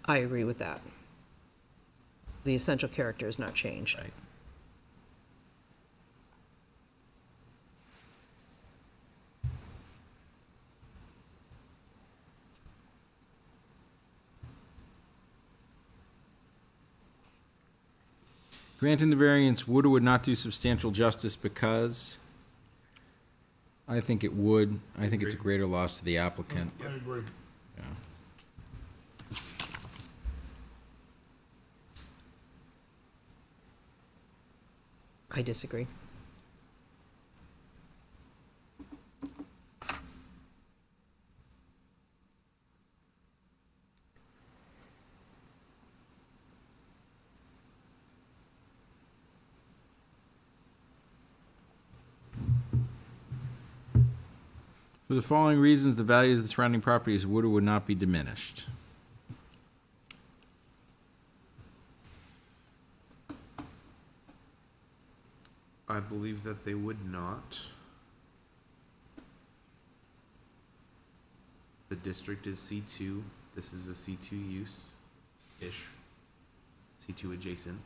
I agree with that. The essential character is not changed. Right. Granting the variance would or would not do substantial justice because? I think it would. I think it's a greater loss to the applicant. I agree. Yeah. I disagree. For the following reasons, the values of the surrounding properties would or would not be diminished. I believe that they would not. The district is C2. This is a C2 use-ish. C2 adjacent.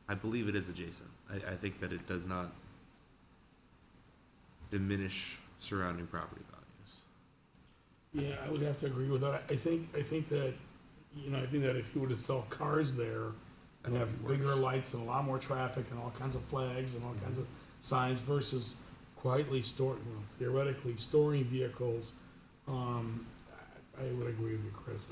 I believe it is adjacent. I think that it does not diminish surrounding property values. Yeah, I would have to agree with that. I think that, I think that if you were to sell cars there and have bigger lights and a lot more traffic and all kinds of flags and all kinds of signs versus quietly theoretically storing vehicles, I would agree with you, Chris.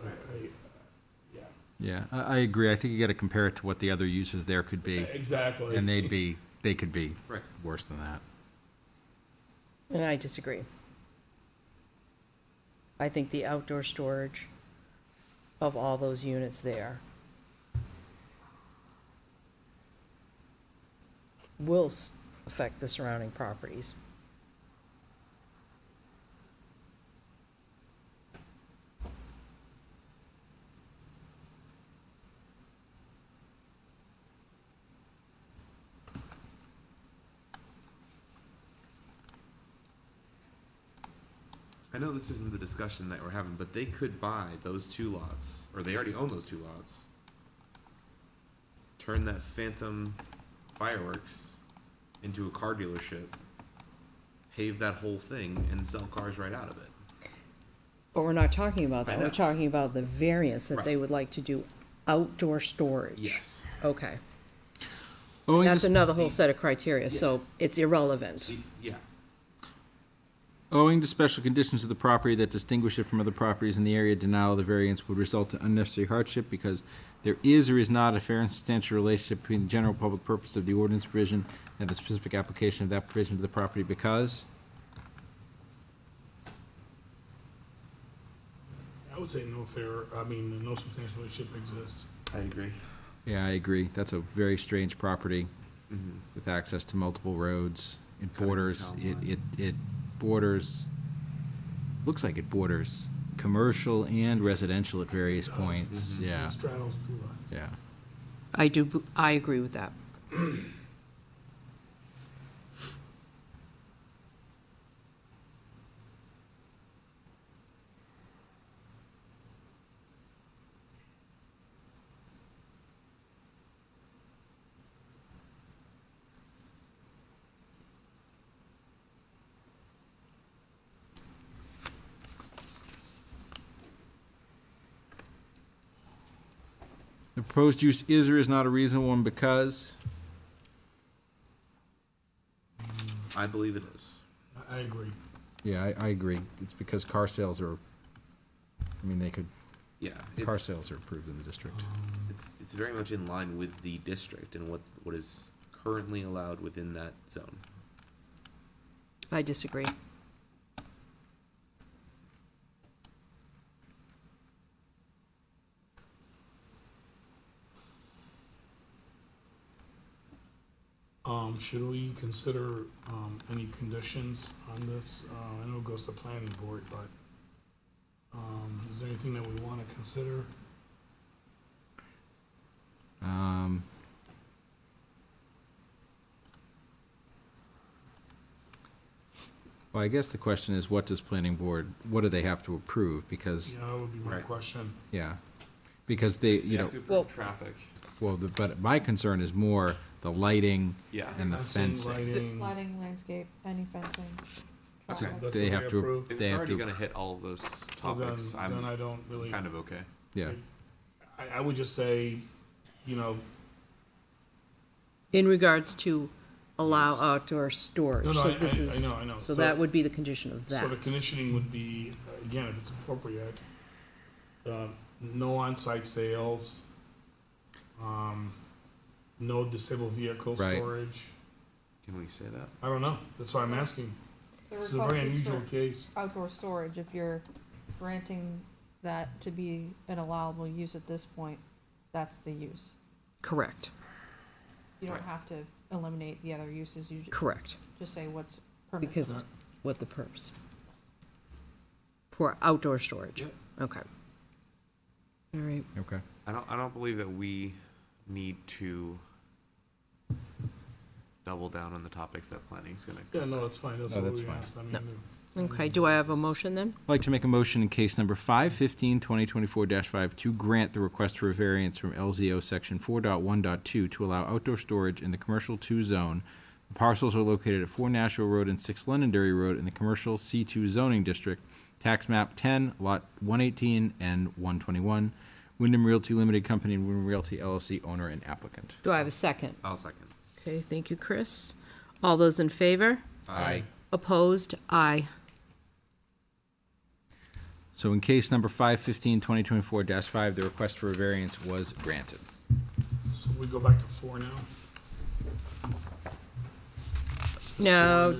Yeah, I agree. I think you got to compare it to what the other uses there could be. Exactly. And they could be Right. worse than that. And I disagree. I think the outdoor storage of all those units there will affect the surrounding properties. I know this isn't the discussion that we're having, but they could buy those 2 lots, or they already own those 2 lots. Turn that Phantom Fireworks into a car dealership, pave that whole thing, and sell cars right out of it. But we're not talking about I that. know. We're talking about the variance that they Right. would like to do outdoor storage. Yes. Okay. Owing That's to, another whole set of criteria, so Yes. it's irrelevant. Yeah. Owing to special conditions of the property that distinguish it from other properties in the area, denial of the variance would result in unnecessary hardship because there is or is not a fair and substantial relationship between the general public purpose of the ordinance provision and the specific application of that provision to the property because? I would say no substantial relationship exists. I agree. Yeah, I agree. That's a very strange property with access to multiple roads. It borders, it borders, looks like it borders commercial and residential at various points. Yeah, It straddles two lines. yeah. I agree with that. The proposed use is or is not a reasonable one because? I believe it is. I agree. Yeah, I agree. It's because car sales are, I mean, they could, Yeah. car sales are approved in the district. It's very much in line with the district and what is currently allowed within that zone. I disagree. Should we consider, any conditions on this? I know it goes to planning board, but, is there anything that we wanna consider? Well, I guess the question is, what does planning board, what do they have to approve? Because, Yeah, that would be my Right. question. yeah, because they, you know, Well- traffic. well, but my concern is more the lighting Yeah. and the fencing. Lighting. Lighting, landscape, any fencing. That's traffic. what They we have to, approved. If they it's have already to, gonna hit all of those Well, topics, then I I'm don't really, kind of okay. yeah. I would just say, In regards to allow outdoor storage. No, no, So I- this I is- know, I know. So So- that would be the condition of so the that. conditioning would be, again, if it's appropriate, no on-site sales, no disabled vehicle Right. storage. Can we say that? I don't know, that's why I'm asking. The This is a request very is unusual for case. outdoor storage, if you're granting that to be an allowable use at this point, that's the use. Correct, You don't Right. have to eliminate the other uses, you correct. just say what's permissible. Because, what the purpose? For outdoor storage? Yep. Okay. All right. Okay. I don't believe that we need to double down on the topics that planning's gonna. Yeah, no, that's fine, that's No, what that's we fine. asked. I mean, No. Okay, do I have a motion then? I'd like to make a motion in case number 515-2024-5 to grant the request for a variance from LZO section 4.1.2 to allow outdoor storage in the commercial 2 zone. The parcels are located at 4 Nashua Road and 6 Londonderry Road in the commercial C2 zoning district, tax map 10, lot 118 and 121. Wyndham Realty Limited Company and Wyndham Realty LLC owner and applicant. Do I have a second? I'll second. Okay, thank you, Chris. All those in favor? Aye. Opposed? Aye. So in case number 515-2024-5, the request for a variance was granted. So we go back to 4 now? Now,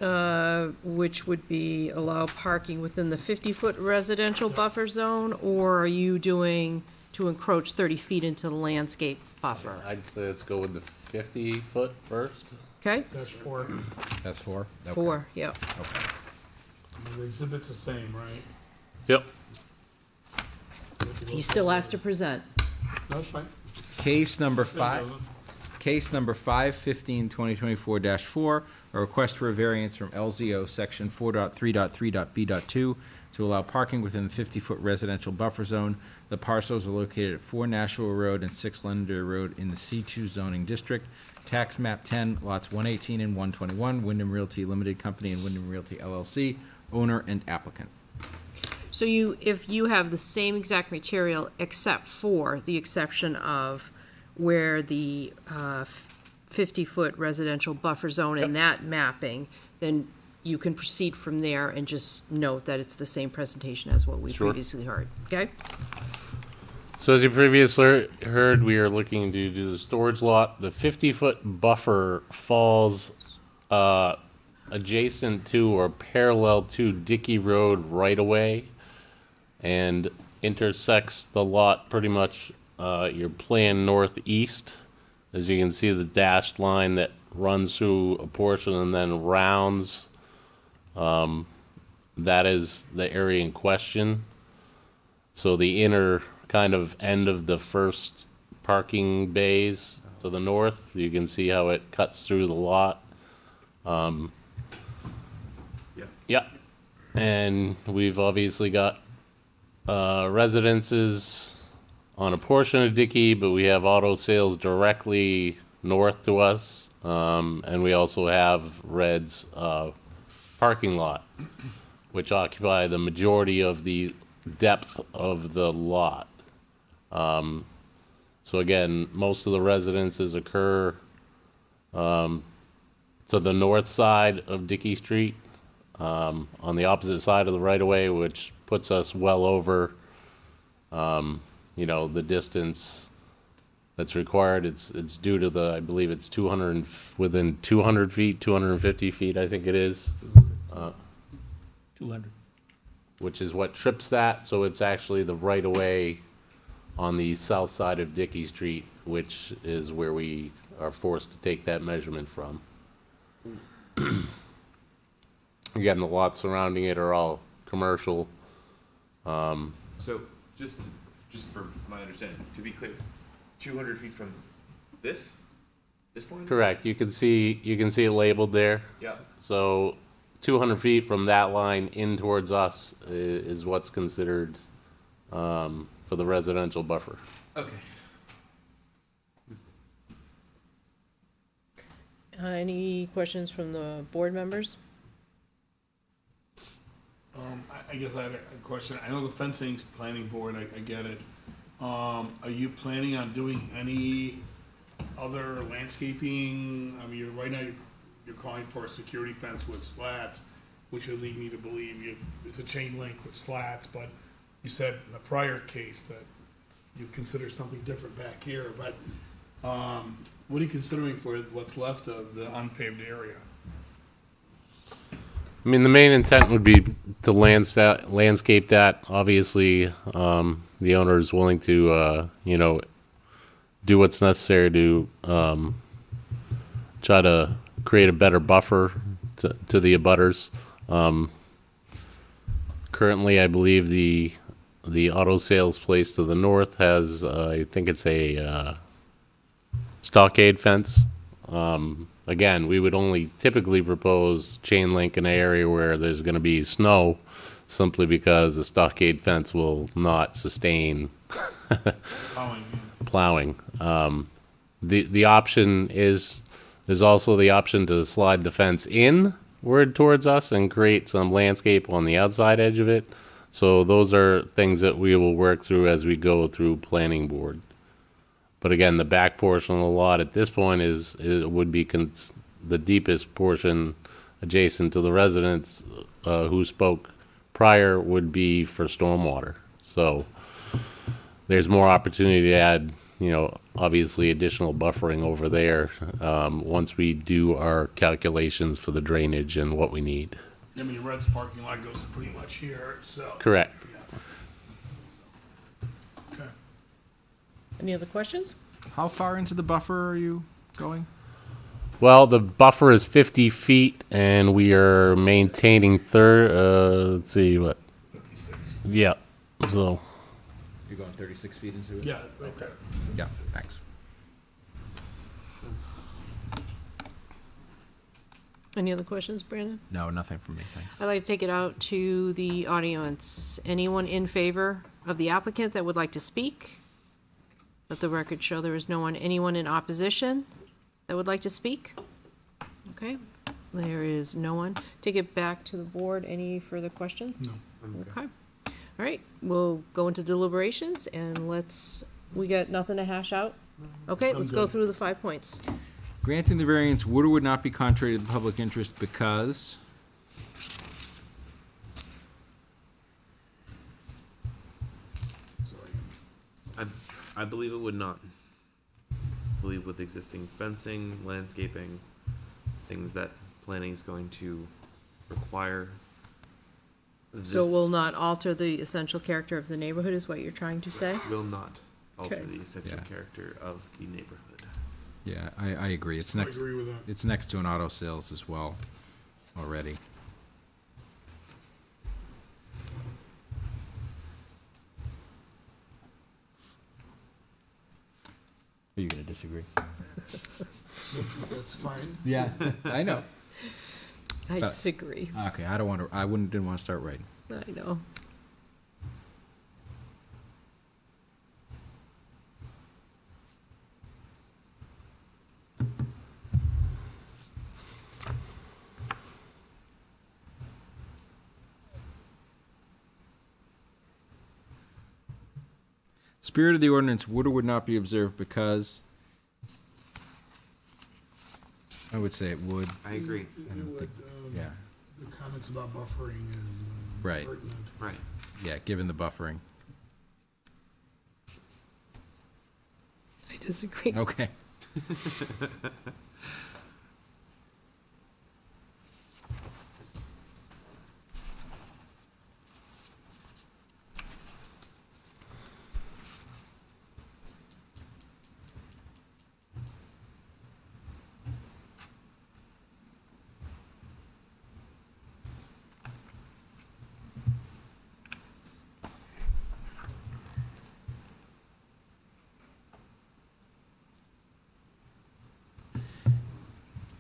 Under which would be allow parking within the 50-foot residential buffer zone, or are you doing to encroach 30 feet into the landscape buffer? I'd say let's go with the 50-foot first. Okay? That's 4. That's 4? Okay. 4, yep. Okay. The exhibit's the same, right? Yep. He still has to present. No, it's fine. Case number It 5. doesn't. Case number 515-2024-4, a request for a variance from LZO section 4.3.3.b.2 to allow parking within the 50-foot residential buffer zone. The parcels are located at 4 Nashua Road and 6 Londonderry Road in the C2 zoning district. Tax map 10, lots 118 and 121, Wyndham Realty Limited Company and Wyndham Realty LLC, owner and applicant. So if you have the same exact material except for the exception of where the 50-foot residential buffer zone and that mapping, then you can proceed from there and just note that it's the same presentation as what we Sure. previously heard, okay? So as you previously heard, we are looking to do the storage lot. The 50-foot buffer falls adjacent to or parallel to Dickey Road right away and intersects the lot pretty much your plan northeast. As you can see, the dashed line that runs through a portion and then rounds. That is the area in question. So the inner kind of end of the first parking bays to the north, you can see how it cuts through the lot. Yeah. And we've obviously got residences on a portion of Dickey, but we have auto sales directly north to us. And we also have Red's parking lot, which occupy the majority of the depth of the lot. So again, most of the residences occur to the north side of Dickey Street, on the opposite side of the right-of-way, which puts us well over, the distance that's required. It's due to the, I believe it's within 200 feet, 250 feet, I think it is. 200. Which is what trips that, so it's actually the right-of-way on the south side of Dickey Street, which is where we are forced to take that measurement from. Again, the lots surrounding it are all commercial. So just for my understanding, to be clear, 200 feet from this line? Correct, you can see it labeled there. Yeah. So 200 feet from that line in towards us is what's considered for the residential buffer. Okay. Any questions from the board members? I guess I had a question. I know the fencing's planning board, I get it. Are you planning on doing any other landscaping? I mean, right now you're calling for a security fence with slats, which would lead me to believe it's a chain link with slats, but you said in a prior case that you consider something different back here, but what are you considering for what's left of the unpaved area? I mean, the main intent would be to landscape that. Obviously, the owner is willing to, do what's necessary to try to create a better buffer to the abutters. Currently, I believe the auto sales place to the north has, I think it's a stockade fence. Again, we would only typically propose chain link in an area where there's going to be snow, simply because the stockade fence will not sustain plowing. The option is, there's also the option to slide the fence inward towards us and create some landscape on the outside edge of it. So those are things that we will work through as we go through planning board. But again, the back portion of the lot at this point would be the deepest portion adjacent to the residents who spoke prior would be for stormwater. So there's more opportunity to add, obviously additional buffering over there once we do our calculations for the drainage and what we need. I mean, Red's parking lot goes pretty much here, so. Correct. Okay. Any other questions? How far into the buffer are you going? Well, the buffer is 50 feet, and we are maintaining let's see, what? 56. Yeah, so. You're going 36 feet into it? Yeah, right there. Yeah, thanks. Any other questions, Brandon? No, nothing from me, thanks. I'd like to take it out to the audience. Anyone in favor of the applicant that would like to speak? Let the record show there is anyone in opposition that would like to speak? Okay, there is no one. Take it back to the board. Any further questions? No. Okay. All right, we'll go into deliberations and we got nothing to hash out? Okay, I'm let's go good. through the 5 points. Granting the variance would or would not be contrary to the public interest because I believe it would not. I believe with existing fencing, landscaping, things that planning is going to require. So this will not alter the essential character of the neighborhood, is what you're trying to say? will not alter Okay. the essential Yeah. character of the neighborhood. Yeah, I agree. It's I next, agree with that. it's next to an auto sales as well already. Are you gonna disagree? That's fine. Yeah, I know. I disagree. Okay, I didn't want to start writing. I know. Spirit of the ordinance would or would not be observed because I would say it would. I agree. It would, Yeah, the comments about buffering is Right. pertinent. Right. yeah, given the buffering. I disagree. Okay.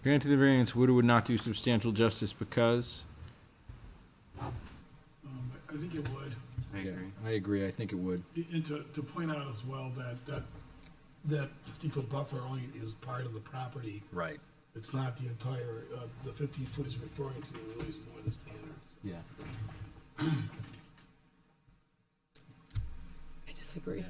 Granting the variance would or would not do substantial justice because. I think it would. I Yeah, agree. I agree. I think it would. And to point out as well that 50-foot buffer only is part of the property. Right. It's not the entire, the 15-foot is referring to really is more the standards. Yeah. I disagree.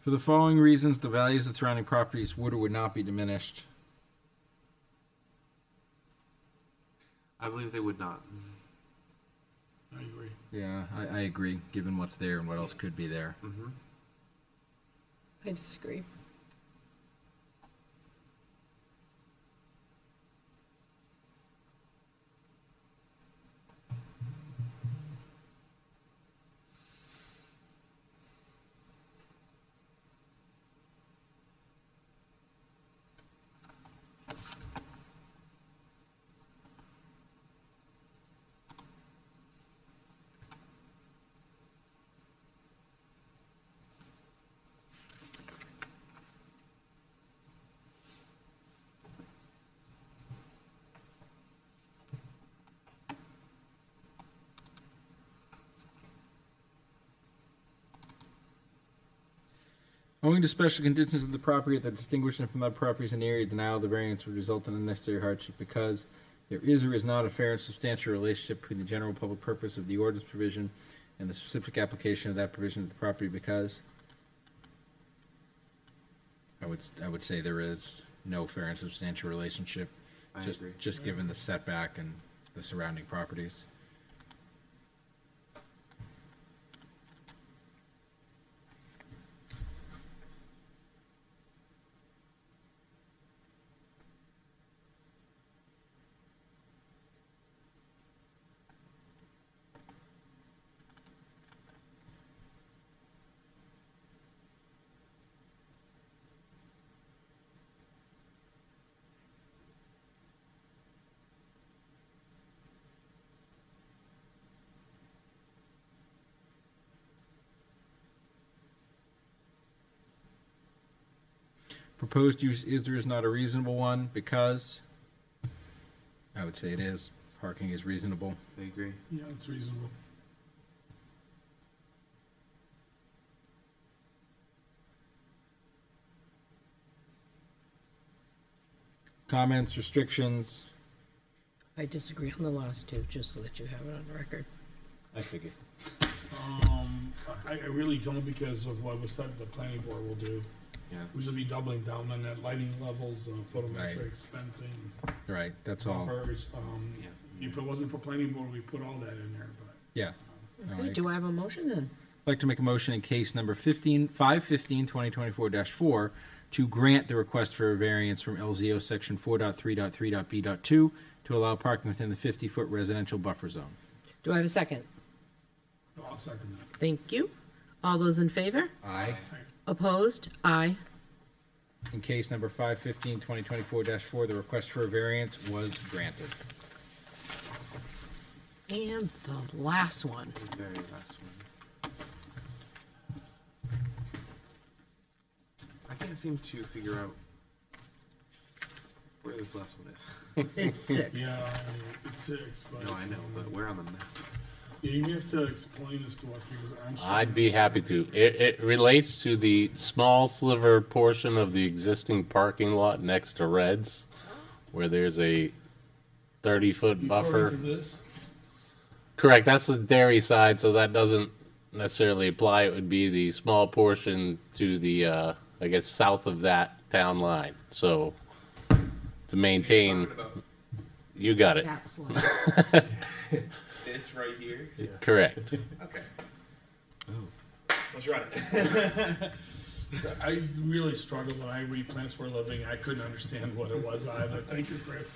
For the following reasons, the values of surrounding properties would or would not be diminished. I believe they would not. I agree. Yeah, I agree, given what's there and what else could be there. Mm-hmm. I disagree. Owing to special conditions of the property that distinguish them from other properties in the area, denial of the variance would result in unnecessary hardship because there is or is not a fair and substantial relationship between the general public purpose of the ordinance provision and the specific application of that provision to the property because I would say there is no fair and substantial relationship, I just agree. just given the setback and the surrounding properties. Proposed use is or is not a reasonable one because I would say it is. Parking is reasonable. I agree. Yeah, it's reasonable. Comments, restrictions. I disagree on the last two, just so that you have it on record. I figured. I really don't, because of what was said the planning board will do. Yeah. We'll just be doubling down on that, lighting levels, photometrics, fencing, Right, that's all. buffers. If it wasn't for planning board, we put all that in there, but. Yeah. No, Okay, do I have a motion then? I'd like to make a motion in case number 515-2024-4 to grant the request for a variance from LZO section 4.3.3.b.2 to allow parking within the 50-foot residential buffer zone. Do I have a second? I'll second that. Thank you. All those in favor? Aye. Opposed? Aye. In case number 515-2024-4, the request for a variance was granted. And the last one. The very last one. I can't seem to figure out where this last one is. It's 6. Yeah, it's 6, but. No, I know, but where on the map? Yeah, you have to explain this to us, because I'm. I'd be happy to. It relates to the small sliver portion of the existing parking lot next to Red's, where there's a 30-foot buffer. According to this, Correct, that's the dairy side, so that doesn't necessarily apply. It would be the small portion to the, I guess, south of that town line. So to maintain, you got it. That slice. This right here? Correct. Okay. Let's run it. I really struggle when I read plans for a living. I couldn't understand what it was either. Thank you, Chris.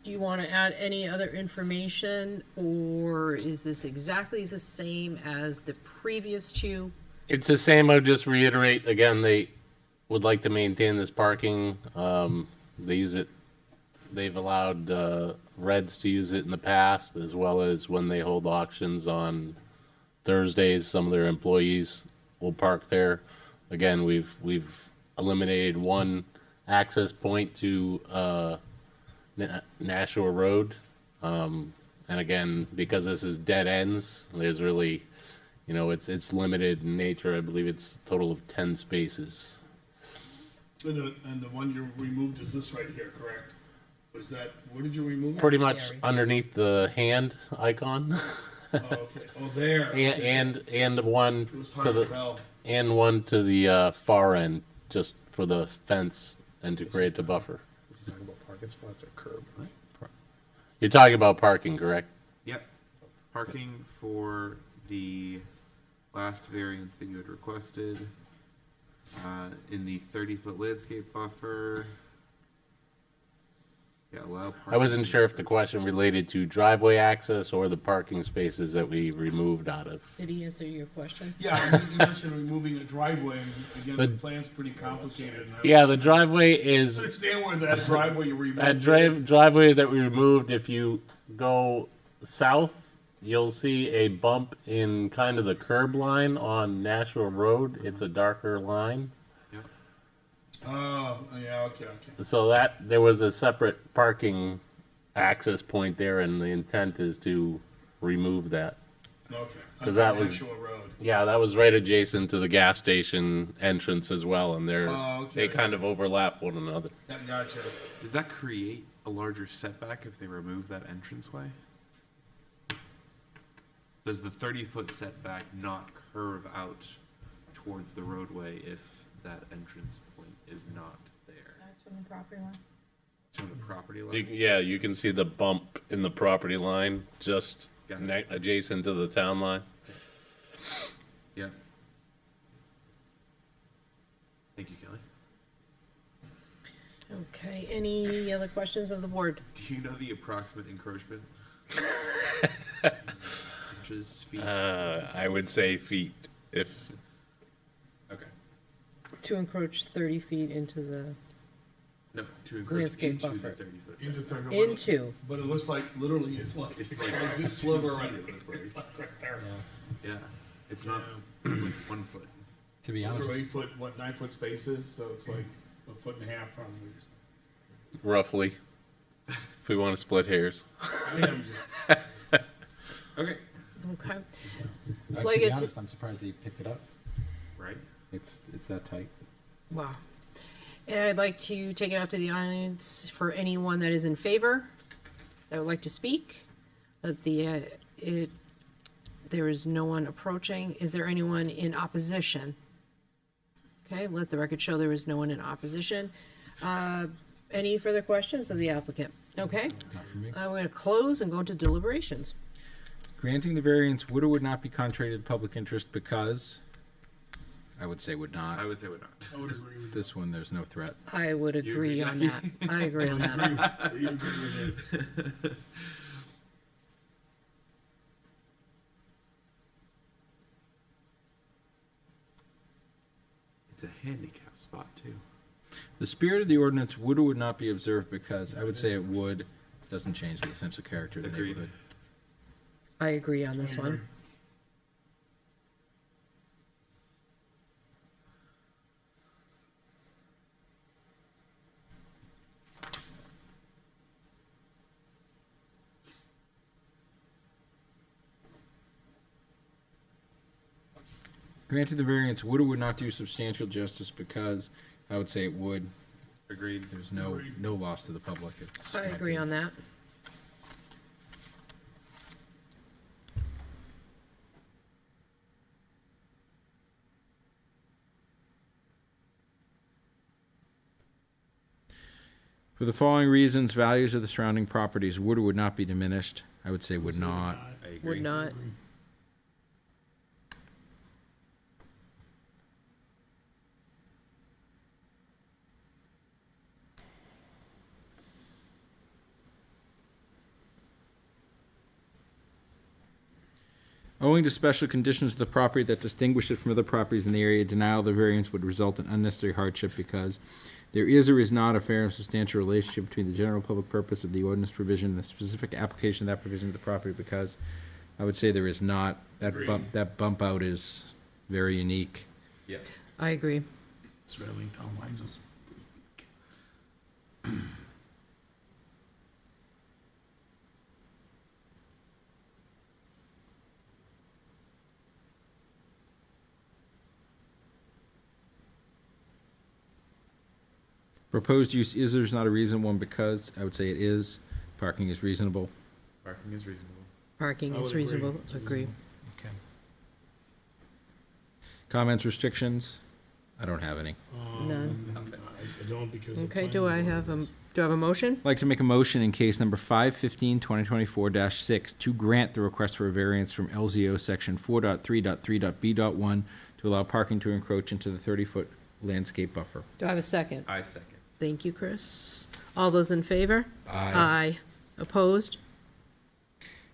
Do you want to add any other information, or is this exactly the same as the previous two? It's the same. I would just reiterate again, they would like to maintain this parking. They use it, they've allowed Reds to use it in the past, as well as when they hold auctions on Thursdays, some of their employees will park there. Again, we've eliminated one access point to Nashua Road. And again, because this is dead ends, there's really, it's limited in nature. I believe it's a total of 10 spaces. And the one you removed is this right here, correct? Was that, where did you remove it? Pretty much underneath the hand icon. Oh, okay. Oh, there. And one It was to hard to the tell. and one to the far end, just for the fence and to create the buffer. Talking about parking spots or curb, right? You're talking about parking, correct? Yep. Parking for the last variance that you had requested, in the 30-foot landscape buffer. Yeah, allow I wasn't sure if the question related to driveway access or the parking spaces that we removed out of. Did he answer your question? Yeah, you mentioned removing a driveway, and again, the But- plan's pretty complicated. and I Yeah, the driveway don't is understand where that driveway you removed that is. driveway that we removed. If you go south, you'll see a bump in kind of the curb line on Nashua Road. It's a darker line. Oh, yeah, okay. So that, there was a separate parking access point there, and the intent is to remove that. Okay. Because On that was, Nashua Road. yeah, that was right adjacent to the gas station entrance as well, and Oh, okay. they kind of overlap one another. Yeah, gotcha. Does that create a larger setback if they remove that entranceway? Does the 30-foot setback not curve out towards the roadway if that entrance point is not there? That's from the property line. It's from the property line? Yeah, you can see the bump in the property line just Got it. adjacent to the town line. Yeah. Thank you, Kelly. Okay, any other questions of the board? Do you know the approximate encroachment? Inches, feet? I would say feet, if, Okay. To encroach 30 feet into the, No, to encroach Landscape into buffer. the 30-foot Into setback. 30. into, But it looks like, literally, it's like this sliver right It's like- it's like right there. Yeah, it's not, it's like 1 foot. To be Those honest, are 8-foot, 9-foot spaces, so it's like a foot and a half probably. roughly, if we want to split hairs. I mean, I'm just, Okay. okay. to Like be it's- honest, I'm surprised they picked it up. Right? It's that tight. Wow. And I'd like to take it out to the audience for anyone that is in favor, that would like to speak. That There is no one approaching. Is there anyone in opposition? Okay, let the record show there is no one in opposition. Any further questions of the applicant? Okay, we're going to close and go into deliberations. Granting the variance would or would not be contrary to the public interest because, I would say would not. I would say would not. I would agree with This one, there's no threat. I would agree on that. I agree on that. you. You agree with it. It's a handicap spot too. The spirit of the ordinance would or would not be observed because, I would say it would, doesn't change the essential character of the Agreed. neighborhood. I agree on this one. Granted, the variance would or would not do substantial justice because, I would say it would. Agreed. There's no loss to the public. It's I agree on that. For the following reasons, values of the surrounding properties would or would not be diminished. I would say would not. I agree. Would not. Owing to special conditions of the property that distinguish it from other properties in the area, denial of the variance would result in unnecessary hardship because there is or is not a fair and substantial relationship between the general public purpose of the ordinance provision and the specific application of that provision to the property because I would say there is not. That bump out is very unique. Yeah. I agree. Israeli town lines is Proposed use is or is not a reasonable one because I would say it is. Parking is reasonable. Parking is reasonable. Parking I is would agree. reasonable. It's Agree. Okay. Comments, restrictions? I don't have any. None. I don't because. the Okay, planning do I board have is- a motion? I'd like to make a motion in case number 515-2024-6 to grant the request for a variance from LZO section 4.3.3.b.1 to allow parking to encroach into the 30-foot landscape buffer. Do I have a second? I second. Thank you, Chris. All those in favor? Aye. Opposed?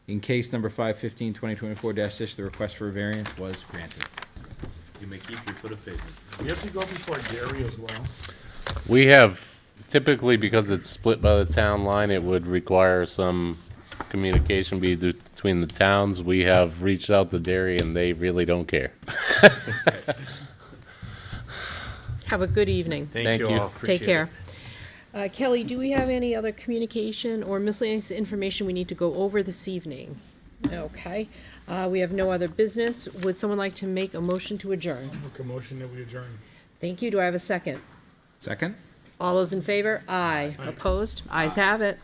In case number 515-2024-6, the request for a variance was granted. You may keep your foot of pavement. You have to go before Gary as well. We have, typically because it's split by the town line, it would require some communication between the towns. We have reached out to Derry and they really don't care. Have a good evening. Thank you. all. Take Appreciate care. it. Kelly, do we have any other communication or miscellaneous information we need to go over this evening? Okay. We have no other business. Would someone like to make a motion to adjourn? Make a motion that we adjourn. Thank you. Do I have a second? Second? All those in favor? Aye. Opposed? Ayes have it.